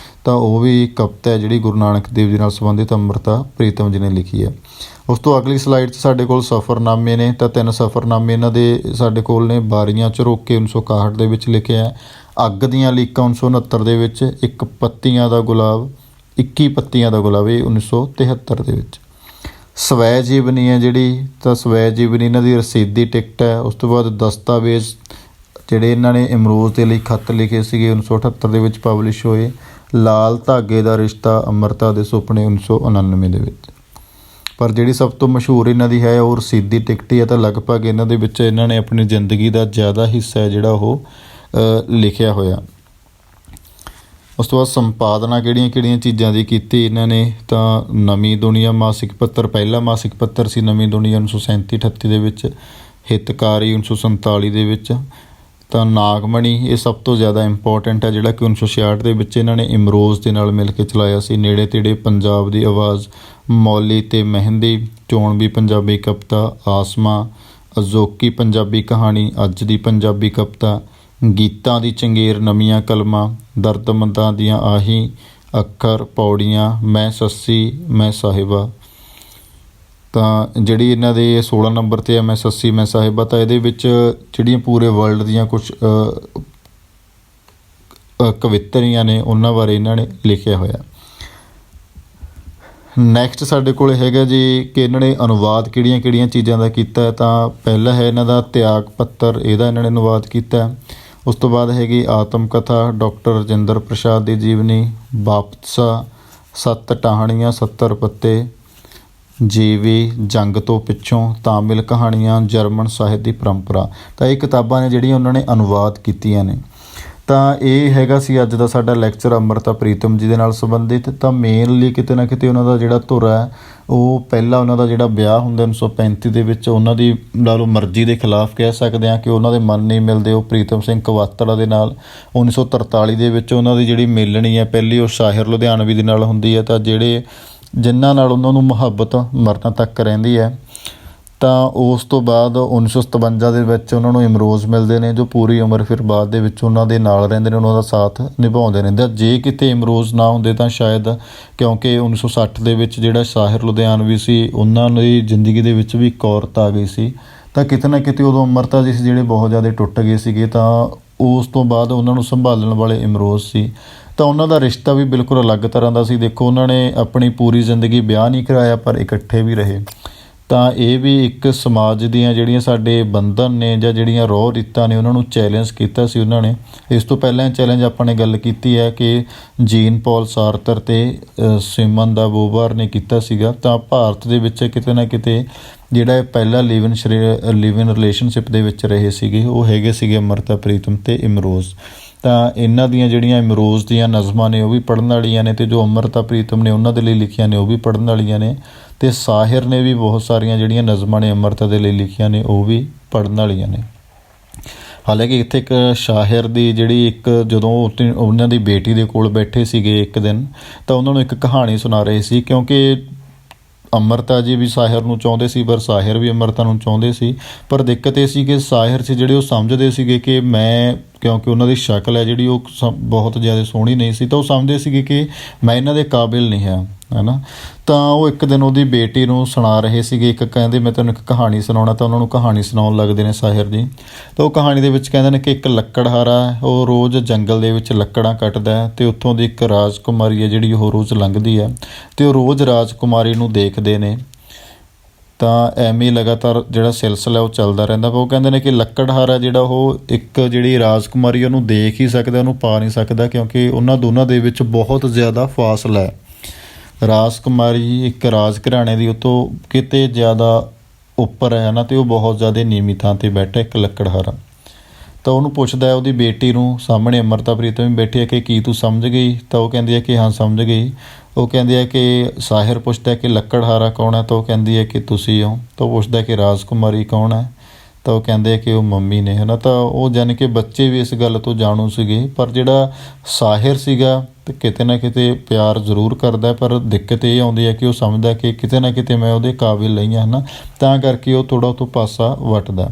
ਤਾਂ ਉਹ ਵੀ ਕਵਿਤਾ ਹੈ ਜਿਹੜੀ ਗੁਰੂ ਨਾਨਕ ਦੇਵ ਜੀ ਨਾਲ ਸੰਬੰਧਿਤ ਅੰਮ੍ਰਿਤਾ ਪ੍ਰੀਤਮ ਜੀ ਨੇ ਲਿਖੀ ਹੈ। ਉਸ ਤੋਂ ਅਗਲੀ ਸਲਾਈਡ 'ਚ ਸਾਡੇ ਕੋਲ ਸਫ਼ਰਨਾਮੇ ਨੇ। ਤਾਂ 3 ਸਫ਼ਰਨਾਮੇ ਇਹਨਾਂ ਦੇ ਸਾਡੇ ਕੋਲ ਨੇ। ਬਾਰੀਆਂ ਝਰੋਕੇ 1961 ਦੇ ਵਿੱਚ ਲਿਖਿਆ ਹੈ। ਅੱਗ ਦੀਆਂ ਲੀਕਾਂ 1969 ਦੇ ਵਿੱਚ। ਇੱਕ ਪੱਤੀਆਂ ਦਾ ਗੁਲਾਬ, 21 ਪੱਤੀਆਂ ਦਾ ਗੁਲਾਬ, ਇਹ 1973 ਦੇ ਵਿੱਚ। ਸਵੈ ਜੀਵਨੀ ਹੈ ਜਿਹੜੀ, ਤਾਂ ਸਵੈ ਜੀਵਨੀ ਇਹਨਾਂ ਦੀ ਰਸੀਦੀ ਟਿਕਟ ਹੈ। ਉਸ ਤੋਂ ਬਾਅਦ ਦਸਤਾਵੇਜ਼ ਜਿਹੜੇ ਇਹਨਾਂ ਨੇ ਇਮਰੋਜ਼ ਦੇ ਲਈ ਖੱਤ ਲਿਖੇ ਸੀਗੇ 1978 ਦੇ ਵਿੱਚ ਪਬਲਿਸ਼ ਹੋਏ। ਲਾਲ ਧਾਗੇ ਦਾ ਰਿਸ਼ਤਾ, ਅੰਮ੍ਰਿਤਾ ਦੇ ਸੁਪਨੇ 1999 ਦੇ ਵਿੱਚ। ਪਰ ਜਿਹੜੀ ਸਭ ਤੋਂ ਮਸ਼ਹੂਰ ਇਹਨਾਂ ਦੀ ਹੈ ਉਹ ਰਸੀਦੀ ਟਿਕਟ ਹੀ ਹੈ। ਤਾਂ ਲਗਭਗ ਇਹਨਾਂ ਦੇ ਵਿੱਚ ਇਹਨਾਂ ਨੇ ਆਪਣੀ ਜ਼ਿੰਦਗੀ ਦਾ ਜ਼ਿਆਦਾ ਹਿੱਸਾ ਹੈ ਜਿਹੜਾ ਉਹ ਲਿਖਿਆ ਹੋਇਆ। ਉਸ ਤੋਂ ਬਾਅਦ ਸੰਪਾਦਨਾ ਕਿਹੜੀਆਂ ਕਿਹੜੀਆਂ ਚੀਜ਼ਾਂ ਦੀ ਕੀਤੀ ਇਹਨਾਂ ਨੇ, ਤਾਂ ਨਵੀਂ ਦੁਨੀਆ ਮਾਸਿਕ ਪੱਤਰ, ਪਹਿਲਾ ਮਾਸਿਕ ਪੱਤਰ ਸੀ ਨਵੀਂ ਦੁਨੀਆ 1937-38 ਦੇ ਵਿੱਚ। ਹਿਤਕਾਰੀ 1947 ਦੇ ਵਿੱਚ। ਤਾਂ ਨਾਗਮਣੀ ਇਹ ਸਭ ਤੋਂ ਜ਼ਿਆਦਾ ਇੰਪੋਰਟੈਂਟ ਹੈ, ਜਿਹੜਾ ਕਿ 1966 ਦੇ ਵਿੱਚ ਇਹਨਾਂ ਨੇ ਇਮਰੋਜ਼ ਦੇ ਨਾਲ ਮਿਲ ਕੇ ਚਲਾਇਆ ਸੀ। ਨੇੜੇ ਤੇੜੇ ਪੰਜਾਬ ਦੀ ਆਵਾਜ਼, ਮੌਲੀ ਤੇ ਮਹਿੰਦੀ, ਚੋਣਵੀ ਪੰਜਾਬੀ ਕਵਿਤਾ, ਆਸਮਾ, ਅਜੋਕੀ ਪੰਜਾਬੀ ਕਹਾਣੀ, ਅੱਜ ਦੀ ਪੰਜਾਬੀ ਕਵਿਤਾ, ਗੀਤਾਂ ਦੀ ਚੰਗੇਰ, ਨਵੀਆਂ ਕਲਮਾਂ, ਦਰਦਮੰਦਾਂ ਦੀਆਂ ਆਹੀ, ਅੱਖਰ, ਪੌੜੀਆਂ, ਮੈਂ ਸੱਸੀ ਮੈਂ ਸਾਹਿਬਾ। ਤਾਂ ਜਿਹੜੀ ਇਹਨਾਂ ਦੇ 16 ਨੰਬਰ 'ਤੇ ਹੈ ਮੈਂ ਸੱਸੀ ਮੈਂ ਸਾਹਿਬਾ। ਤਾਂ ਇਹਦੇ ਵਿੱਚ ਜਿਹੜੀਆਂ ਪੂਰੇ ਵਰਲਡ ਦੀਆਂ ਕੁਛ ਕਵਿਤਰੀਆਂ ਨੇ ਉਹਨਾਂ ਬਾਰੇ ਇਹਨਾਂ ਨੇ ਲਿਖਿਆ ਹੋਇਆ। ਨੈਕਸਟ ਸਾਡੇ ਕੋਲ ਹੈਗਾ ਜੀ ਕਿ ਇਹਨਾਂ ਨੇ ਅਨੁਵਾਦ ਕਿਹੜੀਆਂ ਕਿਹੜੀਆਂ ਚੀਜ਼ਾਂ ਦਾ ਕੀਤਾ ਹੈ। ਤਾਂ ਪਹਿਲਾ ਹੈ ਇਹਨਾਂ ਦਾ ਤਿਆਗ ਪੱਤਰ, ਇਹਦਾ ਇਹਨਾਂ ਨੇ ਅਨੁਵਾਦ ਕੀਤਾ। ਉਸ ਤੋਂ ਬਾਅਦ ਹੈਗੀ ਆਤਮ ਕਥਾ, ਡਾਕਟਰ ਰਜਿੰਦਰ ਪ੍ਰਸਾਦ ਦੀ ਜੀਵਨੀ, ਵਾਪਸਾ, 7 ਟਾਹਣੀਆਂ 70 ਪੱਤੇ, ਜੀਵੀ, ਜੰਗ ਤੋਂ ਪਿੱਛੋਂ, ਤਾਮਿਲ ਕਹਾਣੀਆਂ, ਜਰਮਨ ਸਾਹਿਤ ਦੀ ਪਰੰਪਰਾ। ਤਾਂ ਇਹ ਕਿਤਾਬਾਂ ਨੇ ਜਿਹੜੀਆਂ ਉਹਨਾਂ ਨੇ ਅਨੁਵਾਦ ਕੀਤੀਆਂ ਨੇ। ਤਾਂ ਇਹ ਹੈਗਾ ਸੀ ਅੱਜ ਦਾ ਸਾਡਾ ਲੈਕਚਰ ਅੰਮ੍ਰਿਤਾ ਪ੍ਰੀਤਮ ਜੀ ਦੇ ਨਾਲ ਸੰਬੰਧਿਤ। ਤਾਂ ਮੇਨਲੀ ਕਿਤੇ ਨਾ ਕਿਤੇ ਉਹਨਾਂ ਦਾ ਜਿਹੜਾ ਧੁਰ ਹੈ ਉਹ ਪਹਿਲਾਂ ਉਹਨਾਂ ਦਾ ਜਿਹੜਾ ਵਿਆਹ ਹੁੰਦਾ 1935 ਦੇ ਵਿੱਚ, ਉਹਨਾਂ ਦੀ ਲਾ ਲਓ ਮਰਜ਼ੀ ਦੇ ਖਿਲਾਫ ਕਹਿ ਸਕਦੇ ਹਾਂ ਕਿ ਉਹਨਾਂ ਦੇ ਮਨ ਨਹੀਂ ਮਿਲਦੇ ਉਹ ਪ੍ਰੀਤਮ ਸਿੰਘ ਕਵਾਤੜਾ ਦੇ ਨਾਲ। 1943 ਦੇ ਵਿੱਚ ਉਹਨਾਂ ਦੀ ਜਿਹੜੀ ਮਿਲਣੀ ਹੈ ਪਹਿਲੀ ਉਹ ਸ਼ਾਹਿਰ ਲੁਧਿਆਣਵੀ ਦੇ ਨਾਲ ਹੁੰਦੀ ਹੈ। ਤਾਂ ਜਿਹੜੇ ਜਿਨ੍ਹਾਂ ਨਾਲ ਉਹਨਾਂ ਨੂੰ ਮੁਹੱਬਤ ਮਰਨ ਤੱਕ ਰਹਿੰਦੀ ਹੈ। ਤਾਂ ਉਸ ਤੋਂ ਬਾਅਦ 1957 ਦੇ ਵਿੱਚ ਉਹਨਾਂ ਨੂੰ ਇਮਰੋਜ਼ ਮਿਲਦੇ ਨੇ, ਜੋ ਪੂਰੀ ਉਮਰ ਫਿਰ ਬਾਅਦ ਦੇ ਵਿੱਚ ਉਹਨਾਂ ਦੇ ਨਾਲ ਰਹਿੰਦੇ ਨੇ, ਉਹਨਾਂ ਦਾ ਸਾਥ ਨਿਭਾਉਂਦੇ ਨੇ। ਜੇ ਕਿਤੇ ਇਮਰੋਜ਼ ਨਾ ਹੁੰਦੇ ਤਾਂ ਸ਼ਾਇਦ, ਕਿਉਂਕਿ 1960 ਦੇ ਵਿੱਚ ਜਿਹੜਾ ਸ਼ਾਹਿਰ ਲੁਧਿਆਣਵੀ ਸੀ ਉਹਨਾਂ ਦੀ ਜ਼ਿੰਦਗੀ ਦੇ ਵਿੱਚ ਵੀ ਇੱਕ ਔਰਤ ਆ ਗਈ ਸੀ। ਤਾਂ ਕਿਤੇ ਨਾ ਕਿਤੇ ਉਦੋਂ ਅੰਮ੍ਰਿਤਾ ਜੀ ਸੀ ਜਿਹੜੇ ਬਹੁਤ ਜ਼ਿਆਦਾ ਟੁੱਟ ਗਏ ਸੀਗੇ। ਤਾਂ ਉਸ ਤੋਂ ਬਾਅਦ ਉਹਨਾਂ ਨੂੰ ਸੰਭਾਲਣ ਵਾਲੇ ਇਮਰੋਜ਼ ਸੀ। ਤਾਂ ਉਹਨਾਂ ਦਾ ਰਿਸ਼ਤਾ ਵੀ ਬਿਲਕੁਲ ਅਲੱਗ ਤਰ੍ਹਾਂ ਦਾ ਸੀ। ਦੇਖੋ ਉਹਨਾਂ ਨੇ ਆਪਣੀ ਪੂਰੀ ਜ਼ਿੰਦਗੀ ਵਿਆਹ ਨਹੀਂ ਕਰਾਇਆ ਪਰ ਇਕੱਠੇ ਵੀ ਰਹੇ। ਤਾਂ ਇਹ ਵੀ ਇੱਕ ਸਮਾਜ ਦੀਆਂ ਜਿਹੜੀਆਂ ਸਾਡੇ ਬੰਧਨ ਨੇ ਜਾਂ ਜਿਹੜੀਆਂ ਰੋਹ ਰੀਤਾਂ ਨੇ ਉਹਨਾਂ ਨੂੰ ਚੈਲੰਜ ਕੀਤਾ ਸੀ ਉਹਨਾਂ ਨੇ। ਇਸ ਤੋਂ ਪਹਿਲਾਂ ਚੈਲੰਜ ਆਪਾਂ ਨੇ ਗੱਲ ਕੀਤੀ ਹੈ ਕਿ ਜੀਨ ਪੌਲ ਸਾਰਤਰ ਅਤੇ ਸਿਮਨ ਦਾ ਬੋਵਾਰ ਨੇ ਕੀਤਾ ਸੀਗਾ। ਤਾਂ ਭਾਰਤ ਦੇ ਵਿੱਚ ਕਿਤੇ ਨਾ ਕਿਤੇ ਜਿਹੜਾ ਪਹਿਲਾ ਲਿਵ ਇਨ ਰਿਲੇਸ਼ਨਸ਼ਿਪ ਦੇ ਵਿੱਚ ਰਹੇ ਸੀਗੇ ਉਹ ਹੈਗੇ ਸੀਗੇ ਅੰਮ੍ਰਿਤਾ ਪ੍ਰੀਤਮ ਅਤੇ ਇਮਰੋਜ਼। ਤਾਂ ਇਹਨਾਂ ਦੀਆਂ ਜਿਹੜੀਆਂ ਇਮਰੋਜ਼ ਦੀਆਂ ਨਜ਼ਮਾਂ ਨੇ ਉਹ ਵੀ ਪੜ੍ਹਨ ਵਾਲੀਆਂ ਨੇ, ਅਤੇ ਜੋ ਅੰਮ੍ਰਿਤਾ ਪ੍ਰੀਤਮ ਨੇ ਉਹਨਾਂ ਦੇ ਲਈ ਲਿਖੀਆਂ ਨੇ ਉਹ ਵੀ ਪੜ੍ਹਨ ਵਾਲੀਆਂ ਨੇ। ਅਤੇ ਸਾਹਿਰ ਨੇ ਵੀ ਬਹੁਤ ਸਾਰੀਆਂ ਜਿਹੜੀਆਂ ਨਜ਼ਮਾਂ ਨੇ ਅੰਮ੍ਰਿਤਾ ਦੇ ਲਈ ਲਿਖੀਆਂ ਨੇ ਉਹ ਵੀ ਪੜ੍ਹਨ ਵਾਲੀਆਂ ਨੇ। ਹਾਲਾਂਕਿ ਇੱਥੇ ਇੱਕ ਸ਼ਾਇਰ ਦੀ ਜਿਹੜੀ ਇੱਕ ਜਦੋਂ ਉਹਨਾਂ ਦੀ ਬੇਟੀ ਦੇ ਕੋਲ ਬੈਠੇ ਸੀਗੇ ਇੱਕ ਦਿਨ, ਤਾਂ ਉਹਨਾਂ ਨੂੰ ਇੱਕ ਕਹਾਣੀ ਸੁਣਾ ਰਹੇ ਸੀ, ਕਿਉਂਕਿ ਅੰਮ੍ਰਿਤਾ ਜੀ ਵੀ ਸਾਹਿਰ ਨੂੰ ਚਾਹੁੰਦੇ ਸੀ ਪਰ ਸਾਹਿਰ ਵੀ ਅੰਮ੍ਰਿਤਾ ਨੂੰ ਚਾਹੁੰਦੇ ਸੀ। ਪਰ ਦਿੱਕਤ ਇਹ ਸੀ ਕਿ ਸਾਹਿਰ ਸੀ ਜਿਹੜੇ ਉਹ ਸਮਝਦੇ ਸੀਗੇ ਕਿ ਮੈਂ ਕਿਉਂਕਿ ਉਹਨਾਂ ਦੀ ਸ਼ਕਲ ਹੈ ਜਿਹੜੀ ਉਹ ਬਹੁਤ ਜ਼ਿਆਦਾ ਸੋਹਣੀ ਨਹੀਂ ਸੀ, ਤਾਂ ਉਹ ਸਮਝਦੇ ਸੀਗੇ ਕਿ ਮੈਂ ਇਹਨਾਂ ਦੇ ਕਾਬਿਲ ਨਹੀਂ ਹਾਂ, ਹੈ ਨਾ। ਤਾਂ ਉਹ ਇੱਕ ਦਿਨ ਉਹਦੀ ਬੇਟੀ ਨੂੰ ਸੁਣਾ ਰਹੇ ਸੀਗੇ, ਇੱਕ ਕਹਿੰਦੇ ਮੈਂ ਤੈਨੂੰ ਇੱਕ ਕਹਾਣੀ ਸੁਣਾਉਣਾ, ਤਾਂ ਉਹਨਾਂ ਨੂੰ ਕਹਾਣੀ ਸੁਣਾਉਣ ਲੱਗਦੇ ਨੇ ਸਾਹਿਰ ਜੀ। ਤਾਂ ਉਹ ਕਹਾਣੀ ਦੇ ਵਿੱਚ ਕਹਿੰਦੇ ਨੇ ਕਿ ਇੱਕ ਲੱਕੜਹਾਰਾ ਹੈ, ਉਹ ਰੋਜ਼ ਜੰਗਲ ਦੇ ਵਿੱਚ ਲੱਕੜਾਂ ਕੱਟਦਾ ਹੈ, ਅਤੇ ਉੱਥੋਂ ਦੀ ਇੱਕ ਰਾਜਕੁਮਾਰੀ ਹੈ ਜਿਹੜੀ ਉਹ ਰੋਜ਼ ਲੰਘਦੀ ਹੈ, ਅਤੇ ਉਹ ਰੋਜ਼ ਰਾਜਕੁਮਾਰੀ ਨੂੰ ਦੇਖਦੇ ਨੇ। ਤਾਂ ਐਵੇਂ ਹੀ ਲਗਾਤਾਰ ਜਿਹੜਾ ਸਿਲਸਿਲਾ ਉਹ ਚੱਲਦਾ ਰਹਿੰਦਾ। ਉਹ ਕਹਿੰਦੇ ਨੇ ਕਿ ਲੱਕੜਹਾਰਾ ਜਿਹੜਾ ਉਹ ਇੱਕ ਜਿਹੜੀ ਰਾਜਕੁਮਾਰੀ ਉਹਨੂੰ ਦੇਖ ਹੀ ਸਕਦਾ, ਉਹਨੂੰ ਪਾ ਨਹੀਂ ਸਕਦਾ, ਕਿਉਂਕਿ ਉਹਨਾਂ ਦੋਨਾਂ ਦੇ ਵਿੱਚ ਬਹੁਤ ਜ਼ਿਆਦਾ ਫਾਸਲਾ ਹੈ। ਰਾਜਕੁਮਾਰੀ ਇੱਕ ਰਾਜ ਘਰਾਣੇ ਦੀ ਉਹ ਤੋਂ ਕਿਤੇ ਜ਼ਿਆਦਾ ਉੱਪਰ ਹੈ ਨਾ, ਅਤੇ ਉਹ ਬਹੁਤ ਜ਼ਿਆਦਾ ਨੀਵੀਂ ਥਾਂ 'ਤੇ ਬੈਠਾ ਇੱਕ ਲੱਕੜਹਾਰਾ। ਤਾਂ ਉਹਨੂੰ ਪੁੱਛਦਾ ਹੈ ਉਹਦੀ ਬੇਟੀ ਨੂੰ, ਸਾਹਮਣੇ ਅੰਮ੍ਰਿਤਾ ਪ੍ਰੀਤਮ ਵੀ ਬੈਠੀ ਹੈ, ਕਿ ਕੀ ਤੂੰ ਸਮਝ ਗਈ? ਤਾਂ ਉਹ ਕਹਿੰਦੀ ਹੈ ਕਿ ਹਾਂ ਸਮਝ ਗਈ। ਉਹ ਕਹਿੰਦੀ ਹੈ ਕਿ ਸਾਹਿਰ ਪੁੱਛਦਾ ਕਿ ਲੱਕੜਹਾਰਾ ਕੌਣ ਹੈ? ਤਾਂ ਉਹ ਕਹਿੰਦੀ ਹੈ ਕਿ ਤੁਸੀਂ ਹੋ। ਤਾਂ ਉਹ ਪੁੱਛਦਾ ਕਿ ਰਾਜਕੁਮਾਰੀ ਕੌਣ ਹੈ? ਤਾਂ ਉਹ ਕਹਿੰਦੇ ਕਿ ਉਹ ਮੰਮੀ ਨੇ, ਹੈ ਨਾ। ਤਾਂ ਉਹ ਜਾਣੀ ਕਿ ਬੱਚੇ ਵੀ ਇਸ ਗੱਲ ਤੋਂ ਜਾਣੂ ਸੀਗੇ, ਪਰ ਜਿਹੜਾ ਸਾਹਿਰ ਸੀਗਾ ਤੇ ਕਿਤੇ ਨਾ ਕਿਤੇ ਪਿਆਰ ਜ਼ਰੂਰ ਕਰਦਾ, ਪਰ ਦਿੱਕਤ ਇਹ ਆਉਂਦੀ ਹੈ ਕਿ ਉਹ ਸਮਝਦਾ ਕਿ ਕਿਤੇ ਨਾ ਕਿਤੇ ਮੈਂ ਉਹਦੇ ਕਾਬਿਲ ਨਹੀਂ ਹਾਂ, ਹੈ ਨਾ। ਤਾਂ ਕਰਕੇ ਉਹ ਥੋੜ੍ਹਾ ਉਹ ਤੋਂ ਪਾਸਾ ਵੱਟਦਾ।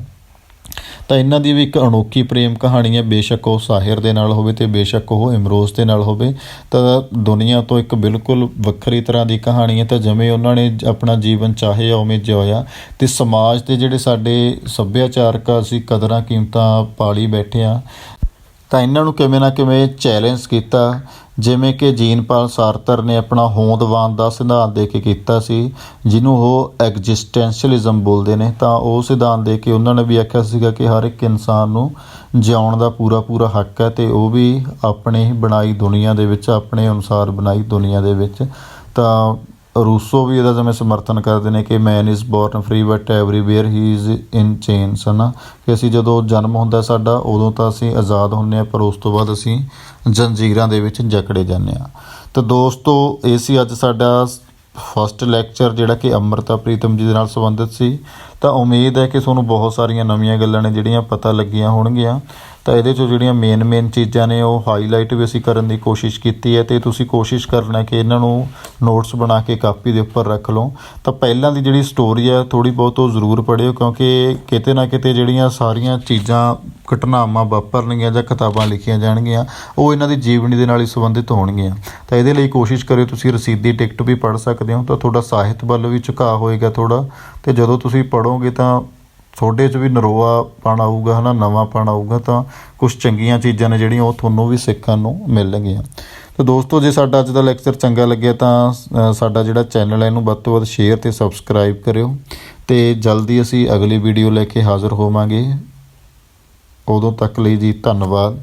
ਤਾਂ ਇਹਨਾਂ ਦੀ ਵੀ ਇੱਕ ਅਨੋਖੀ ਪ੍ਰੇਮ ਕਹਾਣੀ ਹੈ, ਬੇਸ਼ੱਕ ਉਹ ਸਾਹਿਰ ਦੇ ਨਾਲ ਹੋਵੇ ਅਤੇ ਬੇਸ਼ੱਕ ਉਹ ਇਮਰੋਜ਼ ਦੇ ਨਾਲ ਹੋਵੇ। ਤਾਂ ਦੁਨੀਆ ਤੋਂ ਇੱਕ ਬਿਲਕੁਲ ਵੱਖਰੀ ਤਰ੍ਹਾਂ ਦੀ ਕਹਾਣੀ ਹੈ। ਤਾਂ ਜਿਵੇਂ ਉਹਨਾਂ ਨੇ ਆਪਣਾ ਜੀਵਨ ਚਾਹਿਆ ਉਵੇਂ ਜਿਉਇਆ, ਅਤੇ ਸਮਾਜ ਦੇ ਜਿਹੜੇ ਸਾਡੇ ਸੱਭਿਆਚਾਰਕ ਅਸੀਂ ਕਦਰਾਂ ਕੀਮਤਾਂ ਪਾਲੀ ਬੈਠੇ ਹਾਂ, ਤਾਂ ਇਹਨਾਂ ਨੂੰ ਕਿਵੇਂ ਨਾ ਕਿਵੇਂ ਚੈਲੰਜ ਕੀਤਾ। ਜਿਵੇਂ ਕਿ ਜੀਨ ਪਾਲ ਸਾਰਤਰ ਨੇ ਆਪਣਾ ਹੋਂਦਵਾਨ ਦਾ ਸਿਧਾਂਤ ਦੇ ਕੇ ਕੀਤਾ ਸੀ, ਜਿਹਨੂੰ ਉਹ ਐਗਜ਼ਿਸਟੈਂਸ਼ੀਅਲਿਜ਼ਮ ਬੋਲਦੇ ਨੇ। ਤਾਂ ਉਹ ਸਿਧਾਂਤ ਦੇ ਕੇ ਉਹਨਾਂ ਨੇ ਵੀ ਆਖਿਆ ਸੀਗਾ ਕਿ ਹਰ ਇੱਕ ਇਨਸਾਨ ਨੂੰ ਜਿਉਣ ਦਾ ਪੂਰਾ ਪੂਰਾ ਹੱਕ ਹੈ, ਅਤੇ ਉਹ ਵੀ ਆਪਣੀ ਬਣਾਈ ਦੁਨੀਆ ਦੇ ਵਿੱਚ, ਆਪਣੇ ਅਨੁਸਾਰ ਬਣਾਈ ਦੁਨੀਆ ਦੇ ਵਿੱਚ। ਤਾਂ ਰੂਸੋ ਵੀ ਇਹਦਾ ਜਿਵੇਂ ਸਮਰਥਨ ਕਰਦੇ ਨੇ ਕਿ man is born free but everywhere he is in chains, ਹੈ ਨਾ। ਕਿ ਅਸੀਂ ਜਦੋਂ ਜਨਮ ਹੁੰਦਾ ਸਾਡਾ, ਉਦੋਂ ਤਾਂ ਅਸੀਂ ਆਜ਼ਾਦ ਹੁੰਦੇ ਹਾਂ, ਪਰ ਉਸ ਤੋਂ ਬਾਅਦ ਅਸੀਂ ਜੰਜੀਰਾਂ ਦੇ ਵਿੱਚ ਜਕੜੇ ਜਾਂਦੇ ਹਾਂ। ਤਾਂ ਦੋਸਤੋ, ਇਹ ਸੀ ਅੱਜ ਸਾਡਾ ਫਸਟ ਲੈਕਚਰ ਜਿਹੜਾ ਕਿ ਅੰਮ੍ਰਿਤਾ ਪ੍ਰੀਤਮ ਜੀ ਦੇ ਨਾਲ ਸੰਬੰਧਿਤ ਸੀ। ਤਾਂ ਉਮੀਦ ਹੈ ਕਿ ਤੁਹਾਨੂੰ ਬਹੁਤ ਸਾਰੀਆਂ ਨਵੀਆਂ ਗੱਲਾਂ ਨੇ ਜਿਹੜੀਆਂ ਪਤਾ ਲੱਗੀਆਂ ਹੋਣਗੀਆਂ। ਤਾਂ ਇਹਦੇ 'ਚੋਂ ਜਿਹੜੀਆਂ ਮੇਨ ਚੀਜ਼ਾਂ ਨੇ ਉਹ ਹਾਈਲਾਈਟ ਵੀ ਅਸੀਂ ਕਰਨ ਦੀ ਕੋਸ਼ਿਸ਼ ਕੀਤੀ ਹੈ, ਅਤੇ ਤੁਸੀਂ ਕੋਸ਼ਿਸ਼ ਕਰਨਾ ਕਿ ਇਹਨਾਂ ਨੂੰ ਨੋਟਸ ਬਣਾ ਕੇ ਕਾਪੀ ਦੇ ਉੱਪਰ ਰੱਖ ਲਓ। ਤਾਂ ਪਹਿਲਾਂ ਦੀ ਜਿਹੜੀ ਸਟੋਰੀ ਹੈ ਥੋੜ੍ਹੀ ਬਹੁਤ ਉਹ ਜ਼ਰੂਰ ਪੜ੍ਹਿਓ, ਕਿਉਂਕਿ ਕਿਤੇ ਨਾ ਕਿਤੇ ਜਿਹੜੀਆਂ ਸਾਰੀਆਂ ਚੀਜ਼ਾਂ ਘਟਨਾਵਾਂ ਵਾਪਰਨਗੀਆਂ ਜਾਂ ਕਿਤਾਬਾਂ ਲਿਖੀਆਂ ਜਾਣਗੀਆਂ, ਉਹ ਇਹਨਾਂ ਦੀ ਜੀਵਨੀ ਦੇ ਨਾਲ ਹੀ ਸੰਬੰਧਿਤ ਹੋਣਗੀਆਂ। ਤਾਂ ਇਹਦੇ ਲਈ ਕੋਸ਼ਿਸ਼ ਕਰਿਓ ਤੁਸੀਂ ਰਸੀਦੀ ਟਿਕਟ ਵੀ ਪੜ੍ਹ ਸਕਦੇ ਹੋ, ਤਾਂ ਤੁਹਾਡਾ ਸਾਹਿਤ ਵੱਲ ਵੀ ਝੁਕਾਅ ਹੋਏਗਾ ਥੋੜ੍ਹਾ। ਅਤੇ ਜਦੋਂ ਤੁਸੀਂ ਪੜ੍ਹੋਗੇ ਤਾਂ ਤੁਹਾਡੇ 'ਚ ਵੀ ਨਰੋਆਪਣ ਆਊਗਾ, ਹੈ ਨਾ, ਨਵਾਂਪਣ ਆਊਗਾ। ਤਾਂ ਕੁਛ ਚੰਗੀਆਂ ਚੀਜ਼ਾਂ ਨੇ ਜਿਹੜੀਆਂ ਉਹ ਤੁਹਾਨੂੰ ਵੀ ਸਿੱਖਣ ਨੂੰ ਮਿਲਣਗੀਆਂ। ਤਾਂ ਦੋਸਤੋ, ਜੇ ਸਾਡਾ ਅੱਜ ਦਾ ਲੈਕਚਰ ਚੰਗਾ ਲੱਗਿਆ ਤਾਂ ਸਾਡਾ ਜਿਹੜਾ ਚੈਨਲ ਹੈ ਇਹਨੂੰ ਵੱਧ ਤੋਂ ਵੱਧ ਸ਼ੇਅਰ ਅਤੇ ਸਬਸਕ੍ਰਾਈਬ ਕਰਿਓ। ਅਤੇ ਜਲਦੀ ਅਸੀਂ ਅਗਲੀ ਵੀਡੀਓ ਲੈ ਕੇ ਹਾਜ਼ਰ ਹੋਵਾਂਗੇ। ਉਦੋਂ ਤੱਕ ਲਈ ਜੀ ਧੰਨਵਾਦ।